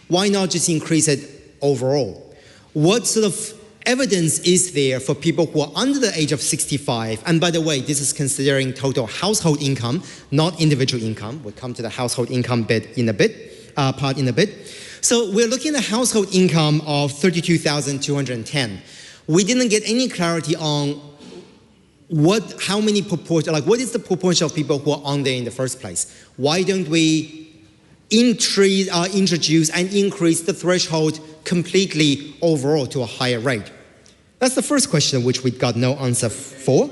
Why not just increase it overall? What sort of evidence is there for people who are under the age of 65? And by the way, this is considering total household income, not individual income. We'll come to the household income part in a bit. So we're looking at a household income of 32,210. We didn't get any clarity on what is the proportion of people who are on there in the first place? Why don't we introduce and increase the threshold completely overall to a higher rate? That's the first question, which we got no answer for.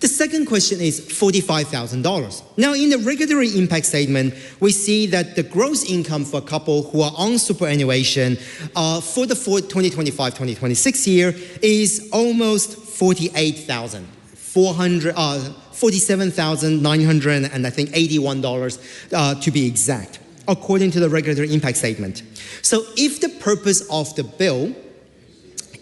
The second question is $45,000. Now, in the regulatory impact statement, we see that the gross income for a couple who are on superannuation for the 2025-2026 year is almost $47,900 and I think $81 to be exact, according to the regulatory impact statement. So if the purpose of the bill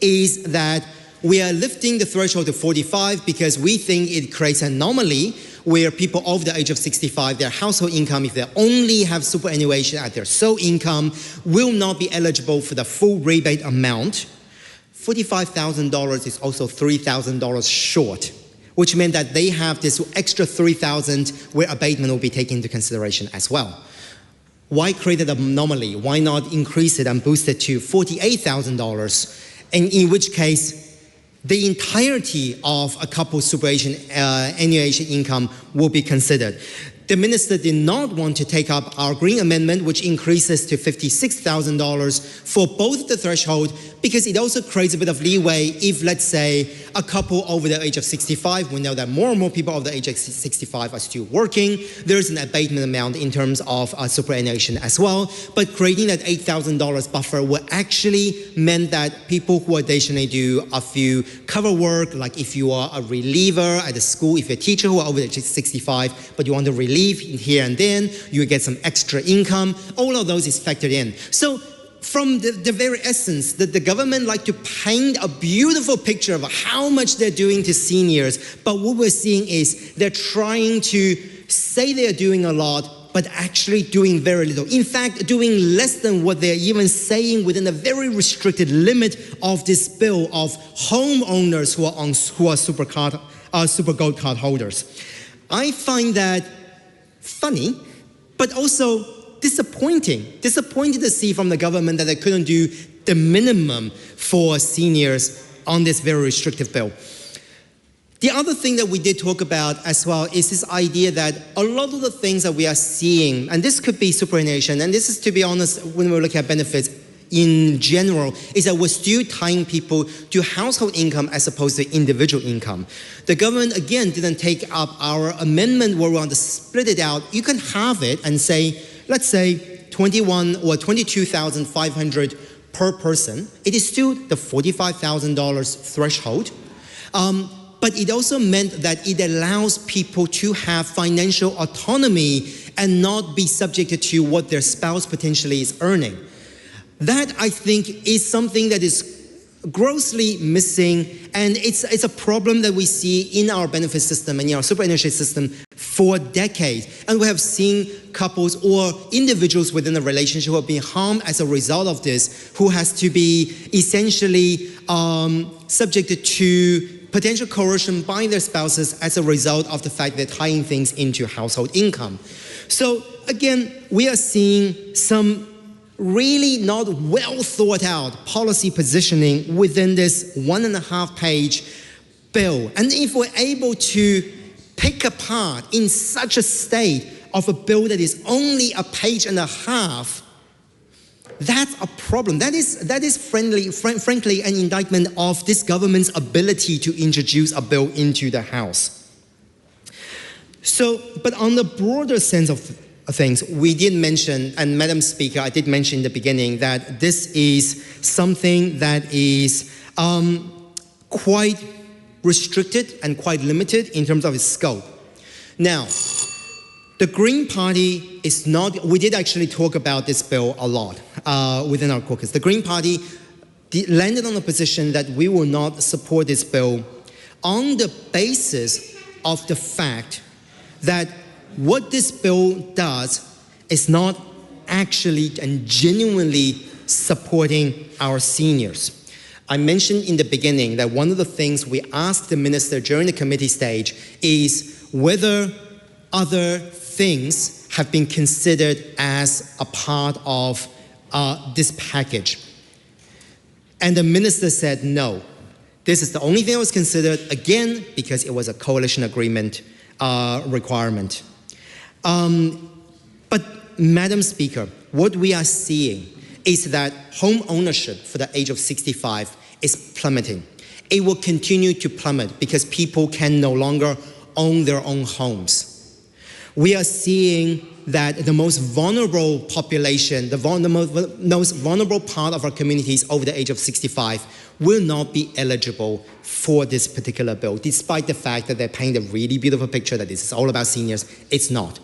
is that we are lifting the threshold to 45 because we think it creates an anomaly where people over the age of 65, their household income, if they only have superannuation at their sole income, will not be eligible for the full rebate amount, $45,000 is also $3,000 short, which meant that they have this extra $3,000 where abatement will be taken into consideration as well. Why create an anomaly? Why not increase it and boost it to $48,000? And in which case, the entirety of a couple's superannuation income will be considered. The minister did not want to take up our Green Amendment, which increases to $56,000 for both the threshold, because it also creates a bit of leeway if, let's say, a couple over the age of 65, we know that more and more people over the age of 65 are still working, there's an abatement amount in terms of superannuation as well, but creating that $8,000 buffer will actually meant that people who additionally do a few cover work, like if you are a reliever at a school, if you're a teacher who are over the age of 65, but you want to relieve here and then, you get some extra income, all of those is factored in. So from the very essence that the government like to paint a beautiful picture of how much they're doing to seniors, but what we're seeing is they're trying to say they're doing a lot, but actually doing very little. In fact, doing less than what they're even saying within a very restricted limit of this bill of homeowners who are super gold card holders. I find that funny, but also disappointing to see from the government that they couldn't do the minimum for seniors on this very restrictive bill. The other thing that we did talk about as well is this idea that a lot of the things that we are seeing, and this could be superannuation, and this is, to be honest, when we look at benefits in general, is that we're still tying people to household income as opposed to individual income. The government, again, didn't take up our amendment where we want to split it out. You can have it and say, let's say 21 or 22,500 per person. It is still the $45,000 threshold. But it also meant that it allows people to have financial autonomy and not be subjected to what their spouse potentially is earning. That, I think, is something that is grossly missing, and it's a problem that we see in our benefit system and in our superannuation system for decades. And we have seen couples or individuals within a relationship who have been harmed as a result of this, who has to be essentially subjected to potential coercion by their spouses as a result of the fact they're tying things into household income. So again, we are seeing some really not well thought out policy positioning within this 1.5 page bill. And if we're able to pick apart in such a state of a bill that is only 1.5 pages, that's a problem. That is frankly an indictment of this government's ability to introduce a bill into the House. So, but on the broader sense of things, we did mention, and Madam Speaker, I did mention in the beginning that this is something that is quite restricted and quite limited in terms of its scope. Now, the Green Party is not, we did actually talk about this bill a lot within our caucus. The Green Party landed on a position that we will not support this bill on the basis of the fact that what this bill does is not actually and genuinely supporting our seniors. I mentioned in the beginning that one of the things we asked the minister during the committee stage is whether other things have been considered as a part of this package. And the minister said no. This is the only thing that was considered, again, because it was a coalition agreement requirement. But Madam Speaker, what we are seeing is that home ownership for the age of 65 is plummeting. It will continue to plummet because people can no longer own their own homes. We are seeing that the most vulnerable population, the most vulnerable part of our communities over the age of 65 will not be eligible for this particular bill, despite the fact that they're painting a really beautiful picture that this is all about seniors. It's not.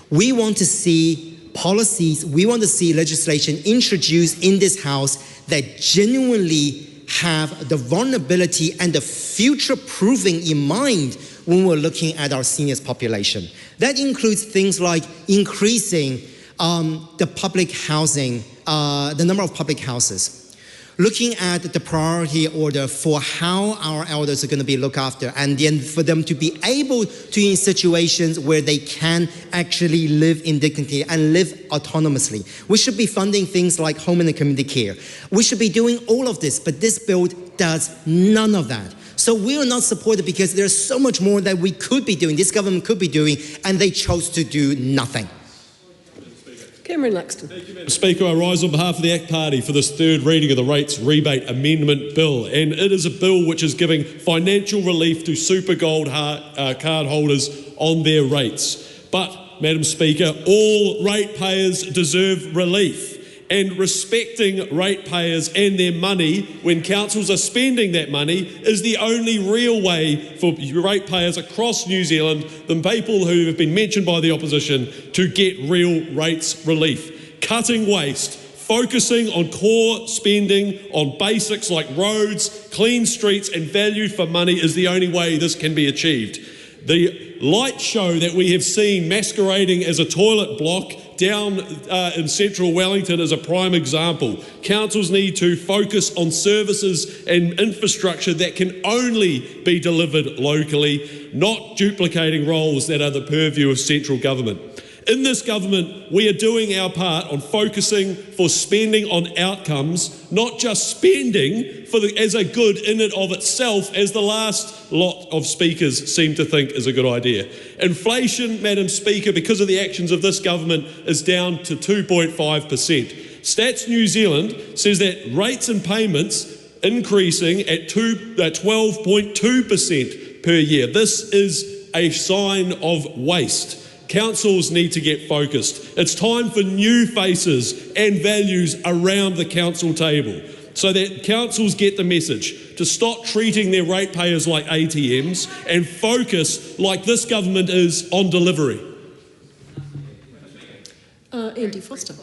We want to see policies, we want to see legislation introduced in this House that genuinely have the vulnerability and the future proofing in mind when we're looking at our seniors population. That includes things like increasing the public housing, the number of public houses. Looking at the priority order for how our elders are going to be looked after, and then for them to be able to, in situations where they can actually live in dignity and live autonomously. We should be funding things like home and community care. We should be doing all of this, but this bill does none of that. So we are not supported because there's so much more that we could be doing, this government could be doing, and they chose to do nothing. Cameron Luxton. Thank you, Madam Speaker. I rise on behalf of the ACT Party for this third reading of the Rates Rebate Amendment Bill. And it is a bill which is giving financial relief to Super Gold card holders on their rates. But, Madam Speaker, all ratepayers deserve relief. And respecting ratepayers and their money when councils are spending that money is the only real way for ratepayers across New Zealand, the people who have been mentioned by the opposition, to get real rates relief. Cutting waste, focusing on core spending on basics like roads, clean streets and value for money is the only way this can be achieved. The light show that we have seen masquerading as a toilet block down in central Wellington is a prime example. Councils need to focus on services and infrastructure that can only be delivered locally, not duplicating roles that are the purview of central government. In this government, we are doing our part on focusing for spending on outcomes, not just spending as a good in and of itself, as the last lot of speakers seem to think is a good idea. Inflation, Madam Speaker, because of the actions of this government, is down to 2.5%. Stats New Zealand says that rates and payments increasing at 12.2% per year. This is a sign of waste. Councils need to get focused. It's time for new faces and values around the council table so that councils get the message to stop treating their ratepayers like ATMs and focus, like this government is, on delivery. Andy Foster.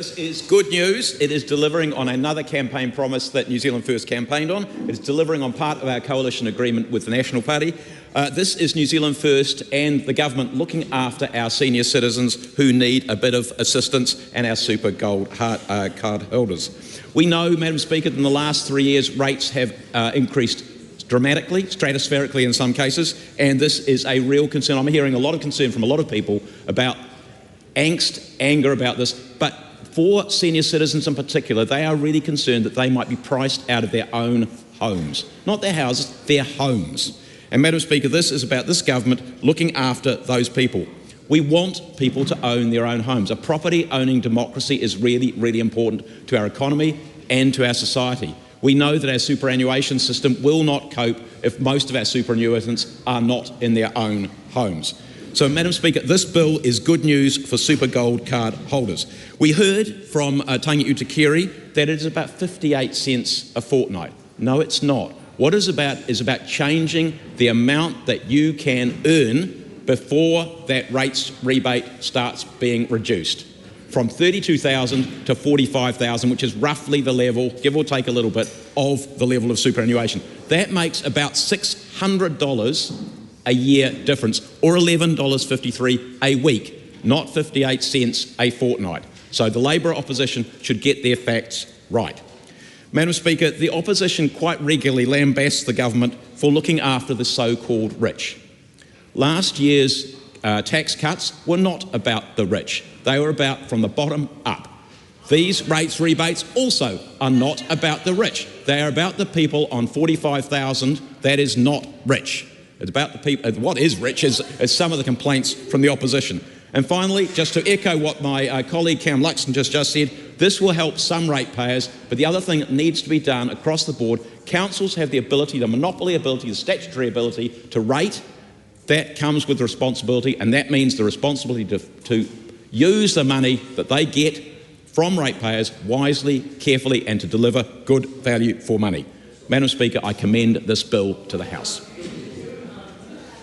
This is good news. It is delivering on another campaign promise that New Zealand First campaigned on. It is delivering on part of our coalition agreement with the National Party. This is New Zealand First and the government looking after our senior citizens who need a bit of assistance and our super gold card holders. We know, Madam Speaker, that in the last 3 years rates have increased dramatically, stratospherically in some cases, and this is a real concern. I'm hearing a lot of concern from a lot of people about angst, anger about this, but for senior citizens in particular, they are really concerned that they might be priced out of their own homes. Not their houses, their homes. And Madam Speaker, this is about this government looking after those people. We want people to own their own homes. A property-owning democracy is really, really important to our economy and to our society. We know that our superannuation system will not cope if most of our superannuitants are not in their own homes. So, Madam Speaker, this bill is good news for super gold card holders. We heard from Tangi Utakiri that it is about 58 cents a fortnight. No, it's not. What it's about is about changing the amount that you can earn before that rates rebate starts being reduced, from 32,000 to 45,000, which is roughly the level, give or take a little bit, of the level of superannuation. That makes about $600 a year difference, or $11.53 a week, not 58 cents a fortnight. So the Labor opposition should get their facts right. Madam Speaker, the opposition quite regularly lambasts the government for looking after the so-called rich. Last year's tax cuts were not about the rich. They were about from the bottom up. These rates rebates also are not about the rich. They are about the people on 45,000 that is not rich. It's about the people. What is rich is some of the complaints from the opposition. And finally, just to echo what my colleague Cam Luxon just said, this will help some ratepayers, but the other thing that needs to be done across the board, councils have the ability, the monopoly ability, the statutory ability to rate. That comes with responsibility, and that means the responsibility to use the money that they get from ratepayers wisely, carefully, and to deliver good value for money. Madam Speaker, I commend this bill to the House.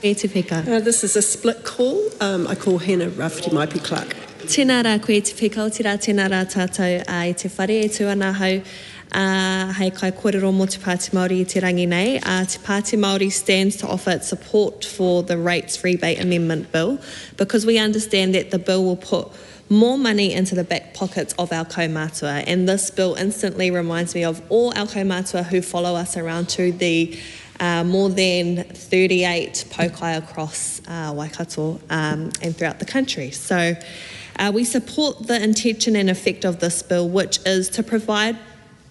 This is a split call. I call Hannah Rafferty Maipi Clark. Tēnā rā koe te whika, o tērā tēnā rā tātou i te whare e tu ana hau hei kai kōrero mō te Pāti Māori i te rangi nei. Te Pāti Māori stands to offer its support for the Rates Rebate Amendment Bill because we understand that the bill will put more money into the back pockets of our kaumātua, and this bill instantly reminds me of all our kaumātua who follow us around to the more than 38 paukai across Waikato and throughout the country. So we support the intention and effect of this bill, which is to provide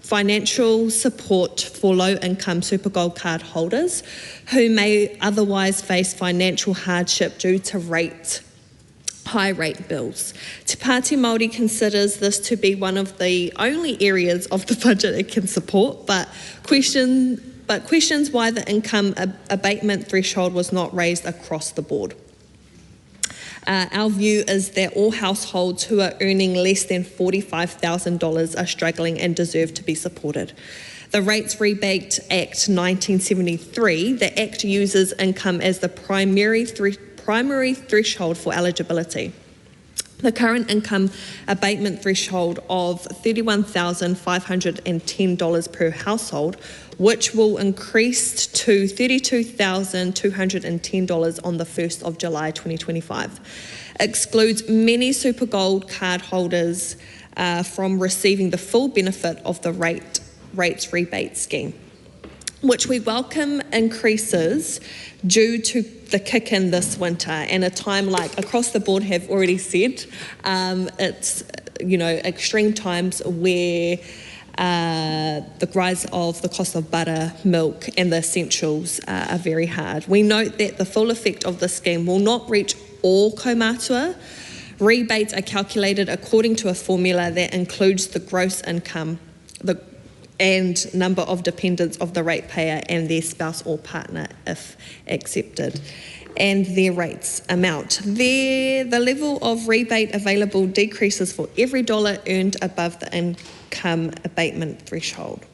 financial support for low-income super gold card holders who may otherwise face financial hardship due to high rate bills. Te Pāti Māori considers this to be one of the only areas of the budget it can support, but questions why the income abatement threshold was not raised across the board. Our view is that all households who are earning less than $45,000 are struggling and deserve to be supported. The Rates Rebate Act 1973, the Act uses income as the primary threshold for eligibility. The current income abatement threshold of $31,510 per household, which will increase to $32,210 on the 1st of July 2025, excludes many super gold card holders from receiving the full benefit of the rates rebate scheme, which we welcome increases due to the kick in this winter and a time like across the board have already said, it's extreme times where the rise of the cost of butter, milk and the essentials are very hard. We note that the full effect of the scheme will not reach all kaumātua. Rebates are calculated according to a formula that includes the gross income, and number of dependents of the ratepayer and their spouse or partner if accepted, and their rates amount. The level of rebate available decreases for every dollar earned above the income abatement threshold.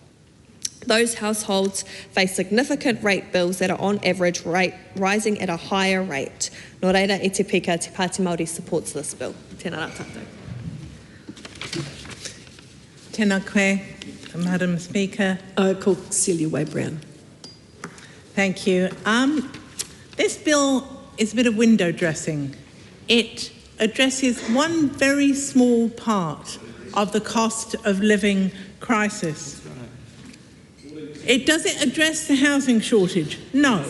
Those households face significant rate bills that are on average rising at a higher rate. Nō reira, e te pika, Te Pāti Māori supports this bill. Tēnā rā tātou. Tēnā koe, Madam Speaker. Called Celia Way-Brown. Thank you. This bill is a bit of window dressing. It addresses one very small part of the cost of living crisis. Does it address the housing shortage? No.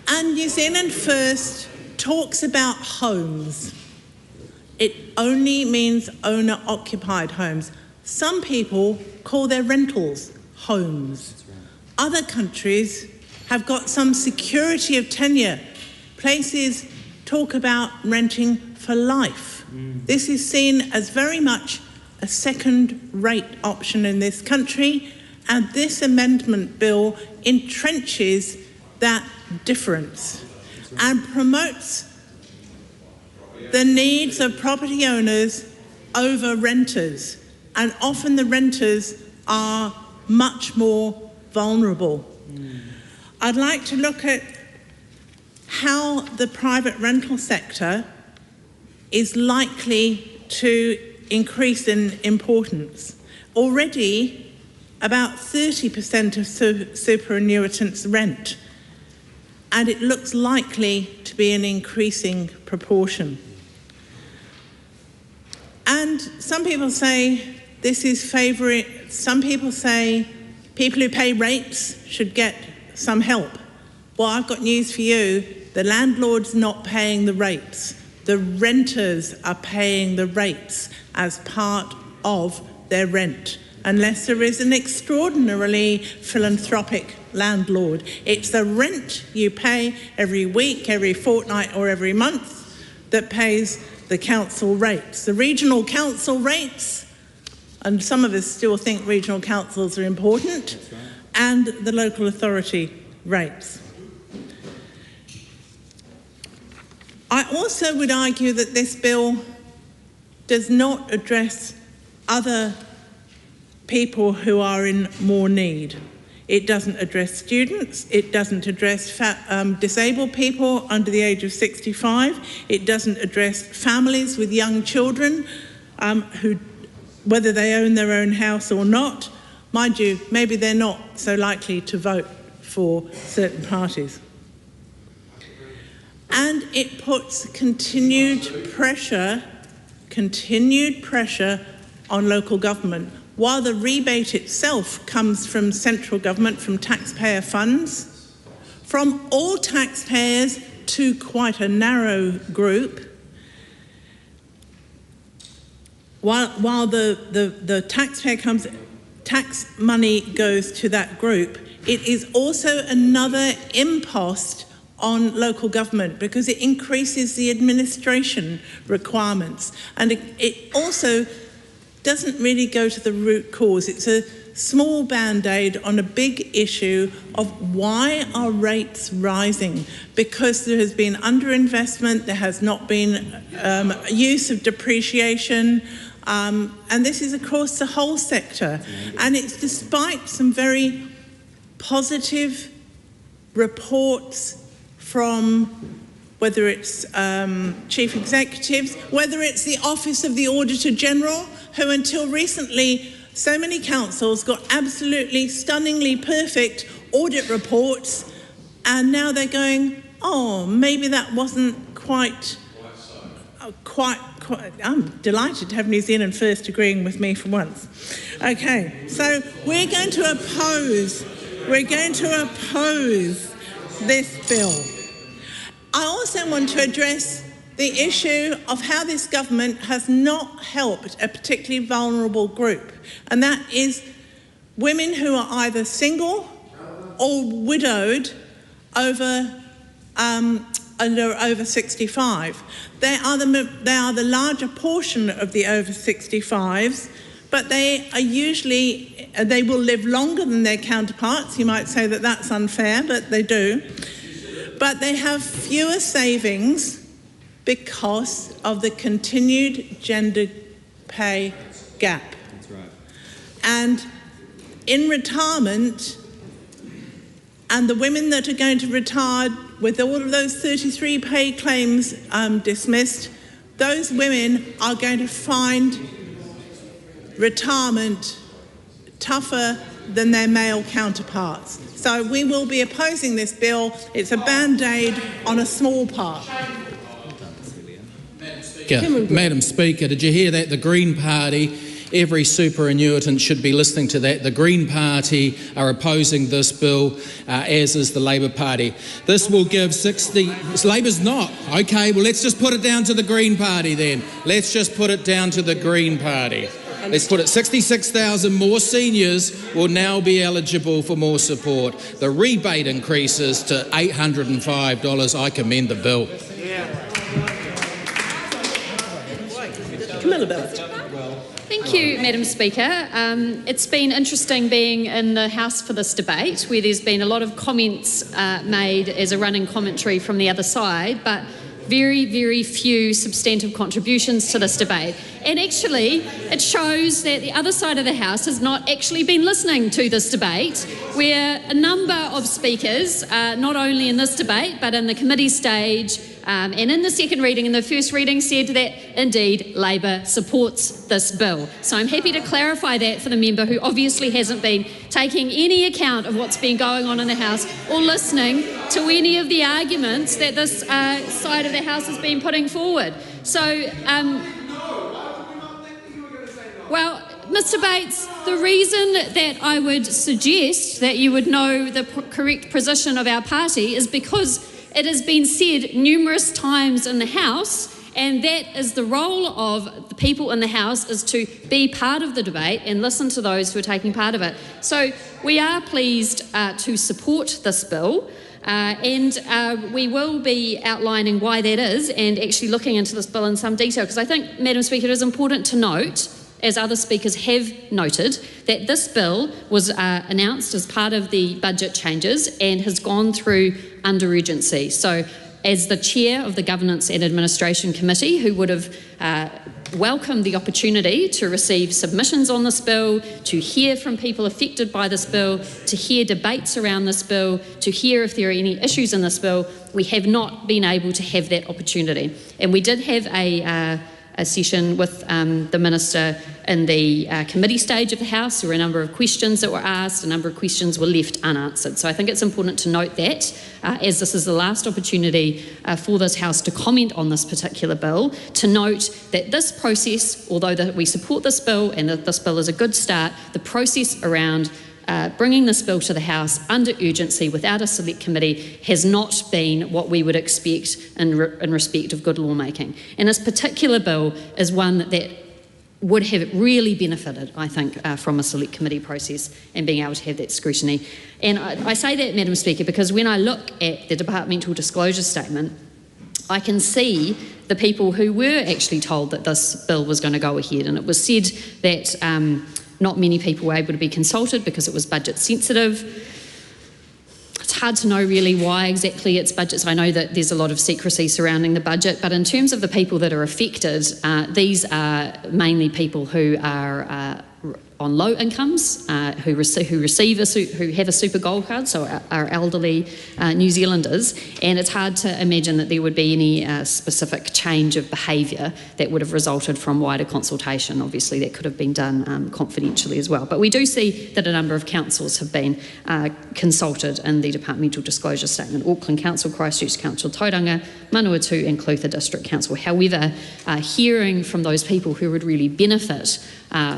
And New Zealand First talks about homes. It only means owner-occupied homes. Some people call their rentals homes. Other countries have got some security of tenure. Places talk about renting for life. This is seen as very much a second-rate option in this country, and this amendment bill entrenches that difference and promotes the needs of property owners over renters, and often the renters are much more vulnerable. I'd like to look at how the private rental sector is likely to increase in importance. Already, about 30% of superannuitants rent, and it looks likely to be an increasing proportion. And some people say this is favouring, some people say people who pay rates should get some help. Well, I've got news for you. The landlord's not paying the rates. The renters are paying the rates as part of their rent, unless there is an extraordinarily philanthropic landlord. It's the rent you pay every week, every fortnight or every month that pays the council rates. The regional council rates, and some of us still think regional councils are important, and the local authority rates. I also would argue that this bill does not address other people who are in more need. It doesn't address students, it doesn't address disabled people under the age of 65, it doesn't address families with young children who, whether they own their own house or not. Mind you, maybe they're not so likely to vote for certain parties. And it puts continued pressure on local government. While the rebate itself comes from central government, from taxpayer funds, from all taxpayers to quite a narrow group, while the tax money goes to that group, it is also another impost on local government because it increases the administration requirements, and it also doesn't really go to the root cause. It's a small band-aid on a big issue of why are rates rising? Because there has been underinvestment, there has not been use of depreciation, and this is across the whole sector. And it's despite some very positive reports from whether it's chief executives, whether it's the Office of the Auditor General, who until recently so many councils got absolutely stunningly perfect audit reports, and now they're going, oh, maybe that wasn't quite. I'm delighted to have New Zealand First agreeing with me for once. Okay, so we're going to oppose this bill. I also want to address the issue of how this government has not helped a particularly vulnerable group, and that is women who are either single or widowed over 65. They are the larger portion of the over 65s, but they will live longer than their counterparts. You might say that that's unfair, but they do. But they have fewer savings because of the continued gender pay gap. That's right. And in retirement, and the women that are going to retire with all of those 33 pay claims dismissed, those women are going to find retirement tougher than their male counterparts. So we will be opposing this bill. It's a band-aid on a small part. Madam Speaker, did you hear that? The Green Party, every superannuitant should be listening to that. The Green Party are opposing this bill, as is the Labor Party. This will give 60... Labor's not. OK, well, let's just put it down to the Green Party then. Let's just put it down to the Green Party. Let's put it, 66,000 more seniors will now be eligible for more support. The rebate increases to $805. I commend the bill. Thank you, Madam Speaker. It's been interesting being in the House for this debate, where there's been a lot of comments made as a running commentary from the other side, but very, very few substantive contributions to this debate. And actually, it shows that the other side of the House has not actually been listening to this debate, where a number of speakers, not only in this debate, but in the committee stage and in the second reading and the first reading, said that indeed Labor supports this bill. So I'm happy to clarify that for the member who obviously hasn't been taking any account of what's been going on in the House or listening to any of the arguments that this side of the House has been putting forward. So, well, Mr. Bates, the reason that I would suggest that you would know the correct position of our party is because it has been said numerous times in the House, and that is the role of the people in the House, is to be part of the debate and listen to those who are taking part of it. So we are pleased to support this bill. And we will be outlining why that is and actually looking into this bill in some detail, because I think, Madam Speaker, it is important to note, as other speakers have noted, that this bill was announced as part of the budget changes and has gone through under urgency. So as the chair of the Governance and Administration Committee, who would have welcomed the opportunity to receive submissions on this bill, to hear from people affected by this bill, to hear debates around this bill, to hear if there are any issues in this bill, we have not been able to have that opportunity. And we did have a session with the Minister in the committee stage of the House. There were a number of questions that were asked, a number of questions were left unanswered. So I think it's important to note that, as this is the last opportunity for this House to comment on this particular bill, to note that this process, although that we support this bill and that this bill is a good start, the process around bringing this bill to the House under urgency without a select committee has not been what we would expect in respect of good lawmaking. And this particular bill is one that would have really benefited, I think, from a select committee process and being able to have that scrutiny. And I say that, Madam Speaker, because when I look at the departmental disclosure statement, I can see the people who were actually told that this bill was going to go ahead, and it was said that not many people were able to be consulted because it was budget sensitive. It's hard to know really why exactly it's budgets. I know that there's a lot of secrecy surrounding the budget, but in terms of the people that are affected, these are mainly people who are on low incomes, who have a super gold card, so are elderly New Zealanders, and it's hard to imagine that there would be any specific change of behaviour that would have resulted from wider consultation. Obviously that could have been done confidentially as well. But we do see that a number of councils have been consulted in the departmental disclosure statement: Auckland Council, Christchurch Council, Tauranga, Manawatu and Clutha District Council. However, hearing from those people who would really benefit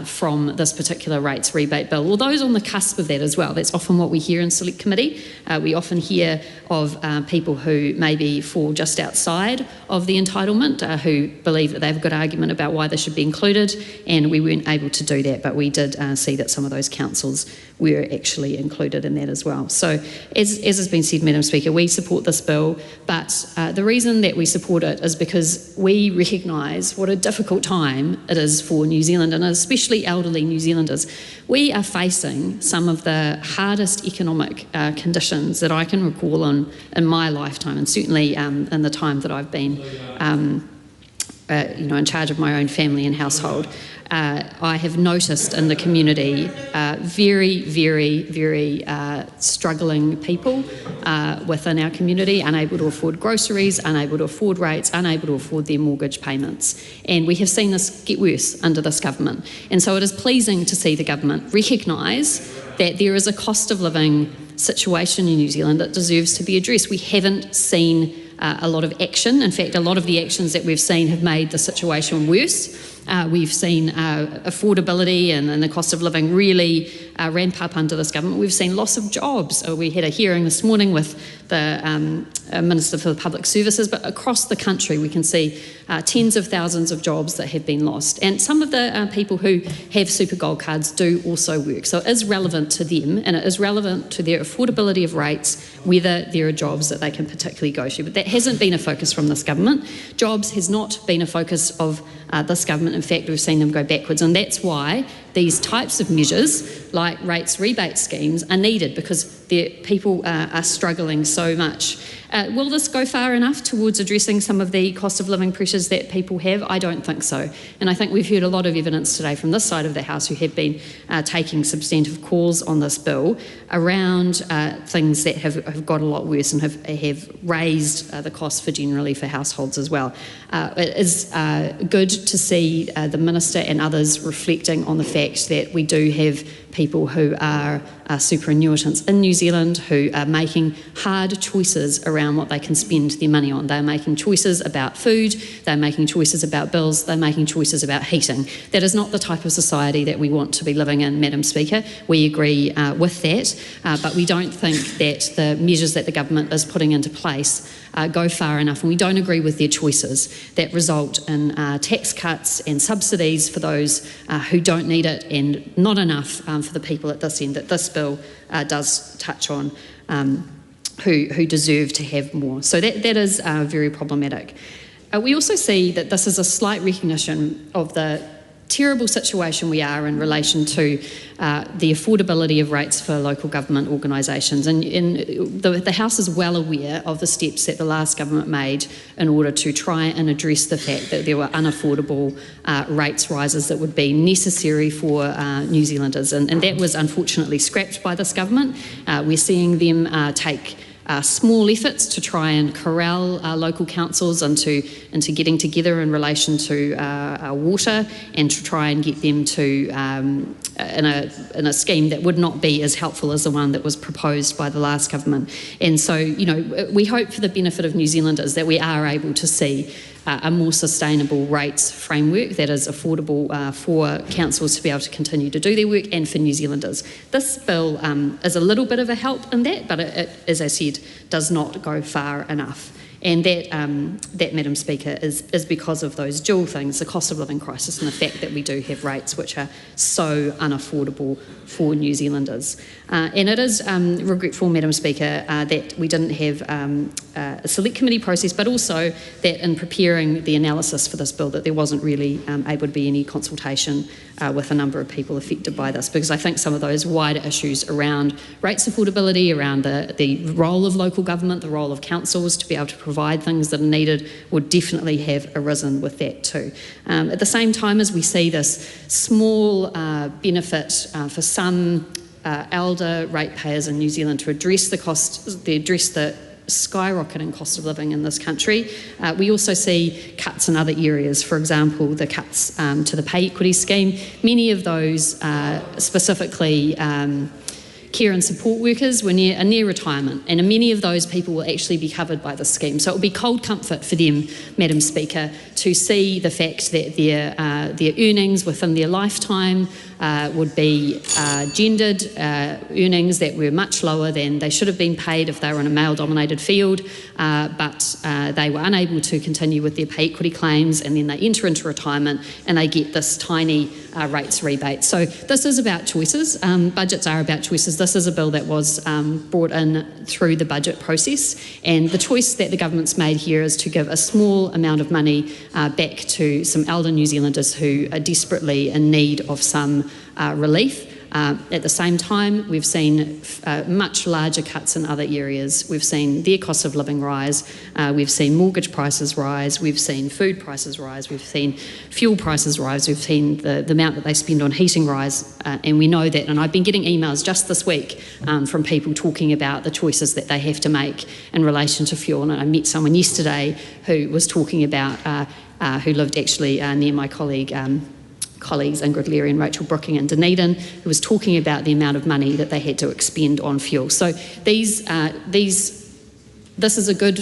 from this particular rates rebate bill, or those on the cusp of that as well. That's often what we hear in select committee. We often hear of people who maybe fall just outside of the entitlement, who believe that they have a good argument about why they should be included, and we weren't able to do that, but we did see that some of those councils were actually included in that as well. So as has been said, Madam Speaker, we support this bill, but the reason that we support it is because we recognise what a difficult time it is for New Zealand, and especially elderly New Zealanders. We are facing some of the hardest economic conditions that I can recall in my lifetime, and certainly in the time that I've been in charge of my own family and household. I have noticed in the community very, very, very struggling people within our community, unable to afford groceries, unable to afford rates, unable to afford their mortgage payments. And we have seen this get worse under this government. And so it is pleasing to see the government recognise that there is a cost of living situation in New Zealand that deserves to be addressed. We haven't seen a lot of action. In fact, a lot of the actions that we've seen have made the situation worse. We've seen affordability and the cost of living really ramp up under this government. We've seen loss of jobs. We had a hearing this morning with the Minister for Public Services, but across the country we can see tens of thousands of jobs that have been lost. And some of the people who have super gold cards do also work. So it is relevant to them, and it is relevant to their affordability of rates, whether there are jobs that they can particularly go to. But that hasn't been a focus from this government. Jobs has not been a focus of this government. In fact, we've seen them go backwards, and that's why these types of measures like rates rebate schemes are needed, because people are struggling so much. Will this go far enough towards addressing some of the cost of living pressures that people have? I don't think so. And I think we've heard a lot of evidence today from this side of the House who have been taking substantive calls on this bill around things that have got a lot worse and have raised the cost generally for households as well. It is good to see the Minister and others reflecting on the fact that we do have people who are superannuitants in New Zealand who are making hard choices around what they can spend their money on. They're making choices about food, they're making choices about bills, they're making choices about heating. That is not the type of society that we want to be living in, Madam Speaker. We agree with that, but we don't think that the measures that the government is putting into place go far enough, and we don't agree with their choices that result in tax cuts and subsidies for those who don't need it, and not enough for the people at this end that this bill does touch on, who deserve to have more. So that is very problematic. We also see that this is a slight recognition of the terrible situation we are in relation to the affordability of rates for local government organisations. And the House is well aware of the steps that the last government made in order to try and address the fact that there were unaffordable rates rises that would be necessary for New Zealanders. And that was unfortunately scrapped by this government. We're seeing them take small efforts to try and corral local councils into getting together in relation to water, and to try and get them to in a scheme that would not be as helpful as the one that was proposed by the last government. And so, we hope for the benefit of New Zealanders that we are able to see a more sustainable rates framework that is affordable for councils to be able to continue to do their work, and for New Zealanders. This bill is a little bit of a help in that, but it, as I said, does not go far enough. And that, Madam Speaker, is because of those dual things, the cost of living crisis and the fact that we do have rates which are so unaffordable for New Zealanders. And it is regretful, Madam Speaker, that we didn't have a select committee process, but also that in preparing the analysis for this bill that there wasn't really able to be any consultation with a number of people affected by this, because I think some of those wider issues around rates affordability, around the role of local government, the role of councils to be able to provide things that are needed would definitely have arisen with that too. At the same time as we see this small benefit for some elder ratepayers in New Zealand to address the skyrocketing cost of living in this country, we also see cuts in other areas. For example, the cuts to the pay equity scheme. Many of those specifically care and support workers are near retirement, and many of those people will actually be covered by the scheme. So it will be cold comfort for them, Madam Speaker, to see the fact that their earnings within their lifetime would be gendered earnings that were much lower than they should have been paid if they were in a male-dominated field, but they were unable to continue with their pay equity claims, and then they enter into retirement and they get this tiny rates rebate. So this is about choices. Budgets are about choices. This is a bill that was brought in through the budget process, and the choice that the government's made here is to give a small amount of money back to some elder New Zealanders who are desperately in need of some relief. At the same time, we've seen much larger cuts in other areas. We've seen their cost of living rise, we've seen mortgage prices rise, we've seen food prices rise, we've seen fuel prices rise, we've seen the amount that they spend on heating rise, and we know that. And I've been getting emails just this week from people talking about the choices that they have to make in relation to fuel. And I met someone yesterday who was talking about, who lived actually near my colleagues Ingrid Leary and Rachel Brooking in Dunedin, who was talking about the amount of money that they had to expend on fuel. So this is a good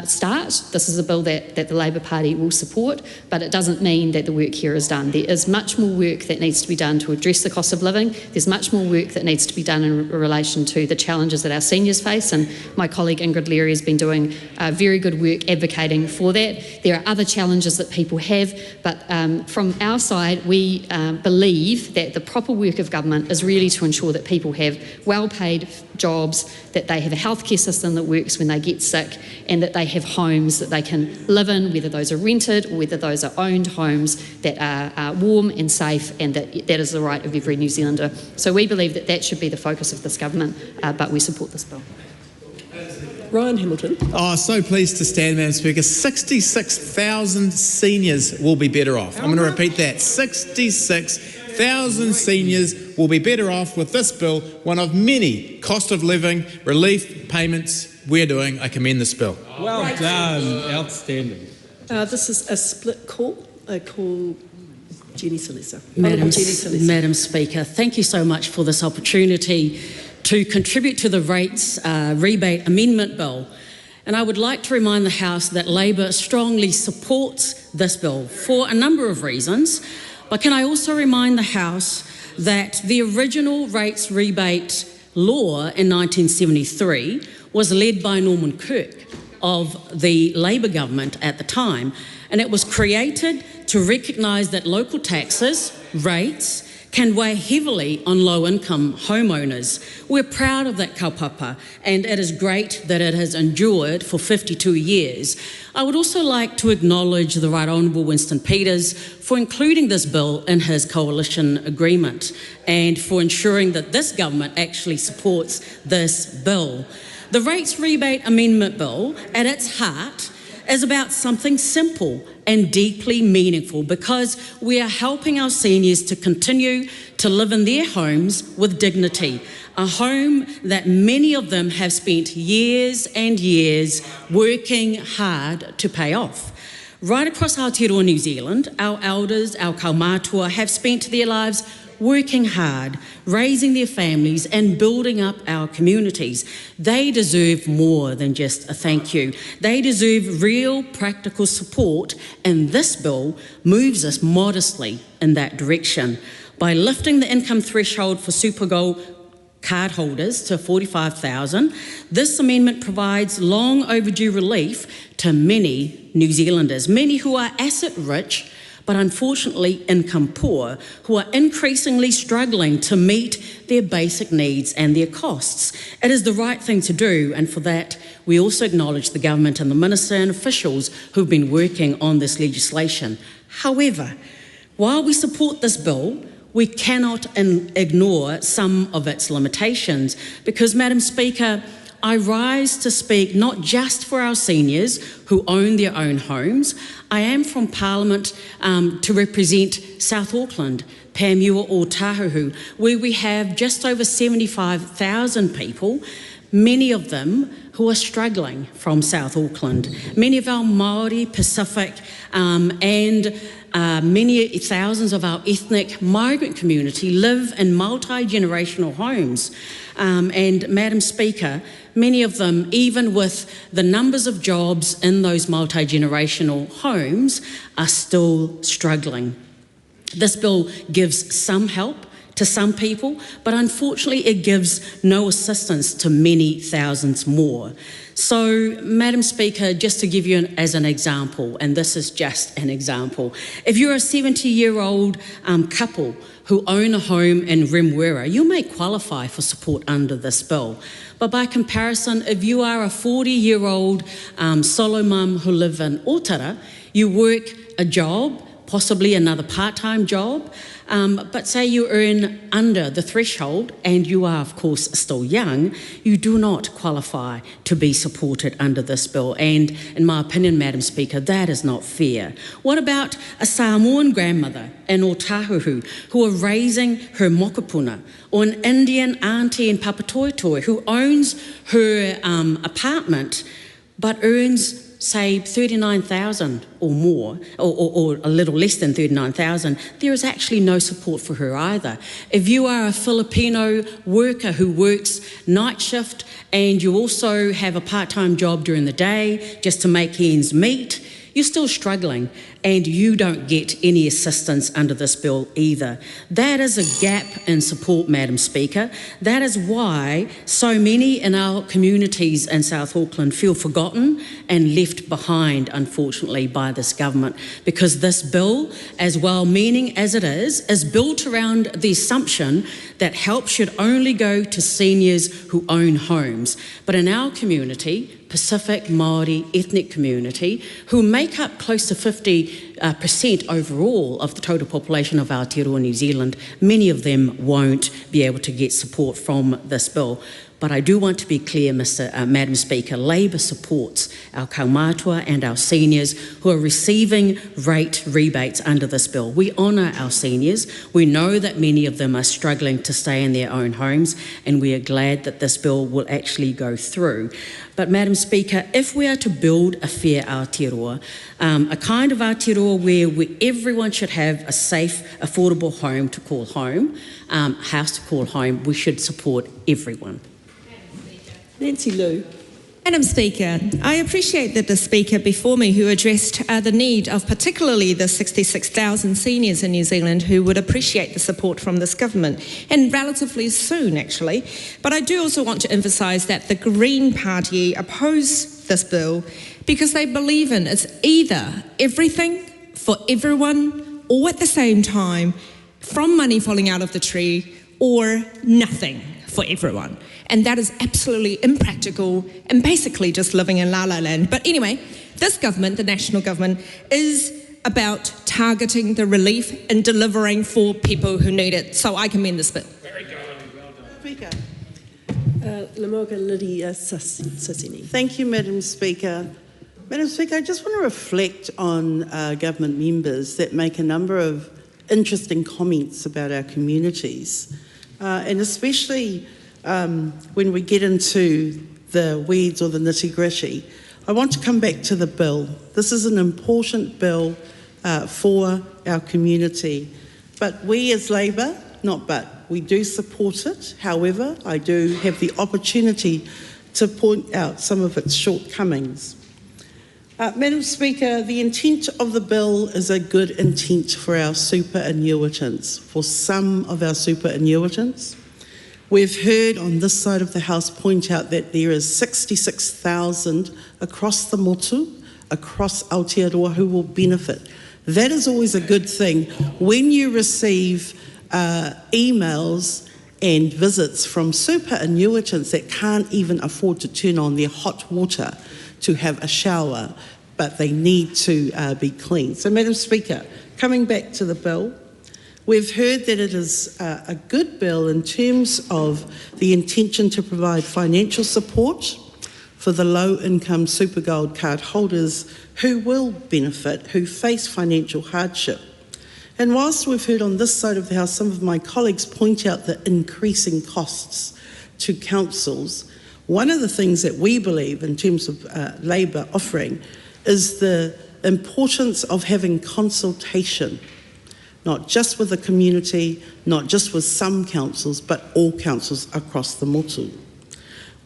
start. This is a bill that the Labour Party will support, but it doesn't mean that the work here is done. There is much more work that needs to be done to address the cost of living. There's much more work that needs to be done in relation to the challenges that our seniors face, and my colleague Ingrid Leary has been doing very good work advocating for that. There are other challenges that people have, but from our side, we believe that the proper work of government is really to ensure that people have well-paid jobs, that they have a healthcare system that works when they get sick, and that they have homes that they can live in, whether those are rented or whether those are owned homes that are warm and safe, and that is the right of every New Zealander. So we believe that that should be the focus of this government, but we support this bill. Ryan Hamilton. Oh, so pleased to stand, Madam Speaker. 66,000 seniors will be better off. I'm going to repeat that. 66,000 seniors will be better off with this bill, one of many cost of living relief payments we're doing. I commend this bill. Well done. Outstanding. This is a split call. I call Jenny Salesa. Madam Speaker, thank you so much for this opportunity to contribute to the rates rebate amendment bill. And I would like to remind the House that Labor strongly supports this bill for a number of reasons. But can I also remind the House that the original rates rebate law in 1973 was led by Norman Kirk of the Labor government at the time, and it was created to recognise that local taxes, rates, can weigh heavily on low-income homeowners. We're proud of that kaupapa, and it is great that it has endured for 52 years. I would also like to acknowledge the Right Honourable Winston Peters for including this bill in his coalition agreement and for ensuring that this government actually supports this bill. The Rates Rebate Amendment Bill, at its heart, is about something simple and deeply meaningful, because we are helping our seniors to continue to live in their homes with dignity, a home that many of them have spent years and years working hard to pay off. Right across Aotearoa, New Zealand, our elders, our kaumātua, have spent their lives working hard, raising their families and building up our communities. They deserve more than just a thank you. They deserve real practical support, and this bill moves us modestly in that direction. By lifting the income threshold for Supergold cardholders to $45,000, this amendment provides long overdue relief to many New Zealanders, many who are asset rich but unfortunately income poor, who are increasingly struggling to meet their basic needs and their costs. It is the right thing to do, and for that we also acknowledge the government and the minister and officials who've been working on this legislation. However, while we support this bill, we cannot ignore some of its limitations, because, Madam Speaker, I rise to speak not just for our seniors who own their own homes. I am from Parliament to represent South Auckland, Pāmua o Tāhuhu, where we have just over 75,000 people, many of them who are struggling from South Auckland. Many of our Māori, Pacific and many thousands of our ethnic migrant community live in multi-generational homes. And Madam Speaker, many of them, even with the numbers of jobs in those multi-generational homes, are still struggling. This bill gives some help to some people, but unfortunately it gives no assistance to many thousands more. So, Madam Speaker, just to give you as an example, and this is just an example, if you're a 70-year-old couple who own a home in Remuera, you may qualify for support under this bill. But by comparison, if you are a 40-year-old solo mum who live in Otara, you work a job, possibly another part-time job, but say you earn under the threshold and you are, of course, still young, you do not qualify to be supported under this bill. And in my opinion, Madam Speaker, that is not fair. What about a Samoan grandmother in Otahuhu who are raising her mokopuna, or an Indian auntie in Papatoetoe who owns her apartment but earns, say, $39,000 or more, or a little less than $39,000, there is actually no support for her either. If you are a Filipino worker who works night shift and you also have a part-time job during the day just to make ends meet, you're still struggling and you don't get any assistance under this bill either. That is a gap in support, Madam Speaker. That is why so many in our communities in South Auckland feel forgotten and left behind, unfortunately, by this government, because this bill, as well-meaning as it is built around the assumption that help should only go to seniors who own homes. But in our community, Pacific, Māori, ethnic community, who make up close to 50% overall of the total population of Aotearoa, New Zealand, many of them won't be able to get support from this bill. But I do want to be clear, Madam Speaker, Labour supports our kaumātua and our seniors who are receiving rate rebates under this bill. We honour our seniors. We know that many of them are struggling to stay in their own homes, and we are glad that this bill will actually go through. But Madam Speaker, if we are to build a fair Aotearoa, a kind of Aotearoa where everyone should have a safe, affordable home to call home, house to call home, we should support everyone. Nancy Liu. Madam Speaker, I appreciate that the Speaker before me who addressed the need of particularly the 66,000 seniors in New Zealand who would appreciate the support from this government, and relatively soon actually. But I do also want to emphasise that the Green Party oppose this bill because they believe in it's either everything for everyone or at the same time from money falling out of the tree or nothing for everyone. And that is absolutely impractical and basically just living in La La Land. But anyway, this government, the national government, is about targeting the relief and delivering for people who need it. So I commend this bill. Very good. Well done. Speaker. Lamoga Lydia Sassini. Thank you, Madam Speaker. Madam Speaker, I just want to reflect on government members that make a number of interesting comments about our communities, and especially when we get into the weeds or the nitty-gritty. I want to come back to the bill. This is an important bill for our community, but we as Labour, we do support it. However, I do have the opportunity to point out some of its shortcomings. Madam Speaker, the intent of the bill is a good intent for our superannuitants, for some of our superannuitants. We've heard on this side of the House point out that there is 66,000 across the motu, across Aotearoa, who will benefit. That is always a good thing. When you receive emails and visits from superannuitants that can't even afford to turn on their hot water to have a shower, but they need to be clean. So, Madam Speaker, coming back to the bill, we've heard that it is a good bill in terms of the intention to provide financial support for the low-income SuperGold card holders who will benefit, who face financial hardship. And whilst we've heard on this side of the House some of my colleagues point out the increasing costs to councils, one of the things that we believe in terms of Labour offering is the importance of having consultation, not just with the community, not just with some councils, but all councils across the motu.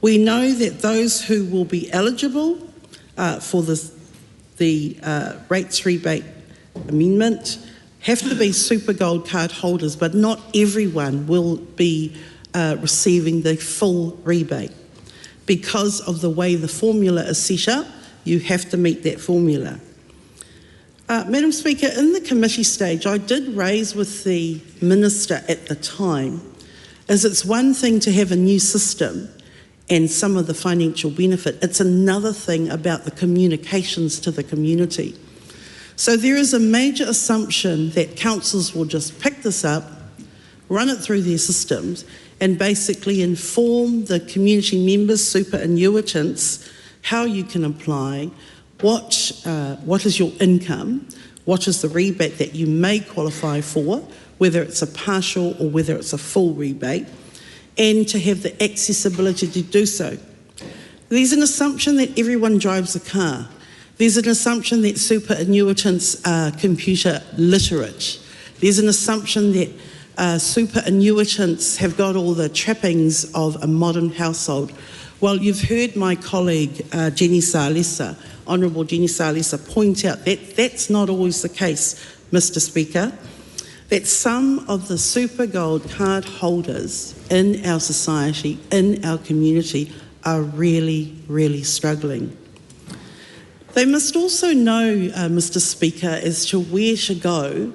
We know that those who will be eligible for the rates rebate amendment have to be SuperGold card holders, but not everyone will be receiving the full rebate. Because of the way the formula is set up, you have to meet that formula. Madam Speaker, in the committee stage, I did raise with the Minister at the time, as it's one thing to have a new system and some of the financial benefit, it's another thing about the communications to the community. So there is a major assumption that councils will just pick this up, run it through their systems, and basically inform the community members, superannuitants, how you can apply, what is your income, what is the rebate that you may qualify for, whether it's a partial or whether it's a full rebate, and to have the accessibility to do so. There's an assumption that everyone drives a car. There's an assumption that superannuitants are computer literate. There's an assumption that superannuitants have got all the trappings of a modern household. Well, you've heard my colleague Jenny Salesa, Honourable Jenny Salesa, point out that that's not always the case, Mr. Speaker, that some of the super gold card holders in our society, in our community, are really, really struggling. They must also know, Mr. Speaker, as to where to go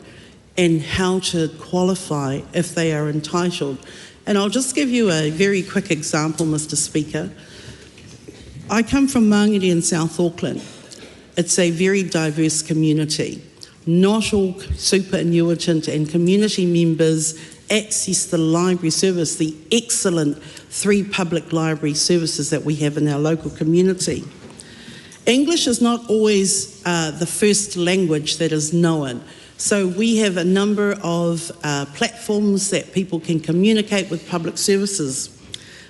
and how to qualify if they are entitled. And I'll just give you a very quick example, Mr. Speaker. I come from Mangere in South Auckland. It's a very diverse community. Not all superannuitant and community members access the library service, the excellent 3 public library services that we have in our local community. English is not always the first language that is known. So we have a number of platforms that people can communicate with public services.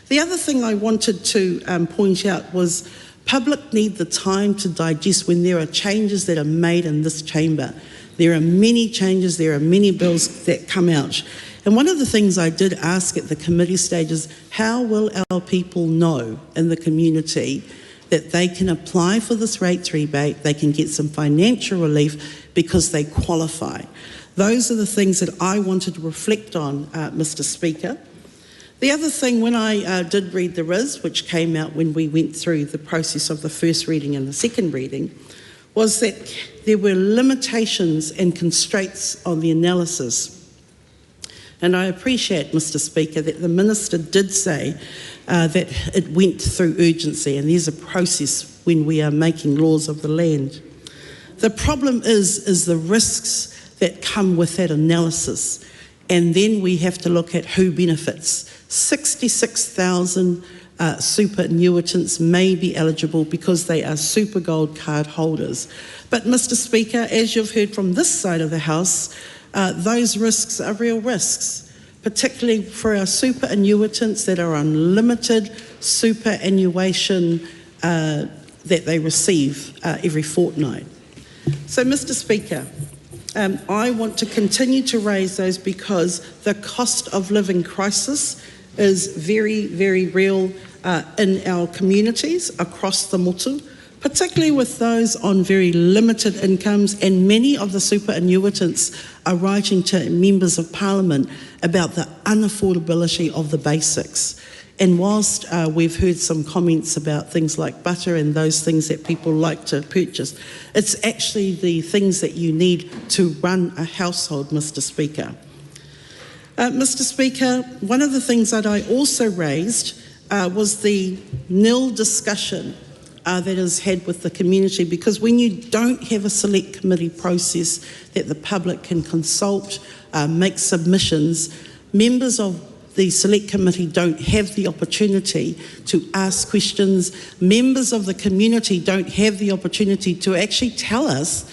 The other thing I wanted to point out was public need the time to digest when there are changes that are made in this chamber. There are many changes, there are many bills that come out. And one of the things I did ask at the committee stage is, how will our people know in the community that they can apply for this rates rebate, they can get some financial relief because they qualify? Those are the things that I wanted to reflect on, Mr. Speaker. The other thing, when I did read the RIS, which came out when we went through the process of the first reading and the second reading, was that there were limitations and constraints on the analysis. And I appreciate, Mr. Speaker, that the Minister did say that it went through urgency, and there's a process when we are making laws of the land. The problem is the risks that come with that analysis, and then we have to look at who benefits. 66,000 superannuitants may be eligible because they are super gold card holders. But, Mr. Speaker, as you've heard from this side of the House, those risks are real risks, particularly for our superannuitants that are on limited superannuation that they receive every fortnight. So, Mr. Speaker, I want to continue to raise those because the cost of living crisis is very, very real in our communities across the motu, particularly with those on very limited incomes, and many of the superannuitants are writing to members of Parliament about the unaffordability of the basics. And whilst we've heard some comments about things like butter and those things that people like to purchase, it's actually the things that you need to run a household, Mr. Speaker. Mr. Speaker, one of the things that I also raised was the nil discussion that is had with the community, because when you don't have a select committee process that the public can consult, make submissions, members of the select committee don't have the opportunity to ask questions. Members of the community don't have the opportunity to actually tell us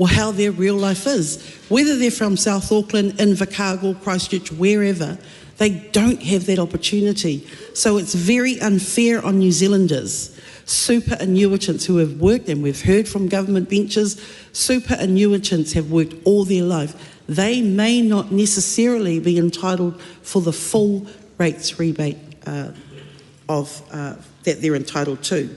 how their real life is. Whether they're from South Auckland, Invercargill, Christchurch, wherever, they don't have that opportunity. So it's very unfair on New Zealanders, superannuitants who have worked, and we've heard from government benches, superannuitants have worked all their life. They may not necessarily be entitled for the full rates rebate that they're entitled to.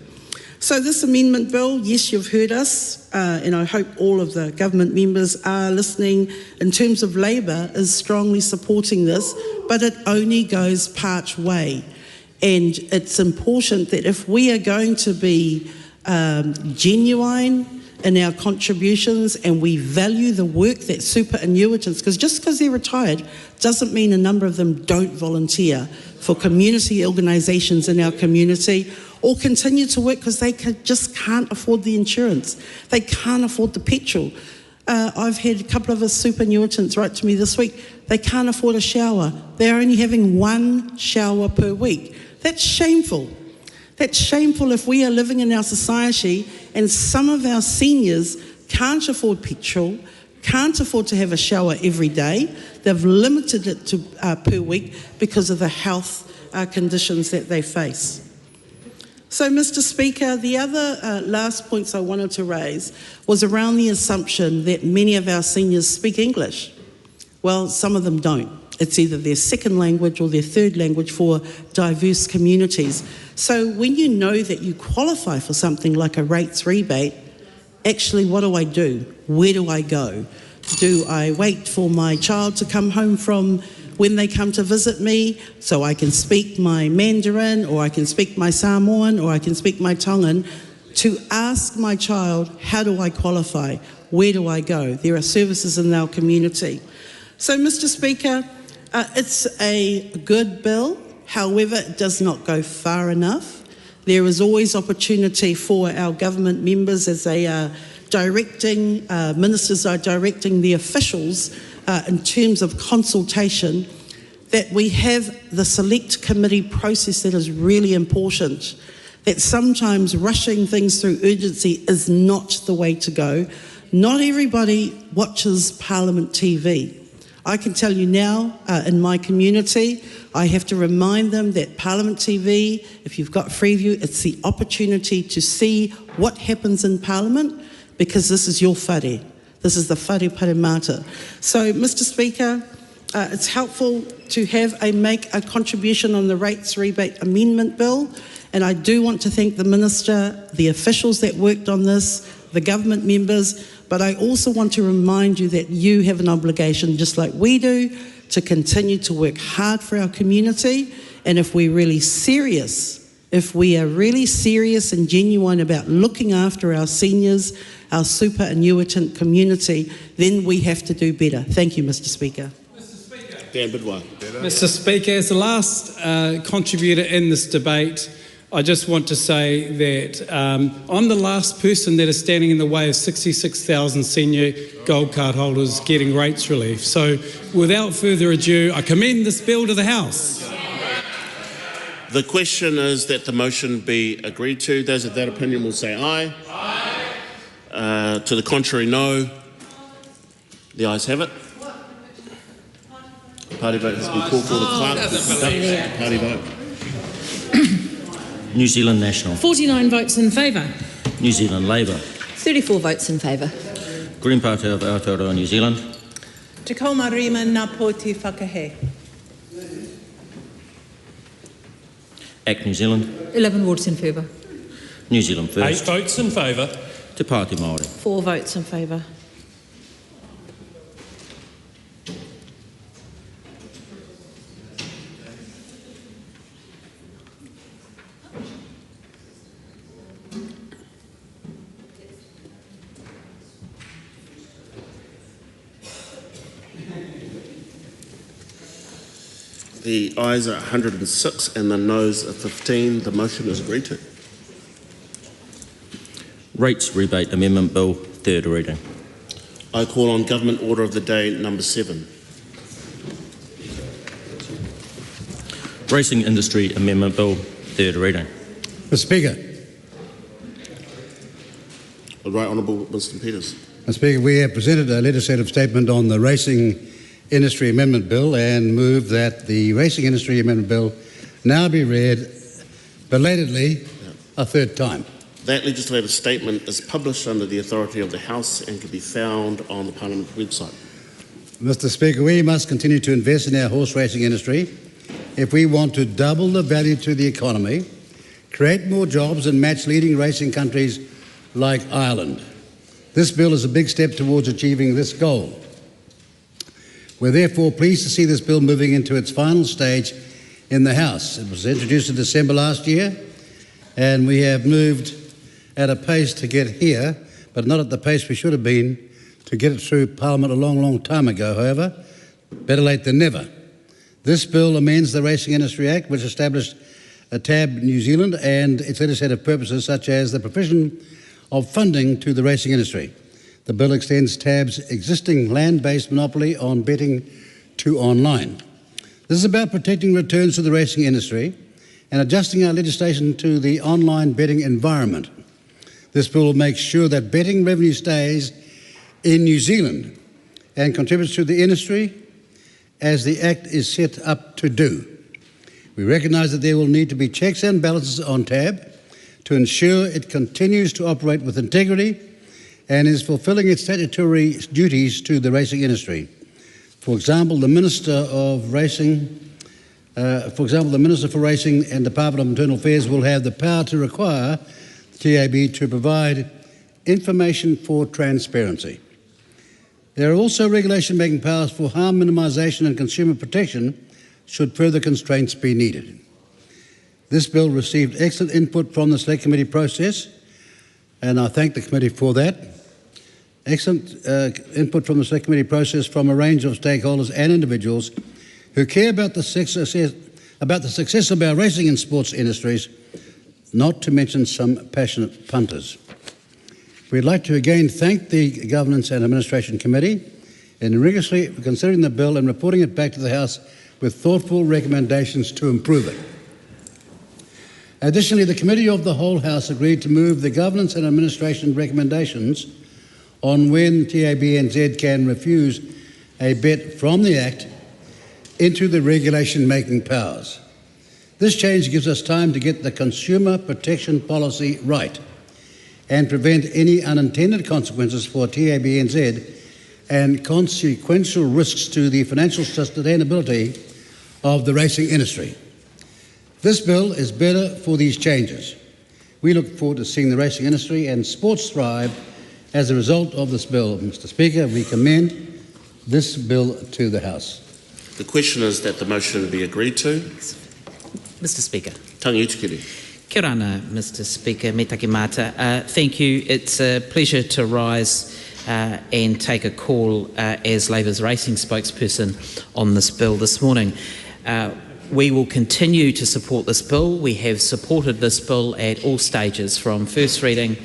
So this amendment bill, yes, you've heard us, and I hope all of the government members are listening, in terms of Labour, is strongly supporting this, but it only goes part way. And it's important that if we are going to be genuine in our contributions and we value the work that superannuitants, because just because they're retired doesn't mean a number of them don't volunteer for community organisations in our community, or continue to work because they just can't afford the insurance. They can't afford the petrol. I've had a couple of us superannuitants write to me this week, they can't afford a shower. They're only having one shower per week. That's shameful. That's shameful if we are living in our society and some of our seniors can't afford petrol, can't afford to have a shower every day. They've limited it to per week because of the health conditions that they face. So, Mr. Speaker, the other last points I wanted to raise was around the assumption that many of our seniors speak English. Well, some of them don't. It's either their second language or their third language for diverse communities. So when you know that you qualify for something like a rates rebate, actually what do? Where do I go? Do I wait for my child to come home from when they come to visit me so I can speak my Mandarin, or I can speak my Samoan, or I can speak my Tongan, to ask my child, how do I qualify? Where do I go? There are services in our community. So, Mr. Speaker, it's a good bill. However, it does not go far enough. There is always opportunity for our government members, as they are directing, ministers are directing the officials in terms of consultation, that we have the select committee process that is really important, that sometimes rushing things through urgency is not the way to go. Not everybody watches Parliament TV. I can tell you now, in my community, I have to remind them that Parliament TV, if you've got Freeview, it's the opportunity to see what happens in Parliament, because this is your whare. This is the whare paremata. So, Mr. Speaker, it's helpful to make a contribution on the Rates Rebate Amendment Bill, and I do want to thank the Minister, the officials that worked on this, the government members, but I also want to remind you that you have an obligation, just like we do, to continue to work hard for our community. And if we are really serious and genuine about looking after our seniors, our superannuitant community, then we have to do better. Thank you, Mr. Speaker. Dan Bidwell. Mr. Speaker, as the last contributor in this debate, I just want to say that I'm the last person that is standing in the way of 66,000 senior gold card holders getting rates relief. So without further ado, I commend this bill to the House. The question is that the motion be agreed to. Those of that opinion will say aye. Aye. To the contrary, no. The ayes have it. Party vote has been called for. The clerk conducts party vote. New Zealand National. 49 votes in favour. New Zealand Labour. 34 votes in favour. Green Party of Aotearoa, New Zealand. Te kaumarima nā pōti whakahe. ACT New Zealand. 11 votes in favour. New Zealand First. 8 votes in favour. Te Pāti Māori. 4 votes in favour. The ayes are 106 and the noes are 15. The motion is agreed to. Rates Rebate Amendment Bill, third reading. I call on Government Order of the Day number 7. Racing Industry Amendment Bill, third reading. Mr. Speaker. The Right Honourable Winston Peters. Mr. Speaker, we have presented a legislative statement on the Racing Industry Amendment Bill and move that the Racing Industry Amendment Bill now be read belatedly a third time. That legislative statement is published under the authority of the House and can be found on the Parliament website. Mr. Speaker, we must continue to invest in our horse racing industry if we want to double the value to the economy, create more jobs and match leading racing countries like Ireland. This bill is a big step towards achieving this goal. We're therefore pleased to see this bill moving into its final stage in the House. It was introduced in December last year, and we have moved at a pace to get here, but not at the pace we should have been to get it through Parliament a long, long time ago. However, better late than never. This bill amends the Racing Industry Act, which established a TAB New Zealand and its legislative purposes, such as the provision of funding to the racing industry. The bill extends TAB's existing land-based monopoly on betting to online. This is about protecting returns to the racing industry and adjusting our legislation to the online betting environment. This bill will make sure that betting revenue stays in New Zealand and contributes to the industry as the Act is set up to do. We recognise that there will need to be checks and balances on TAB to ensure it continues to operate with integrity and is fulfilling its statutory duties to the racing industry. For example, the Minister for Racing and Department of Internal Affairs will have the power to require the TAB to provide information for transparency. There are also regulation-making powers for harm minimisation and consumer protection should further constraints be needed. This bill received excellent input from the Select Committee process, and I thank the committee for that. Excellent input from the Select Committee process from a range of stakeholders and individuals who care about the success of our racing and sports industries, not to mention some passionate punters. We'd like to again thank the Governance and Administration Committee in rigorously considering the bill and reporting it back to the House with thoughtful recommendations to improve it. Additionally, the Committee of the Whole House agreed to move the Governance and Administration recommendations on when TABNZ can refuse a bet from the Act into the regulation-making powers. This change gives us time to get the consumer protection policy right and prevent any unintended consequences for TABNZ and consequential risks to the financial sustainability of the racing industry. This bill is better for these changes. We look forward to seeing the racing industry and sports thrive as a result of this bill. Mr. Speaker, we commend this bill to the House. The question is that the motion be agreed to. Mr. Speaker. Tangi utukiri. Kia ora, Mr. Speaker, me take mata. Thank you. It's a pleasure to rise and take a call as Labour's racing spokesperson on this bill this morning. We will continue to support this bill. We have supported this bill at all stages, from first reading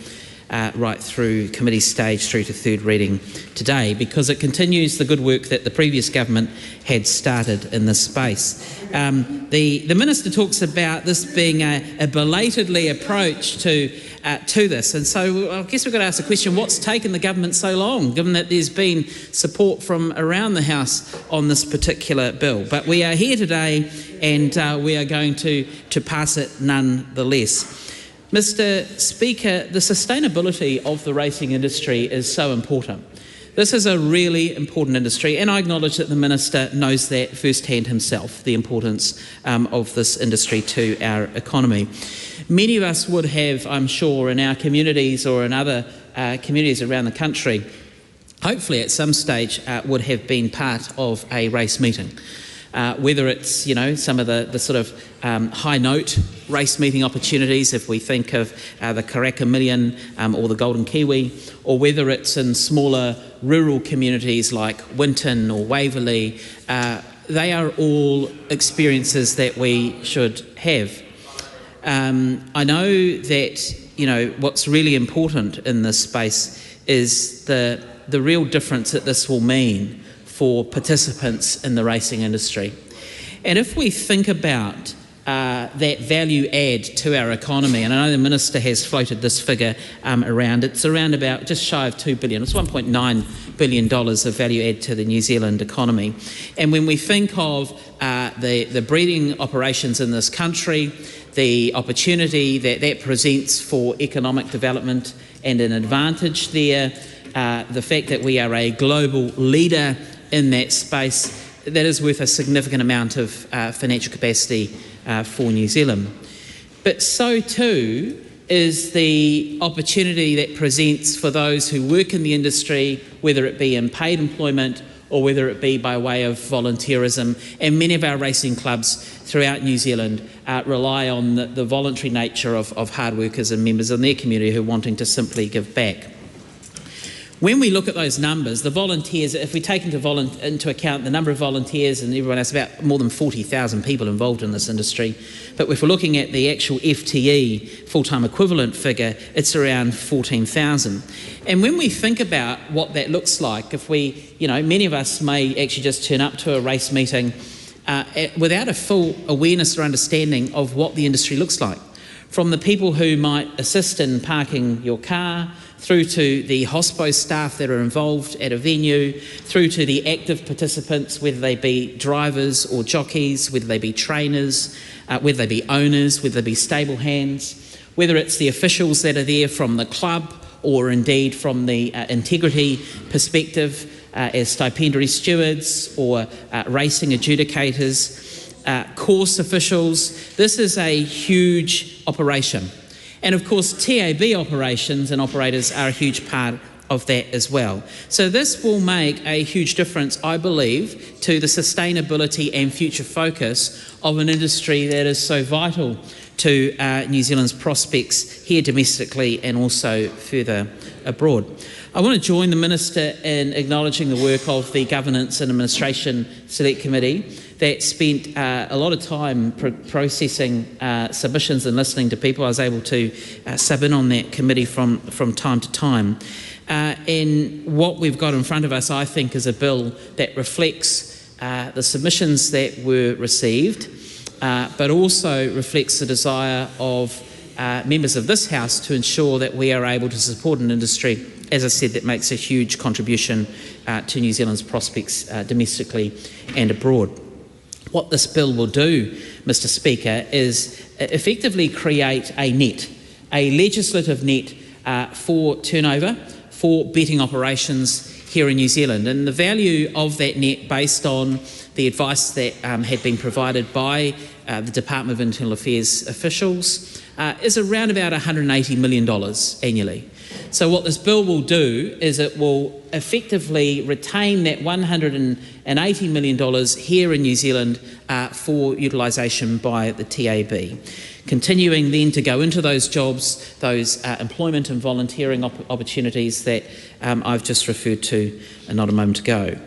right through committee stage through to third reading today, because it continues the good work that the previous government had started in this space. The Minister talks about this being a belatedly approach to this, and so I guess we've got to ask the question, what's taken the government so long, given that there's been support from around the House on this particular bill? But we are here today and we are going to pass it nonetheless. Mr. Speaker, the sustainability of the racing industry is so important. This is a really important industry, and I acknowledge that the Minister knows that firsthand himself, the importance of this industry to our economy. Many of us would have, I'm sure, in our communities or in other communities around the country, hopefully at some stage would have been part of a race meeting. Whether it's, some of the sort of high note race meeting opportunities, if we think of the Karaka Million or the Golden Kiwi, or whether it's in smaller rural communities like Winton or Waverley, they are all experiences that we should have. I know that, what's really important in this space is the real difference that this will mean for participants in the racing industry. And if we think about that value add to our economy, and I know the Minister has floated this figure around, it's around about just shy of $2 billion, it's $1.9 billion of value add to the New Zealand economy. And when we think of the breeding operations in this country, the opportunity that presents for economic development and an advantage there, the fact that we are a global leader in that space, that is worth a significant amount of financial capacity for New Zealand. But so too is the opportunity that presents for those who work in the industry, whether it be in paid employment or whether it be by way of volunteerism. And many of our racing clubs throughout New Zealand rely on the voluntary nature of hard workers and members in their community who are wanting to simply give back. When we look at those numbers, the volunteers, if we take into account the number of volunteers and everyone else, about more than 40,000 people involved in this industry. But if we're looking at the actual FTE, full-time equivalent figure, it's around 14,000. And when we think about what that looks like, if we, many of us may actually just turn up to a race meeting without a full awareness or understanding of what the industry looks like. From the people who might assist in parking your car, through to the hospo staff that are involved at a venue, through to the active participants, whether they be drivers or jockeys, whether they be trainers, whether they be owners, whether they be stable hands, whether it's the officials that are there from the club or indeed from the integrity perspective as stipendiary stewards or racing adjudicators, course officials. This is a huge operation. And of course, TAB operations and operators are a huge part of that as well. So this will make a huge difference, I believe, to the sustainability and future focus of an industry that is so vital to New Zealand's prospects here domestically and also further abroad. I want to join the Minister in acknowledging the work of the Governance and Administration Select Committee that spent a lot of time processing submissions and listening to people. I was able to sub in on that committee from time to time. And what we've got in front of us, I think, is a bill that reflects the submissions that were received, but also reflects the desire of members of this House to ensure that we are able to support an industry, as I said, that makes a huge contribution to New Zealand's prospects domestically and abroad. What this bill will do, Mr. Speaker, is effectively create a net, a legislative net for turnover, for betting operations here in New Zealand. And the value of that net, based on the advice that had been provided by the Department of Internal Affairs officials, is around about $180 million annually. So what this bill will do is it will effectively retain that $180 million here in New Zealand for utilisation by the TAB, continuing then to go into those jobs, those employment and volunteering opportunities that I've just referred to not a moment ago.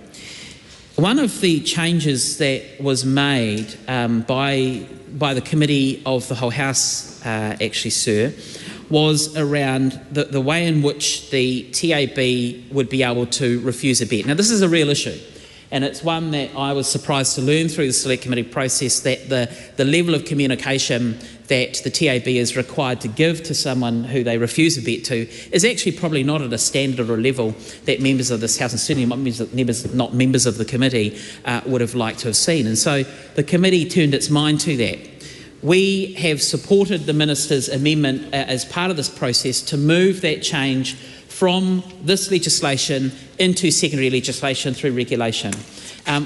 One of the changes that was made by the committee of the whole House, actually, sir, was around the way in which the TAB would be able to refuse a bet. Now, this is a real issue, and it's one that I was surprised to learn through the Select Committee process, that the level of communication that the TAB is required to give to someone who they refuse a bet to is actually probably not at a standard or a level that members of this House, and certainly not members of the committee, would have liked to have seen. And so the committee turned its mind to that. We have supported the Minister's amendment as part of this process to move that change from this legislation into secondary legislation through regulation.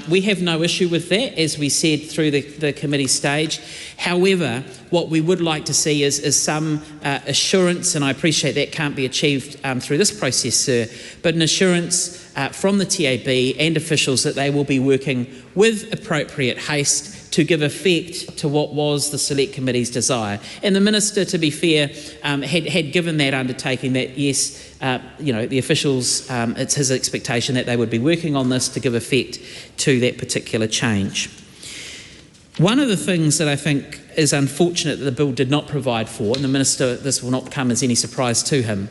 We have no issue with that, as we said through the committee stage. However, what we would like to see is some assurance, and I appreciate that can't be achieved through this process, sir, but an assurance from the TAB and officials that they will be working with appropriate haste to give effect to what was the Select Committee's desire. And the Minister, to be fair, had given that undertaking that, yes, the officials, it's his expectation that they would be working on this to give effect to that particular change. One of the things that I think is unfortunate that the bill did not provide for, and the Minister, this will not come as any surprise to him,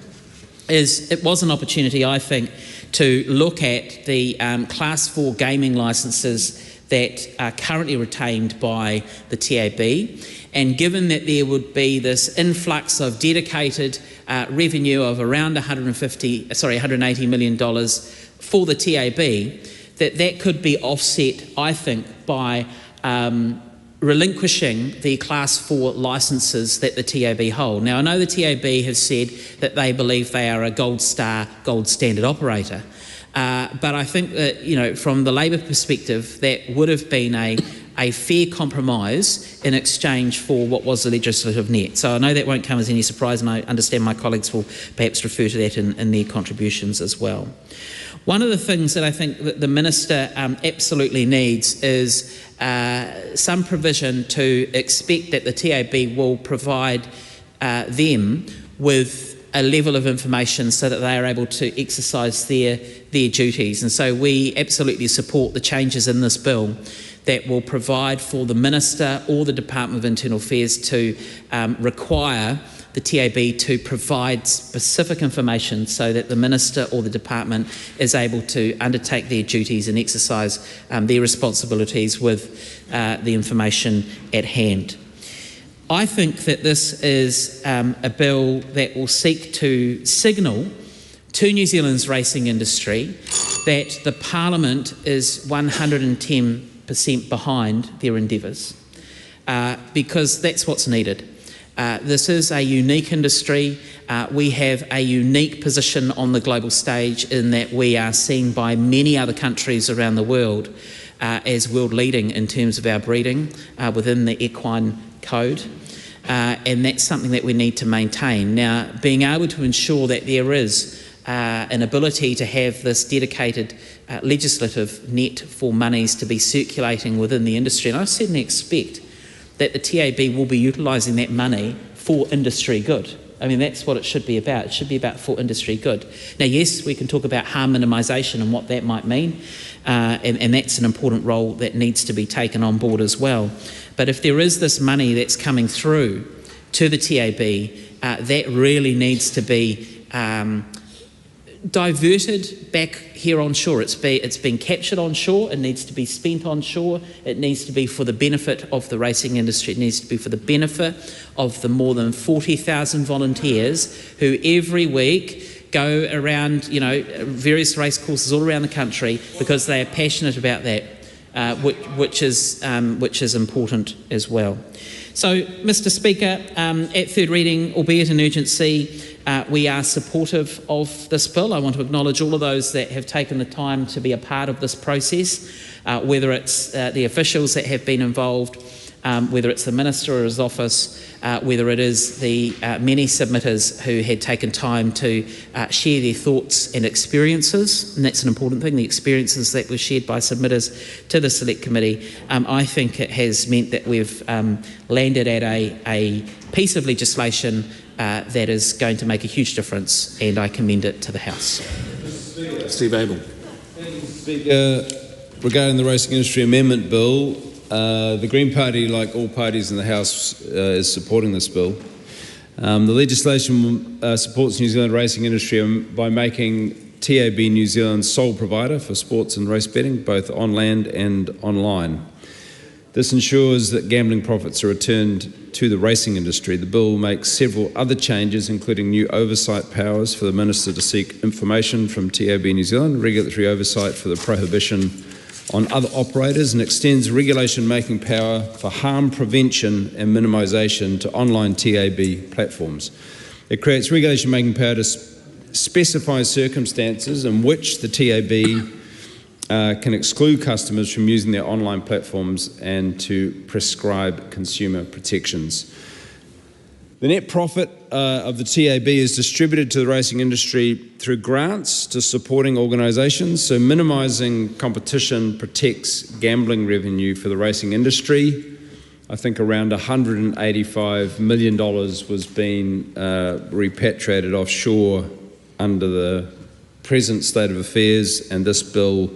is it was an opportunity, I think, to look at the Class 4 gaming licences that are currently retained by the TAB, and given that there would be this influx of dedicated revenue of around $180 million for the TAB, that could be offset, I think, by relinquishing the Class 4 licences that the TAB hold. Now, I know the TAB has said that they believe they are a gold star, gold standard operator. But I think that, from the Labor perspective, that would have been a fair compromise in exchange for what was the legislative net. So I know that won't come as any surprise, and I understand my colleagues will perhaps refer to that in their contributions as well. One of the things that I think that the Minister absolutely needs is some provision to expect that the TAB will provide them with a level of information so that they are able to exercise their duties. And so we absolutely support the changes in this bill that will provide for the Minister or the Department of Internal Affairs to require the TAB to provide specific information so that the Minister or the Department is able to undertake their duties and exercise their responsibilities with the information at hand. I think that this is a bill that will seek to signal to New Zealand's racing industry that the Parliament is 110% behind their endeavours, because that's what's needed. This is a unique industry. We have a unique position on the global stage in that we are seen by many other countries around the world as world leading in terms of our breeding within the equine code. And that's something that we need to maintain. Now, being able to ensure that there is an ability to have this dedicated legislative net for monies to be circulating within the industry, and I certainly expect that the TAB will be utilising that money for industry good. I mean, that's what it should be about. It should be about for industry good. Now, yes, we can talk about harm minimisation and what that might mean, and that's an important role that needs to be taken on board as well. But if there is this money that's coming through to the TAB, that really needs to be diverted back here on shore. It's been captured on shore, it needs to be spent on shore, it needs to be for the benefit of the racing industry, it needs to be for the benefit of the more than 40,000 volunteers who every week go around, various race courses all around the country because they are passionate about that, which is important as well. So, Mr. Speaker, at third reading, albeit an urgency, we are supportive of this bill. I want to acknowledge all of those that have taken the time to be a part of this process, whether it's the officials that have been involved, whether it's the Minister or his office, whether it is the many submitters who had taken time to share their thoughts and experiences, and that's an important thing, the experiences that were shared by submitters to the Select Committee. I think it has meant that we've landed at a piece of legislation that is going to make a huge difference, and I commend it to the House. Steve Abel. Thank you, Speaker. Regarding the Racing Industry Amendment Bill, the Green Party, like all parties in the House, is supporting this bill. The legislation supports New Zealand racing industry by making TAB New Zealand's sole provider for sports and race betting, both on land and online. This ensures that gambling profits are returned to the racing industry. The bill makes several other changes, including new oversight powers for the Minister to seek information from TAB New Zealand, regulatory oversight for the prohibition on other operators, and extends regulation-making power for harm prevention and minimisation to online TAB platforms. It creates regulation-making power to specify circumstances in which the TAB can exclude customers from using their online platforms and to prescribe consumer protections. The net profit of the TAB is distributed to the racing industry through grants to supporting organisations, so minimising competition protects gambling revenue for the racing industry. I think around $185 million was being repatriated offshore under the present state of affairs, and this bill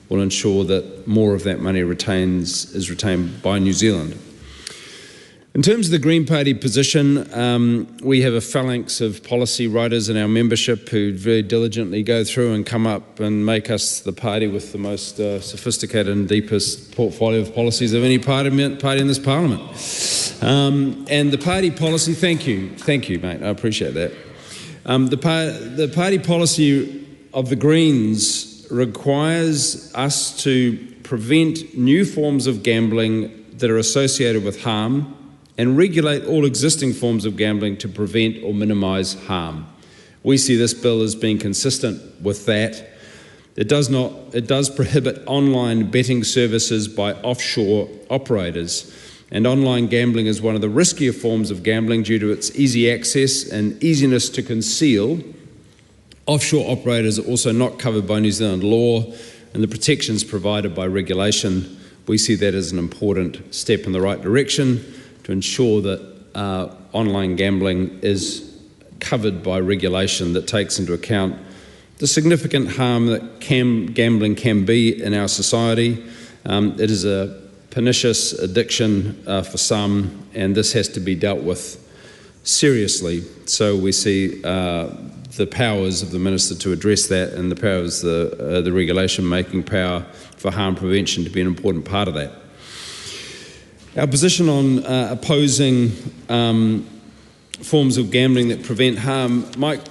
will ensure that more of that money is retained by New Zealand. In terms of the Green Party position, we have a phalanx of policy writers in our membership who very diligently go through and come up and make us the party with the most sophisticated and deepest portfolio of policies of any party in this Parliament. And the party policy, thank you mate, I appreciate that. The party policy of the Greens requires us to prevent new forms of gambling that are associated with harm and regulate all existing forms of gambling to prevent or minimise harm. We see this bill as being consistent with that. It does prohibit online betting services by offshore operators, and online gambling is one of the riskier forms of gambling due to its easy access and easiness to conceal. Offshore operators are also not covered by New Zealand law, and the protections provided by regulation, we see that as an important step in the right direction to ensure that online gambling is covered by regulation that takes into account the significant harm that gambling can be in our society. It is a pernicious addiction for some, and this has to be dealt with seriously. So we see the powers of the Minister to address that, and the powers the regulation-making power for harm prevention to be an important part of that. Our position on opposing forms of gambling that prevent harm might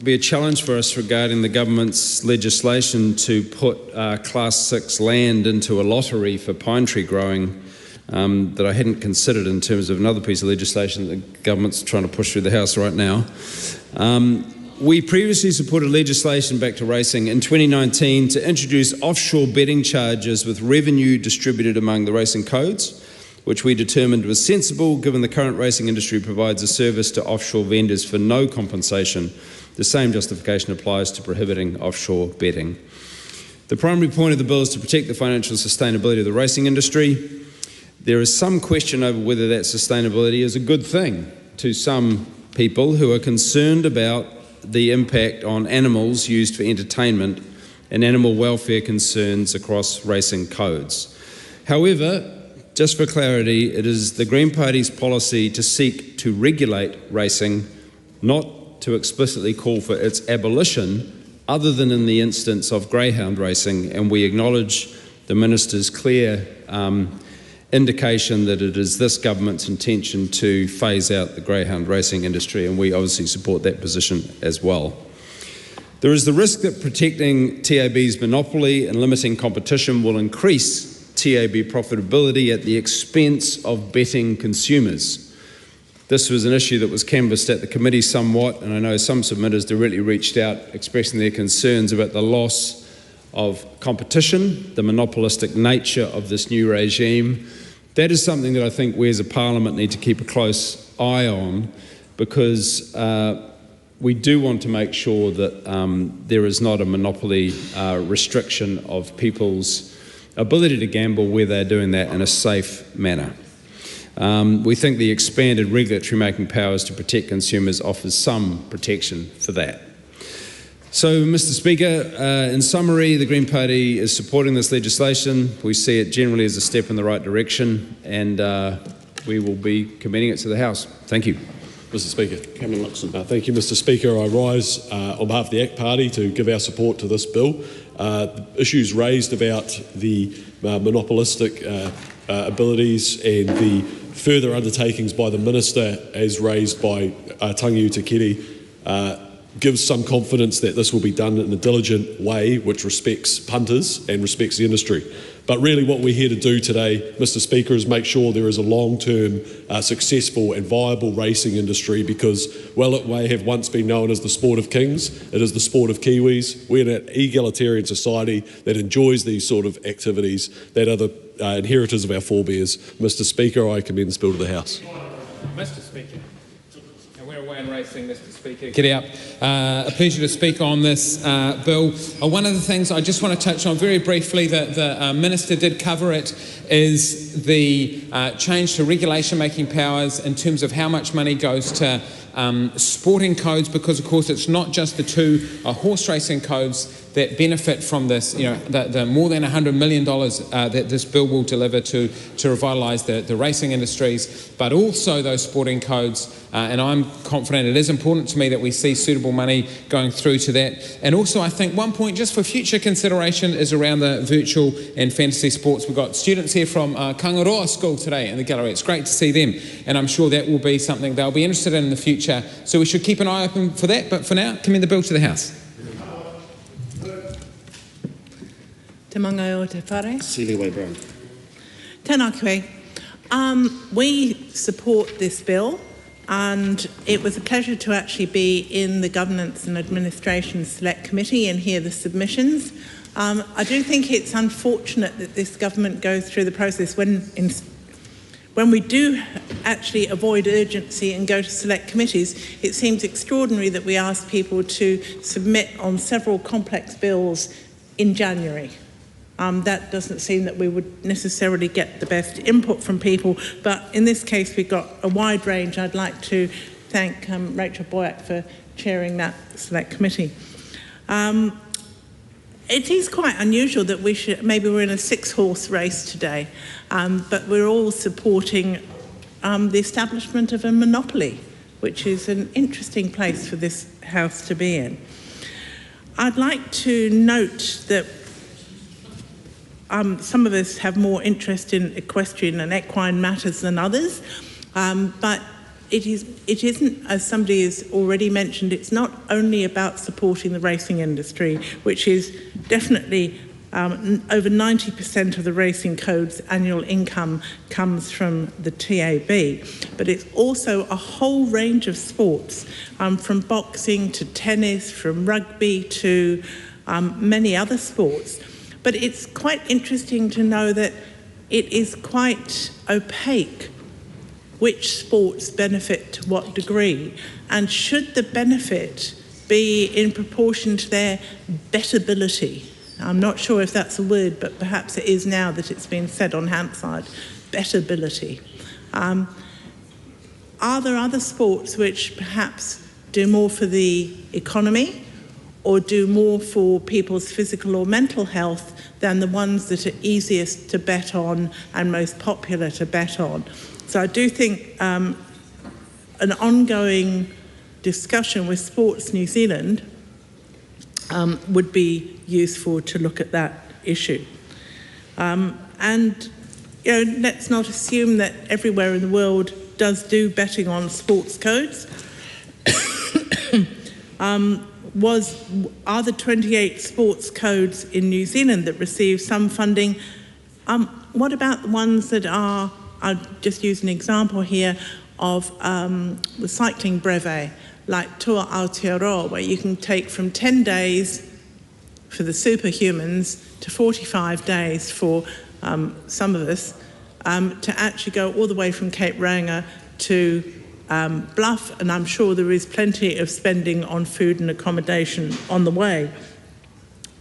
be a challenge for us regarding the government's legislation to put Class 6 land into a lottery for pine tree growing that I hadn't considered in terms of another piece of legislation that the government's trying to push through the House right now. We previously supported legislation back to racing in 2019 to introduce offshore betting charges with revenue distributed among the racing codes, which we determined was sensible given the current racing industry provides a service to offshore vendors for no compensation. The same justification applies to prohibiting offshore betting. The primary point of the bill is to protect the financial sustainability of the racing industry. There is some question over whether that sustainability is a good thing to some people who are concerned about the impact on animals used for entertainment and animal welfare concerns across racing codes. However, just for clarity, it is the Green Party's policy to seek to regulate racing, not to explicitly call for its abolition, other than in the instance of greyhound racing, and we acknowledge the Minister's clear indication that it is this government's intention to phase out the greyhound racing industry, and we obviously support that position as well. There is the risk that protecting TAB's monopoly and limiting competition will increase TAB profitability at the expense of betting consumers. This was an issue that was canvassed at the committee somewhat, and I know some submitters directly reached out expressing their concerns about the loss of competition, the monopolistic nature of this new regime. That is something that I think we as a parliament need to keep a close eye on, because we do want to make sure that there is not a monopoly restriction of people's ability to gamble where they're doing that in a safe manner. We think the expanded regulatory making powers to protect consumers offers some protection for that. So, Mr. Speaker, in summary, the Green Party is supporting this legislation. We see it generally as a step in the right direction, and we will be committing it to the House. Thank you. Mr. Speaker. Cameron Luxon. Thank you, Mr. Speaker. I rise on behalf of the ACT Party to give our support to this bill. The issues raised about the monopolistic abilities and the further undertakings by the Minister, as raised by Tangi Utakere, gives some confidence that this will be done in a diligent way which respects punters and respects the industry. But really what we're here to do today, Mr. Speaker, is make sure there is a long-term, successful and viable racing industry, because, well, it may have once been known as the sport of kings. It is the sport of Kiwis. We're an egalitarian society that enjoys these sort of activities that are the inheritors of our forebears. Mr. Speaker, I commend this bill to the House. Mr. Speaker. We're away in racing, Mr. Speaker. Get out. A pleasure to speak on this bill. One of the things I just want to touch on very briefly, that the Minister did cover it, is the change to regulation making powers in terms of how much money goes to sporting codes, because of course it's not just the two horse racing codes that benefit from this, the more than $100 million that this bill will deliver to revitalise the racing industries, but also those sporting codes. And I'm confident, it is important to me that we see suitable money going through to that. And also I think one point just for future consideration is around the virtual and fantasy sports. We've got students here from Kangaroa School today in the gallery. It's great to see them, and I'm sure that will be something they'll be interested in the future. So we should keep an eye open for that. But for now, commend the bill to the House. Te mangai o te whare. Celia Way-Brown. Tēnā koe. We support this bill, and it was a pleasure to actually be in the Governance and Administration Select Committee and hear the submissions. I do think it's unfortunate that this government goes through the process when we do actually avoid urgency and go to select committees. It seems extraordinary that we ask people to submit on several complex bills in January. That doesn't seem that we would necessarily get the best input from people, but in this case we've got a wide range. I'd like to thank Rachel Boyack for chairing that select committee. It is quite unusual that maybe we're in a 6-horse race today, but we're all supporting the establishment of a monopoly, which is an interesting place for this House to be in. I'd like to note that some of us have more interest in equestrian and equine matters than others, but it isn't, as somebody has already mentioned, it's not only about supporting the racing industry, which is definitely over 90% of the Racing Code's annual income comes from the TAB, but it's also a whole range of sports, from boxing to tennis, from rugby to many other sports. But it's quite interesting to know that it is quite opaque which sports benefit to what degree, and should the benefit be in proportion to their bettability. I'm not sure if that's a word, but perhaps it is now that it's been said on Hampside, bettability. Are there other sports which perhaps do more for the economy or do more for people's physical or mental health than the ones that are easiest to bet on and most popular to bet on? So I do think an ongoing discussion with Sports New Zealand would be useful to look at that issue. And let's not assume that everywhere in the world does do betting on sports codes. Are the 28 sports codes in New Zealand that receive some funding? What about the ones that are? I'll just use an example here of the cycling brevet, like Tour Aotearoa, where you can take from 10 days for the superhumans to 45 days for some of us to actually go all the way from Cape Oranga to Bluff, and I'm sure there is plenty of spending on food and accommodation on the way.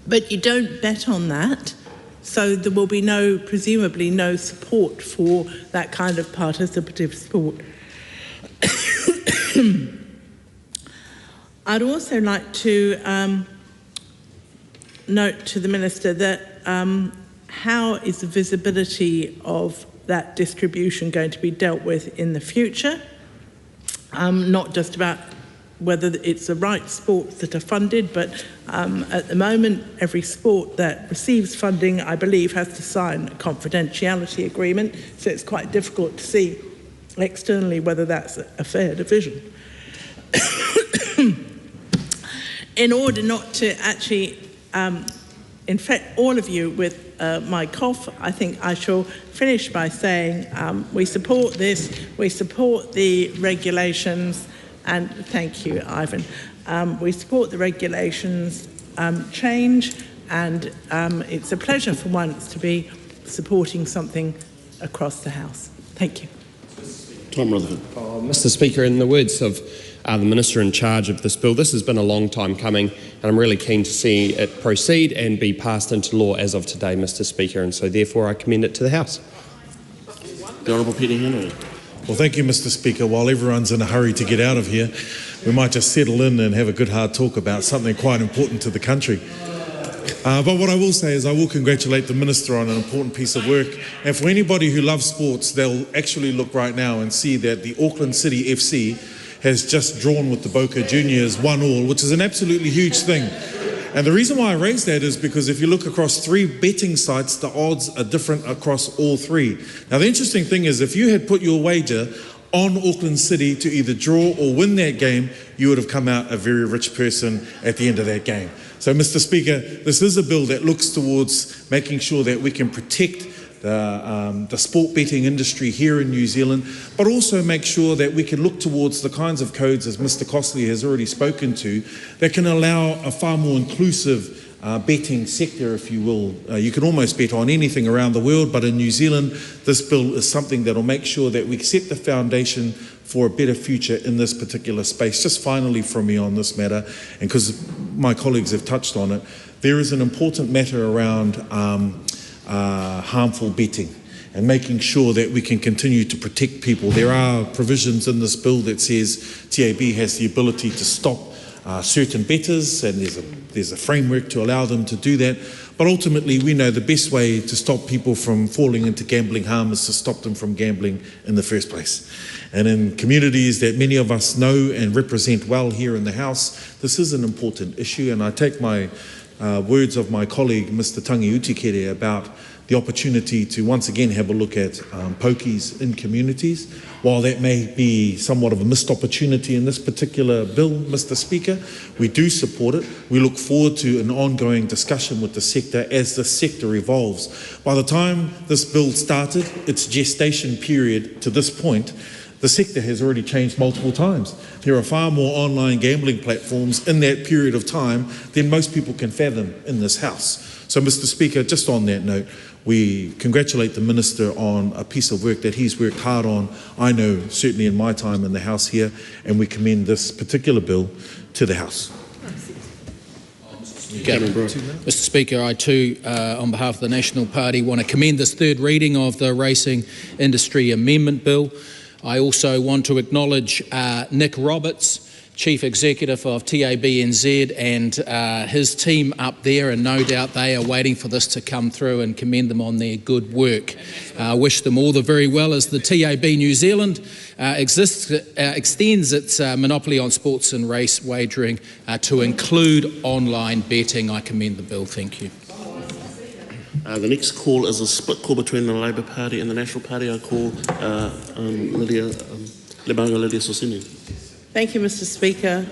But you don't bet on that, so there will be presumably no support for that kind of participative sport. I'd also like to note to the Minister that how is the visibility of that distribution going to be dealt with in the future? Not just about whether it's the right sports that are funded, but at the moment, every sport that receives funding, I believe, has to sign a confidentiality agreement, so it's quite difficult to see externally whether that's a fair division. In order not to actually infect all of you with my cough, I think I shall finish by saying we support this, we support the regulations, and thank you, Ivan. We support the regulations change, and it's a pleasure for once to be supporting something across the House. Thank you. Tom Rutherford. Mr. Speaker, in the words of the Minister in charge of this bill, this has been a long time coming, and I'm really keen to see it proceed and be passed into law as of today, Mr. Speaker, and so therefore I commend it to the House. The Honourable Peter Henry. Well, thank you, Mr. Speaker. While everyone's in a hurry to get out of here, we might just settle in and have a good hard talk about something quite important to the country. But what I will say is I will congratulate the Minister on an important piece of work. And for anybody who loves sports, they'll actually look right now and see that the Auckland City FC has just drawn with the Boca Juniors 1-1, which is an absolutely huge thing. And the reason why I raise that is because if you look across 3 betting sites, the odds are different across all 3. Now, the interesting thing is if you had put your wager on Auckland City to either draw or win that game, you would have come out a very rich person at the end of that game. So, Mr. Speaker, this is a bill that looks towards making sure that we can protect the sport betting industry here in New Zealand, but also make sure that we can look towards the kinds of codes, as Mr. Costley has already spoken to, that can allow a far more inclusive betting sector, if you will. You can almost bet on anything around the world, but in New Zealand, this bill is something that will make sure that we set the foundation for a better future in this particular space. Just finally from me on this matter, and because my colleagues have touched on it, there is an important matter around harmful betting. and making sure that we can continue to protect people. There are provisions in this bill that says TAB has the ability to stop certain bettors, and there's a framework to allow them to do that. But ultimately, we know the best way to stop people from falling into gambling harm is to stop them from gambling in the first place. And in communities that many of us know and represent well here in the House, this is an important issue, and I take my words of my colleague, Mr. Tamariki, about the opportunity to once again have a look at pokies in communities. While that may be somewhat of a missed opportunity in this particular bill, Mr. Speaker, we do support it. We look forward to an ongoing discussion with the sector as the sector evolves. By the time this bill started, its gestation period to this point, the sector has already changed multiple times. There are far more online gambling platforms in that period of time than most people can fathom in this House. So, Mr. Speaker, just on that note, we congratulate the Minister on a piece of work that he's worked hard on, I know, certainly in my time in the House here, and we commend this particular bill to the House. Mr. Speaker, I too, on behalf of the National Party, want to commend this third reading of the Racing Industry Amendment Bill. I also want to acknowledge Nick Roberts, Chief Executive of TAB NZ, and his team up there, and no doubt they are waiting for this to come through, and commend them on their good work. Wish them all the very well as the TAB New Zealand extends its monopoly on sports and race wagering to include online betting. I commend the bill. Thank you. The next call is a split call between the Labour Party and the National Party. I call Lydia Sosini. Thank you, Mr. Speaker.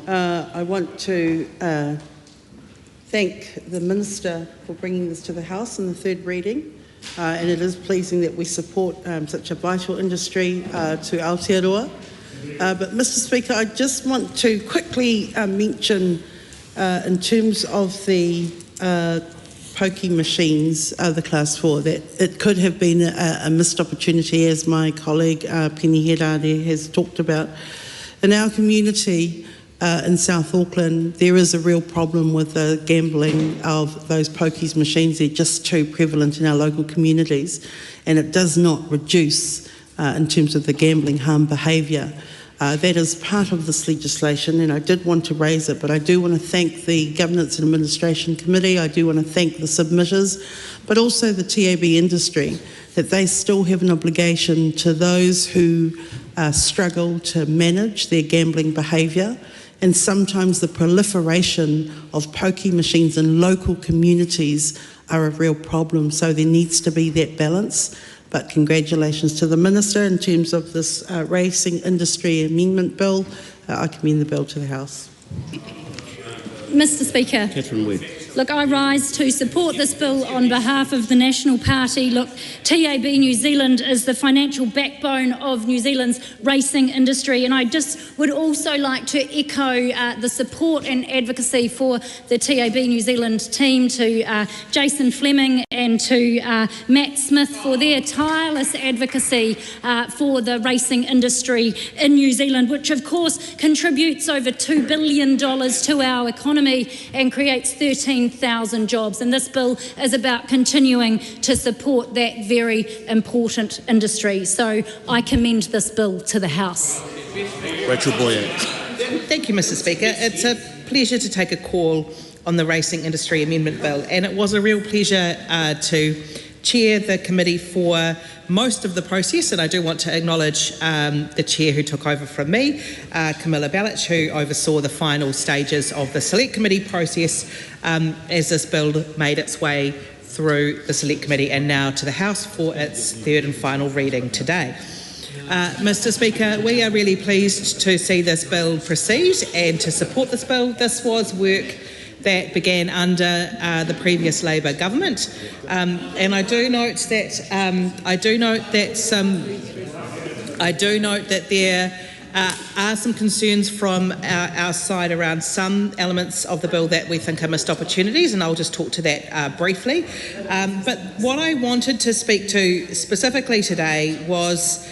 I want to thank the Minister for bringing this to the House in the third reading, and it is pleasing that we support such a vital industry to Aotearoa. But, Mr. Speaker, I just want to quickly mention, in terms of the pokie machines, the Class 4, that it could have been a missed opportunity, as my colleague Penny Herare has talked about. In our community in South Auckland, there is a real problem with the gambling of those pokies machines. They're just too prevalent in our local communities, and it does not reduce in terms of the gambling harm behaviour. That is part of this legislation, and I did want to raise it, but I do want to thank the Governance and Administration Committee. I do want to thank the submitters, but also the TAB industry, that they still have an obligation to those who struggle to manage their gambling behaviour. And sometimes the proliferation of pokie machines in local communities are a real problem. So there needs to be that balance. But congratulations to the Minister in terms of this Racing Industry Amendment Bill. I commend the bill to the House. Mr. Speaker. Catherine Webb. Look, I rise to support this bill on behalf of the National Party. Look, TAB New Zealand is the financial backbone of New Zealand's racing industry, and I just would also like to echo the support and advocacy for the TAB New Zealand team, to Jason Fleming and to Matt Smith for their tireless advocacy for the racing industry in New Zealand, which of course contributes over $2 billion to our economy and creates 13,000 jobs, and this bill is about continuing to support that very important industry. So I commend this bill to the House. Rachel Boyer. Thank you, Mr. Speaker. It's a pleasure to take a call on the Racing Industry Amendment Bill, and it was a real pleasure to chair the committee for most of the process, and I do want to acknowledge the chair who took over from me, Camilla Bellich, who oversaw the final stages of the Select Committee process as this bill made its way through the Select Committee and now to the House for its third and final reading today. Mr. Speaker, we are really pleased to see this bill proceed and to support this bill. This was work that began under the previous Labour government, and I do note that there are some concerns from our side around some elements of the bill that we think are missed opportunities, and I'll just talk to that briefly. But what I wanted to speak to specifically today was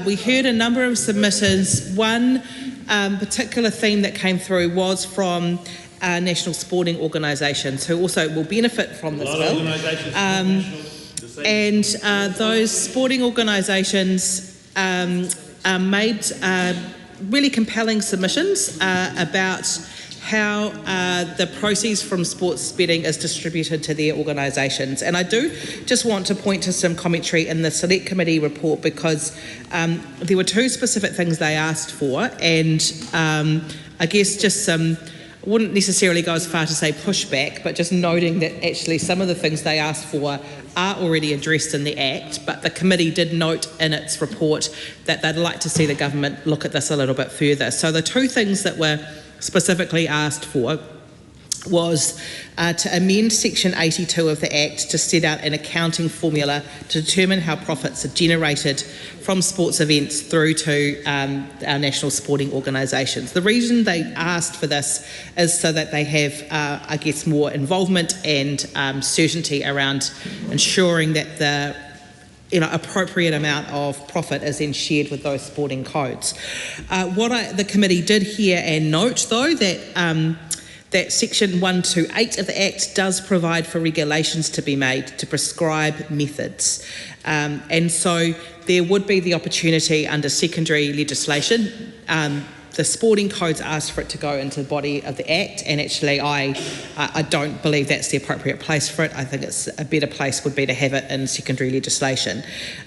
we heard a number of submitters. One particular theme that came through was from national sporting organisations who also will benefit from this bill. and those sporting organisations made really compelling submissions about how the proceeds from sports betting is distributed to their organisations. And I do just want to point to some commentary in the Select Committee report, because there were two specific things they asked for, and I guess just some, wouldn't necessarily go as far to say pushback, but just noting that actually some of the things they asked for are already addressed in the Act, but the committee did note in its report that they'd like to see the government look at this a little bit further. So the two things that were specifically asked for was to amend Section 82 of the Act to set out an accounting formula to determine how profits are generated from sports events through to our national sporting organisations. The reason they asked for this is so that they have, I guess, more involvement and certainty around ensuring that the appropriate amount of profit is then shared with those sporting codes. The committee did hear and note, though, that Section 128 of the Act does provide for regulations to be made to prescribe methods. And so there would be the opportunity under secondary legislation. The sporting codes asked for it to go into the body of the Act, and actually I don't believe that's the appropriate place for it. I think it's a better place would be to have it in secondary legislation.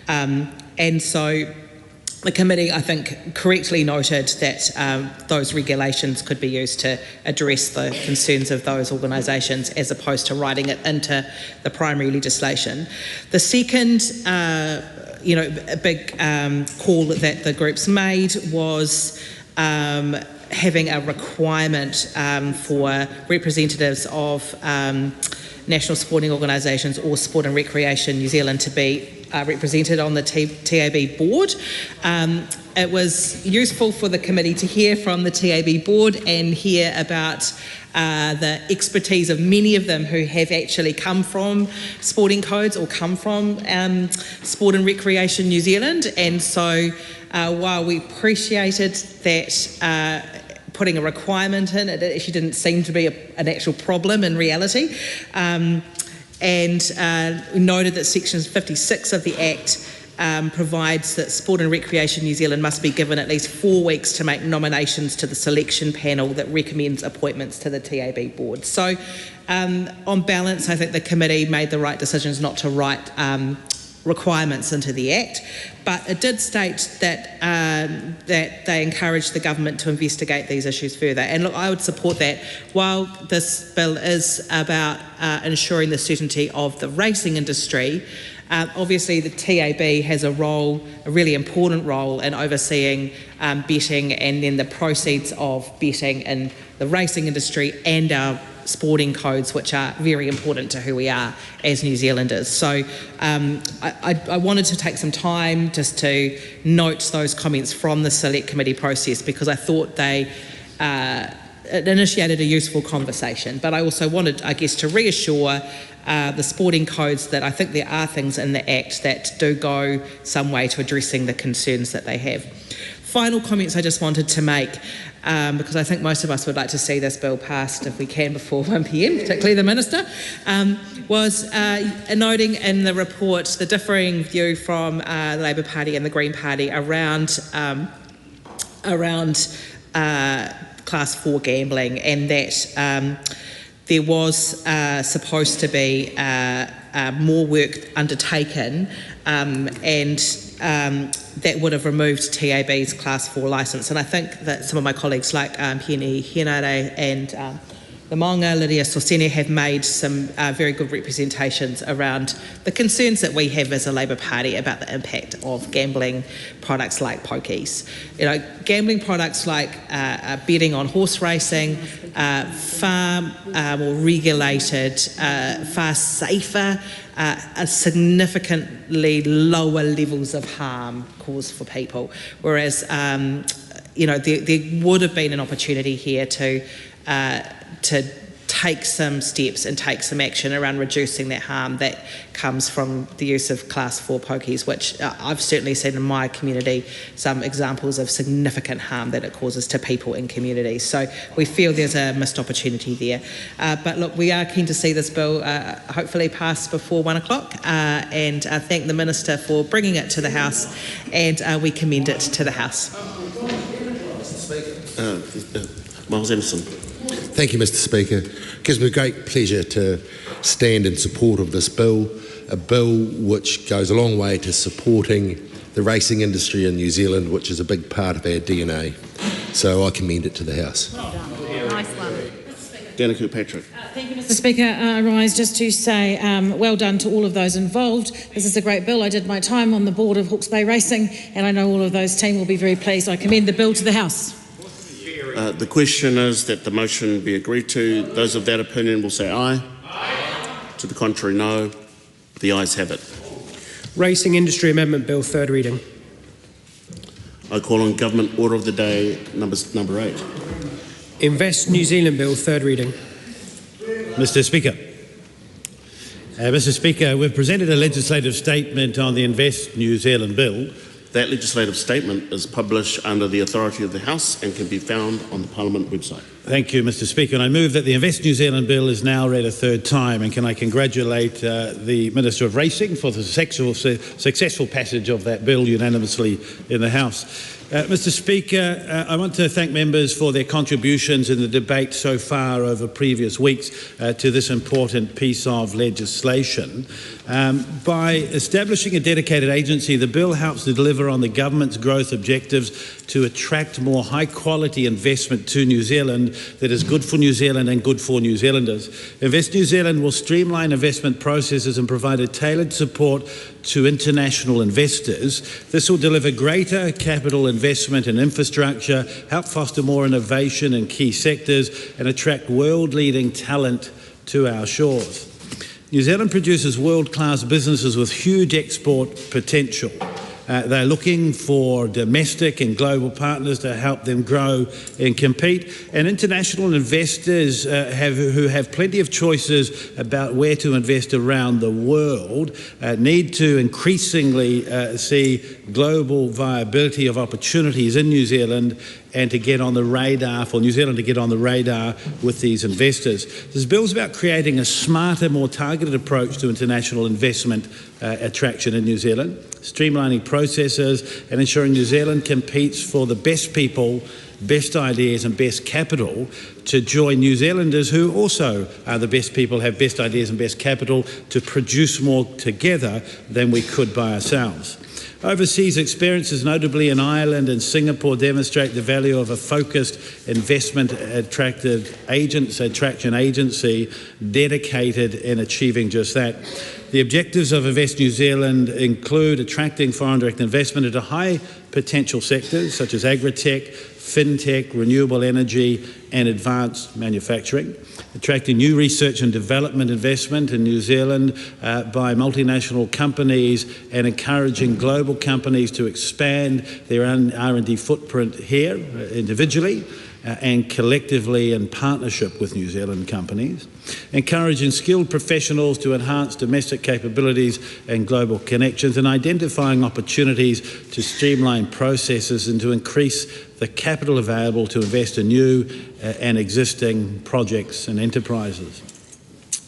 And so the committee, I think, correctly noted that those regulations could be used to address the concerns of those organisations as opposed to writing it into the primary legislation. The second a big call that the groups made was having a requirement for representatives of national sporting organisations or Sport and Recreation New Zealand to be represented on the TAB board. It was useful for the committee to hear from the TAB board and hear about the expertise of many of them who have actually come from sporting codes or come from Sport and Recreation New Zealand. And so while we appreciated that putting a requirement in, it actually didn't seem to be an actual problem in reality. And noted that Section 56 of the Act provides that Sport and Recreation New Zealand must be given at least 4 weeks to make nominations to the selection panel that recommends appointments to the TAB board. So on balance, I think the committee made the right decisions not to write requirements into the Act, but it did state that that they encouraged the government to investigate these issues further. And look, I would support that. While this bill is about ensuring the certainty of the racing industry, obviously the TAB has a really important role in overseeing betting and then the proceeds of betting in the racing industry and our sporting codes, which are very important to who we are as New Zealanders. So I wanted to take some time just to note those comments from the Select Committee process, because I thought they it initiated a useful conversation. But I also wanted, I guess, to reassure the sporting codes that I think there are things in the Act that do go some way to addressing the concerns that they have. Final comments I just wanted to make, because I think most of us would like to see this bill passed if we can before 1 p.m, particularly the Minister, was noting in the report the differing view from the Labour Party and the Green Party around Class 4 gambling, and that there was supposed to be more work undertaken and that would have removed TAB's Class 4 licence. And I think that some of my colleagues like Hene Henare and the Maunga, Lydia Sosene, have made some very good representations around the concerns that we have as a Labour Party about the impact of gambling products like pokies. You know, gambling products like betting on horse racing, far more regulated, far safer, significantly lower levels of harm caused for people. Whereas, you know, there would have been an opportunity here to take some steps and take some action around reducing that harm that comes from the use of Class 4 pokies, which I've certainly seen in my community some examples of significant harm that it causes to people in communities. So we feel there's a missed opportunity there. But look, we are keen to see this bill hopefully pass before 1 o'clock and thank the Minister for bringing it to the House, and we commend it to the House. Miles Anderson. Thank you, Mr. Speaker. It gives me great pleasure to stand in support of this bill, a bill which goes a long way to supporting the racing industry in New Zealand, which is a big part of our DNA. So I commend it to the House. Nice one. Dana Kirkpatrick. Thank you, Mr. Speaker. I rise just to say well done to all of those involved. This is a great bill. I did my time on the board of Hawke's Bay Racing, and I know all of those team will be very pleased. I commend the bill to the House. The question is that the motion be agreed to. Those of that opinion will say aye. Aye. To the contrary, no. The ayes have it. Racing Industry Amendment Bill, third reading. I call on Government Order of the Day, number 8. Invest New Zealand Bill, third reading. Mr. Speaker. Mr. Speaker, we've presented a legislative statement on the Invest New Zealand Bill. That legislative statement is published under the authority of the House and can be found on the Parliament website. Thank you, Mr. Speaker. And I move that the Invest New Zealand Bill is now read a third time. And can I congratulate the Minister of Racing for the successful passage of that bill unanimously in the House. Mr. Speaker, I want to thank members for their contributions in the debate so far over previous weeks to this important piece of legislation. By establishing a dedicated agency, the bill helps to deliver on the government's growth objectives to attract more high-quality investment to New Zealand that is good for New Zealand and good for New Zealanders. Invest New Zealand will streamline investment processes and provide a tailored support to international investors. This will deliver greater capital investment in infrastructure, help foster more innovation in key sectors, and attract world-leading talent to our shores. New Zealand produces world-class businesses with huge export potential. They're looking for domestic and global partners to help them grow and compete. And international investors who have plenty of choices about where to invest around the world need to increasingly see global viability of opportunities in New Zealand and to get on the radar, for New Zealand to get on the radar with these investors. This bill is about creating a smarter, more targeted approach to international investment attraction in New Zealand, streamlining processes and ensuring New Zealand competes for the best people, best ideas and best capital to join New Zealanders who also are the best people, have best ideas and best capital to produce more together than we could by ourselves. Overseas experiences, notably in Ireland and Singapore, demonstrate the value of a focused investment attraction agency dedicated in achieving just that. The objectives of Invest New Zealand include attracting foreign direct investment into high potential sectors such as agri-tech, fintech, renewable energy and advanced manufacturing, attracting new research and development investment in New Zealand by multinational companies and encouraging global companies to expand their own R&D footprint here individually and collectively in partnership with New Zealand companies, encouraging skilled professionals to enhance domestic capabilities and global connections, and identifying opportunities to streamline processes and to increase the capital available to invest in new and existing projects and enterprises.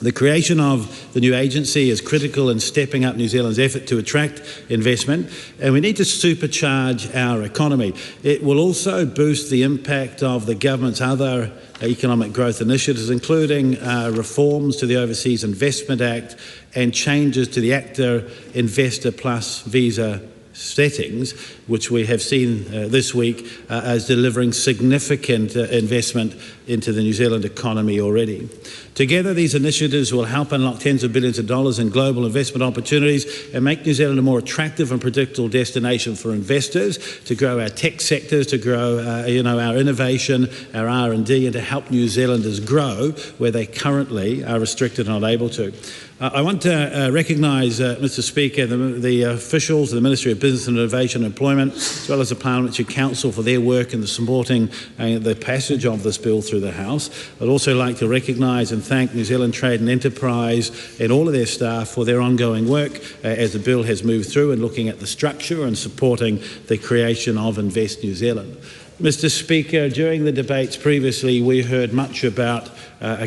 The creation of the new agency is critical in stepping up New Zealand's effort to attract investment, and we need to supercharge our economy. It will also boost the impact of the government's other economic growth initiatives, including reforms to the Overseas Investment Act and changes to the ACTA Investor Plus visa settings, which we have seen this week as delivering significant investment into the New Zealand economy already. Together, these initiatives will help unlock tens of billions of dollars in global investment opportunities and make New Zealand a more attractive and predictable destination for investors, to grow our tech sectors, to grow our innovation, our R&D, and to help New Zealanders grow where they currently are restricted and unable to. I want to recognise, Mr. Speaker, the officials of the Ministry of Business and Innovation and Employment Employment, as well as the Parliamentary Council for their work in the supporting the passage of this bill through the House. I'd also like to recognise and thank New Zealand Trade and Enterprise and all of their staff for their ongoing work as the bill has moved through and looking at the structure and supporting the creation of Invest New Zealand. Mr Speaker, during the debates previously we heard much about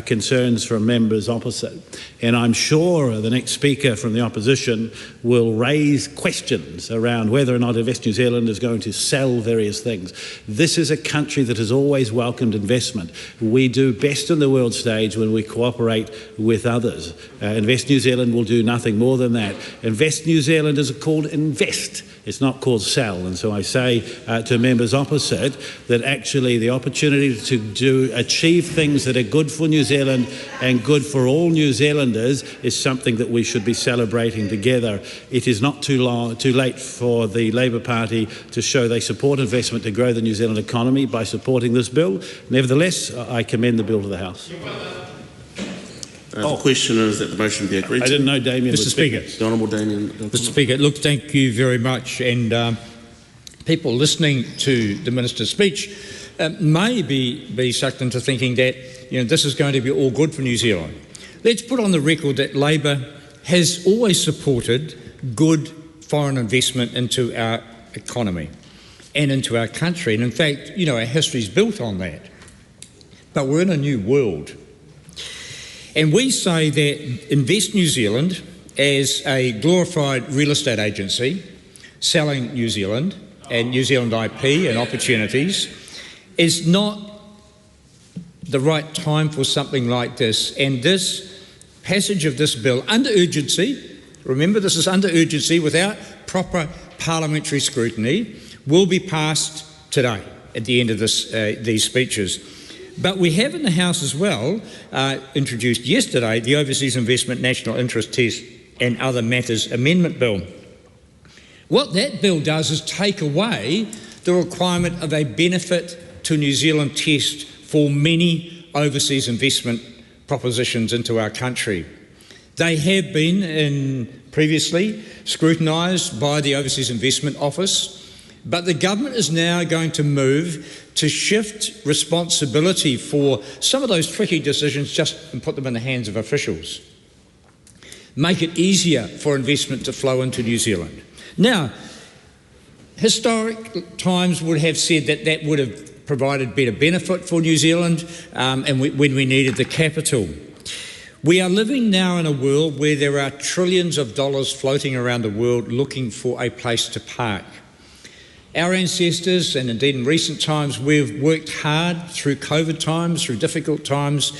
concerns from members opposite, and I'm sure the next speaker from the opposition will raise questions around whether or not Invest New Zealand is going to sell various things. This is a country that has always welcomed investment. We do best on the world stage when we cooperate with others. Invest New Zealand will do nothing more than that. Invest New Zealand is called invest. It's not called sell, and so I say to members opposite that actually the opportunity to achieve things that are good for New Zealand and good for all New Zealanders is something that we should be celebrating together. It is not too late for the Labour Party to show they support investment to grow the New Zealand economy by supporting this bill. Nevertheless, I commend the bill to the House. The question is that the motion be agreed to. I didn't know Damien Mr. Speaker. The Honourable Damien. Mr. Speaker, look, thank you very much. And people listening to the Minister's speech may be sucked into thinking that this is going to be all good for New Zealand. Let's put on the record that Labor has always supported good foreign investment into our economy and into our country. And in fact, our history is built on that. But we're in a new world. And we say that Invest New Zealand, as a glorified real estate agency selling New Zealand and New Zealand IP and opportunities, is not the right time for something like this. And this passage of this bill under urgency, remember this is under urgency without proper parliamentary scrutiny, will be passed today at the end of these speeches. But we have in the House as well introduced yesterday the Overseas Investment National Interest Test and Other Matters Amendment Bill. What that bill does is take away the requirement of a benefit to New Zealand test for many overseas investment propositions into our country. They have been previously scrutinised by the Overseas Investment Office, but the government is now going to move to shift responsibility for some of those tricky decisions and put them in the hands of officials. Make it easier for investment to flow into New Zealand. Now, historic times would have said that that would have provided better benefit for New Zealand when we needed the capital. We are living now in a world where there are trillions of dollars floating around the world looking for a place to park. Our ancestors, and indeed in recent times, we've worked hard through COVID times, through difficult times,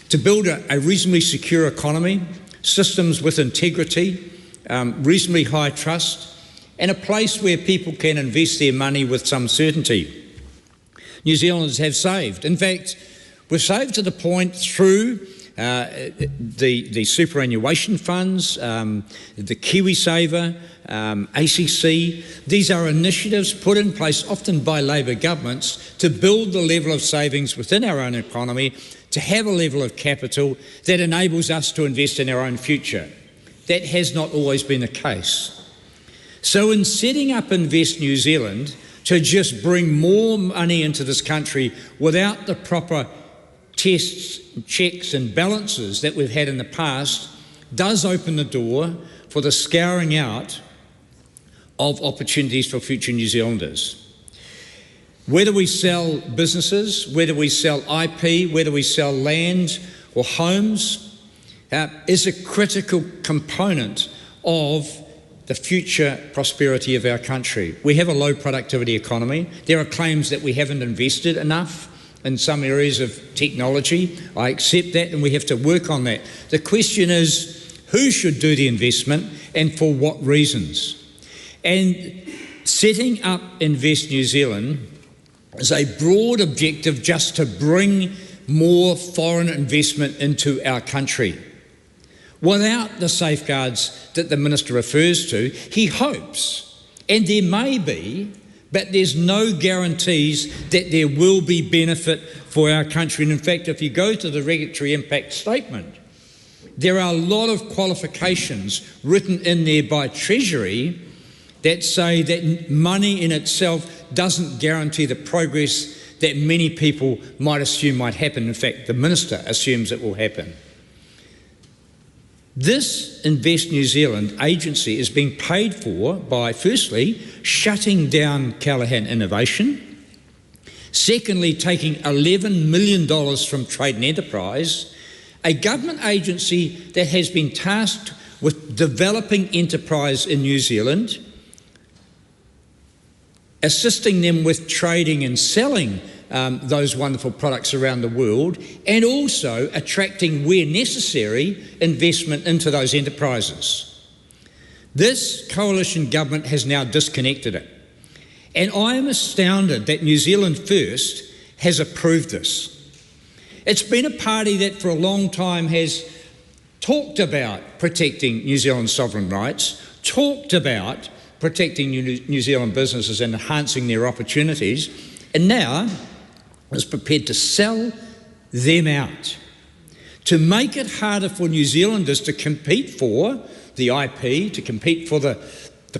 to build a reasonably secure economy, systems with integrity, reasonably high trust, and a place where people can invest their money with some certainty. New Zealanders have saved. In fact, we've saved to the point through the superannuation funds, the KiwiSaver, ACC. These are initiatives put in place often by Labor governments to build the level of savings within our own economy, to have a level of capital that enables us to invest in our own future. That has not always been the case. So in setting up Invest New Zealand to just bring more money into this country without the proper tests, checks and balances that we've had in the past does open the door for the scouring out of opportunities for future New Zealanders. Whether we sell businesses, whether we sell IP, whether we sell land or homes, is a critical component of the future prosperity of our country. We have a low productivity economy. There are claims that we haven't invested enough in some areas of technology. I accept that, and we have to work on that. The question is, who should do the investment and for what reasons? And setting up Invest New Zealand is a broad objective just to bring more foreign investment into our country. Without the safeguards that the Minister refers to, he hopes, and there may be, but there's no guarantees that there will be benefit for our country. And in fact, if you go to the regulatory impact statement, there are a lot of qualifications written in there by Treasury that say that money in itself doesn't guarantee the progress that many people might assume might happen. In fact, the Minister assumes it will happen. This Invest New Zealand agency is being paid for by, firstly, shutting down Callaghan Innovation, secondly, taking $11 million from Trade and Enterprise, a government agency that has been tasked with developing enterprise in New Zealand, assisting them with trading and selling those wonderful products around the world, and also attracting, where necessary, investment into those enterprises. This coalition government has now disconnected it. And I am astounded that New Zealand First has approved this. It's been a party that for a long time has talked about protecting New Zealand's sovereign rights, talked about protecting New Zealand businesses and enhancing their opportunities, and now is prepared to sell them out, to make it harder for New Zealanders to compete for the IP, to compete for the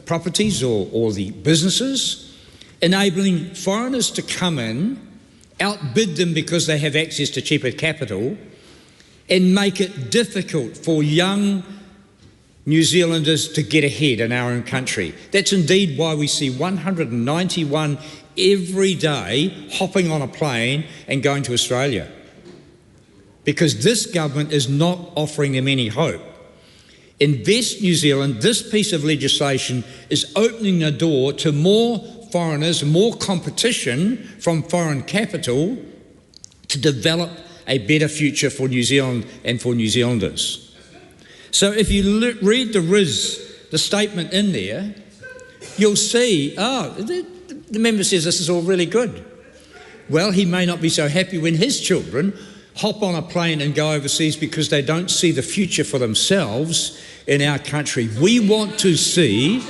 properties or the businesses, enabling foreigners to come in, outbid them because they have access to cheaper capital, and make it difficult for young New Zealanders to get ahead in our own country. That's indeed why we see 191 every day hopping on a plane and going to Australia, because this government is not offering them any hope. Invest New Zealand, this piece of legislation is opening the door to more foreigners, more competition from foreign capital to develop a better future for New Zealand and for New Zealanders. So if you read the statement in there, you'll see, the member says this is all really good. Well, he may not be so happy when his children hop on a plane and go overseas because they don't see the future for themselves in our country. We want to see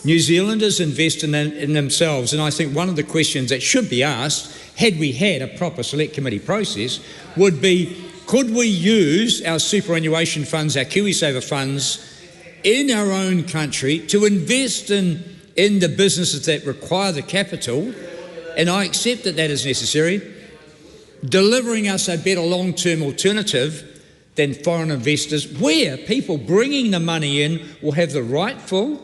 New Zealanders invest in themselves, and I think one of the questions that should be asked, had we had a proper select committee process, would be, could we use our superannuation funds, our KiwiSaver funds, in our own country to invest in the businesses that require the capital, and I accept that that is necessary, delivering us a better long-term alternative than foreign investors, where people bringing the money in will have the rightful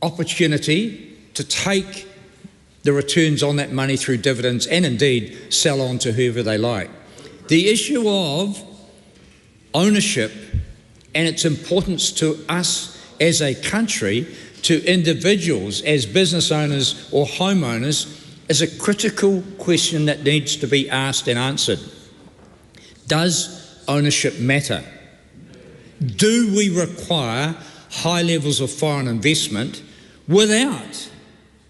opportunity to take the returns on that money through dividends and indeed sell on to whoever they like. The issue of ownership and its importance to us as a country, to individuals as business owners or homeowners, is a critical question that needs to be asked and answered. Does ownership matter? Do we require high levels of foreign investment without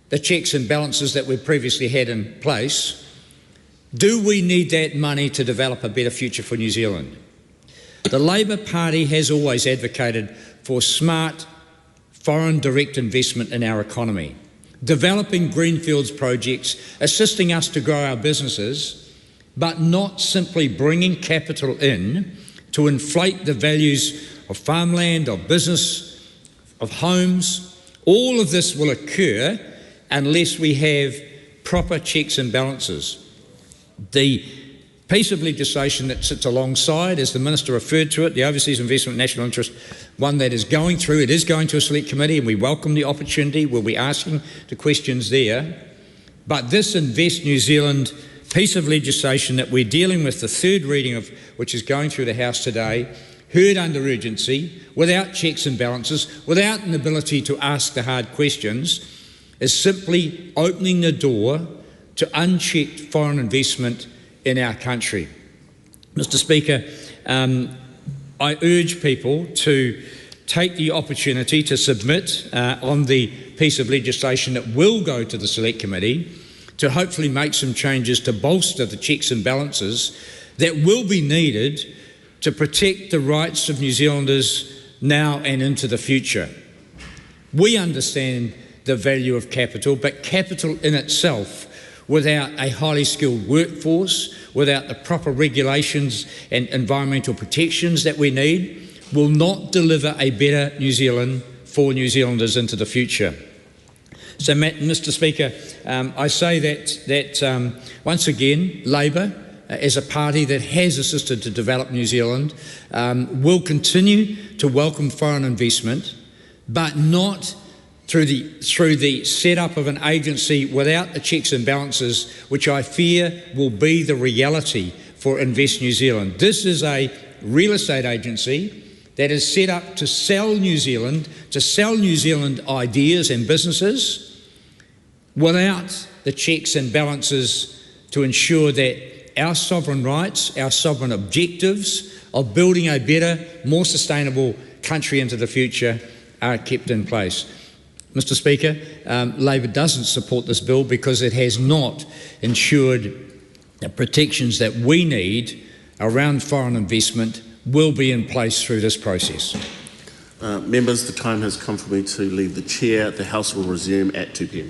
the checks and balances that we've previously had in place? Do we need that money to develop a better future for New Zealand? The Labour Party has always advocated for smart foreign direct investment in our economy, developing greenfields projects, assisting us to grow our businesses, but not simply bringing capital in to inflate the values of farmland, of business, of homes. All of this will occur unless we have proper checks and balances. The piece of legislation that sits alongside, as the Minister referred to it, the Overseas Investment National Interest, one that is going through, it is going to a select committee, and we welcome the opportunity. We'll be asking the questions there. But this Invest New Zealand piece of legislation that we're dealing with, the third reading of which is going through the House today, heard under urgency, without checks and balances, without an ability to ask the hard questions, is simply opening the door to unchecked foreign investment in our country. Mr. Speaker, I urge people to take the opportunity to submit on the piece of legislation that will go to the Select Committee to hopefully make some changes to bolster the checks and balances that will be needed to protect the rights of New Zealanders now and into the future. We understand the value of capital, but capital in itself, without a highly skilled workforce, without the proper regulations and environmental protections that we need, will not deliver a better New Zealand for New Zealanders into the future. So, Mr Speaker, I say that once again, Labour, as a party that has assisted to develop New Zealand, will continue to welcome foreign investment, but not through the setup of an agency without the checks and balances, which I fear will be the reality for Invest New Zealand. This is a real estate agency that is set up to sell New Zealand ideas and businesses without the checks and balances to ensure that our sovereign rights, our sovereign objectives of building a better, more sustainable country into the future are kept in place. Mr Speaker, Labor doesn't support this bill because it has not ensured the protections that we need around foreign investment will be in place through this process. Members, the time has come for me to leave the chair. The House will resume at 2 p.m.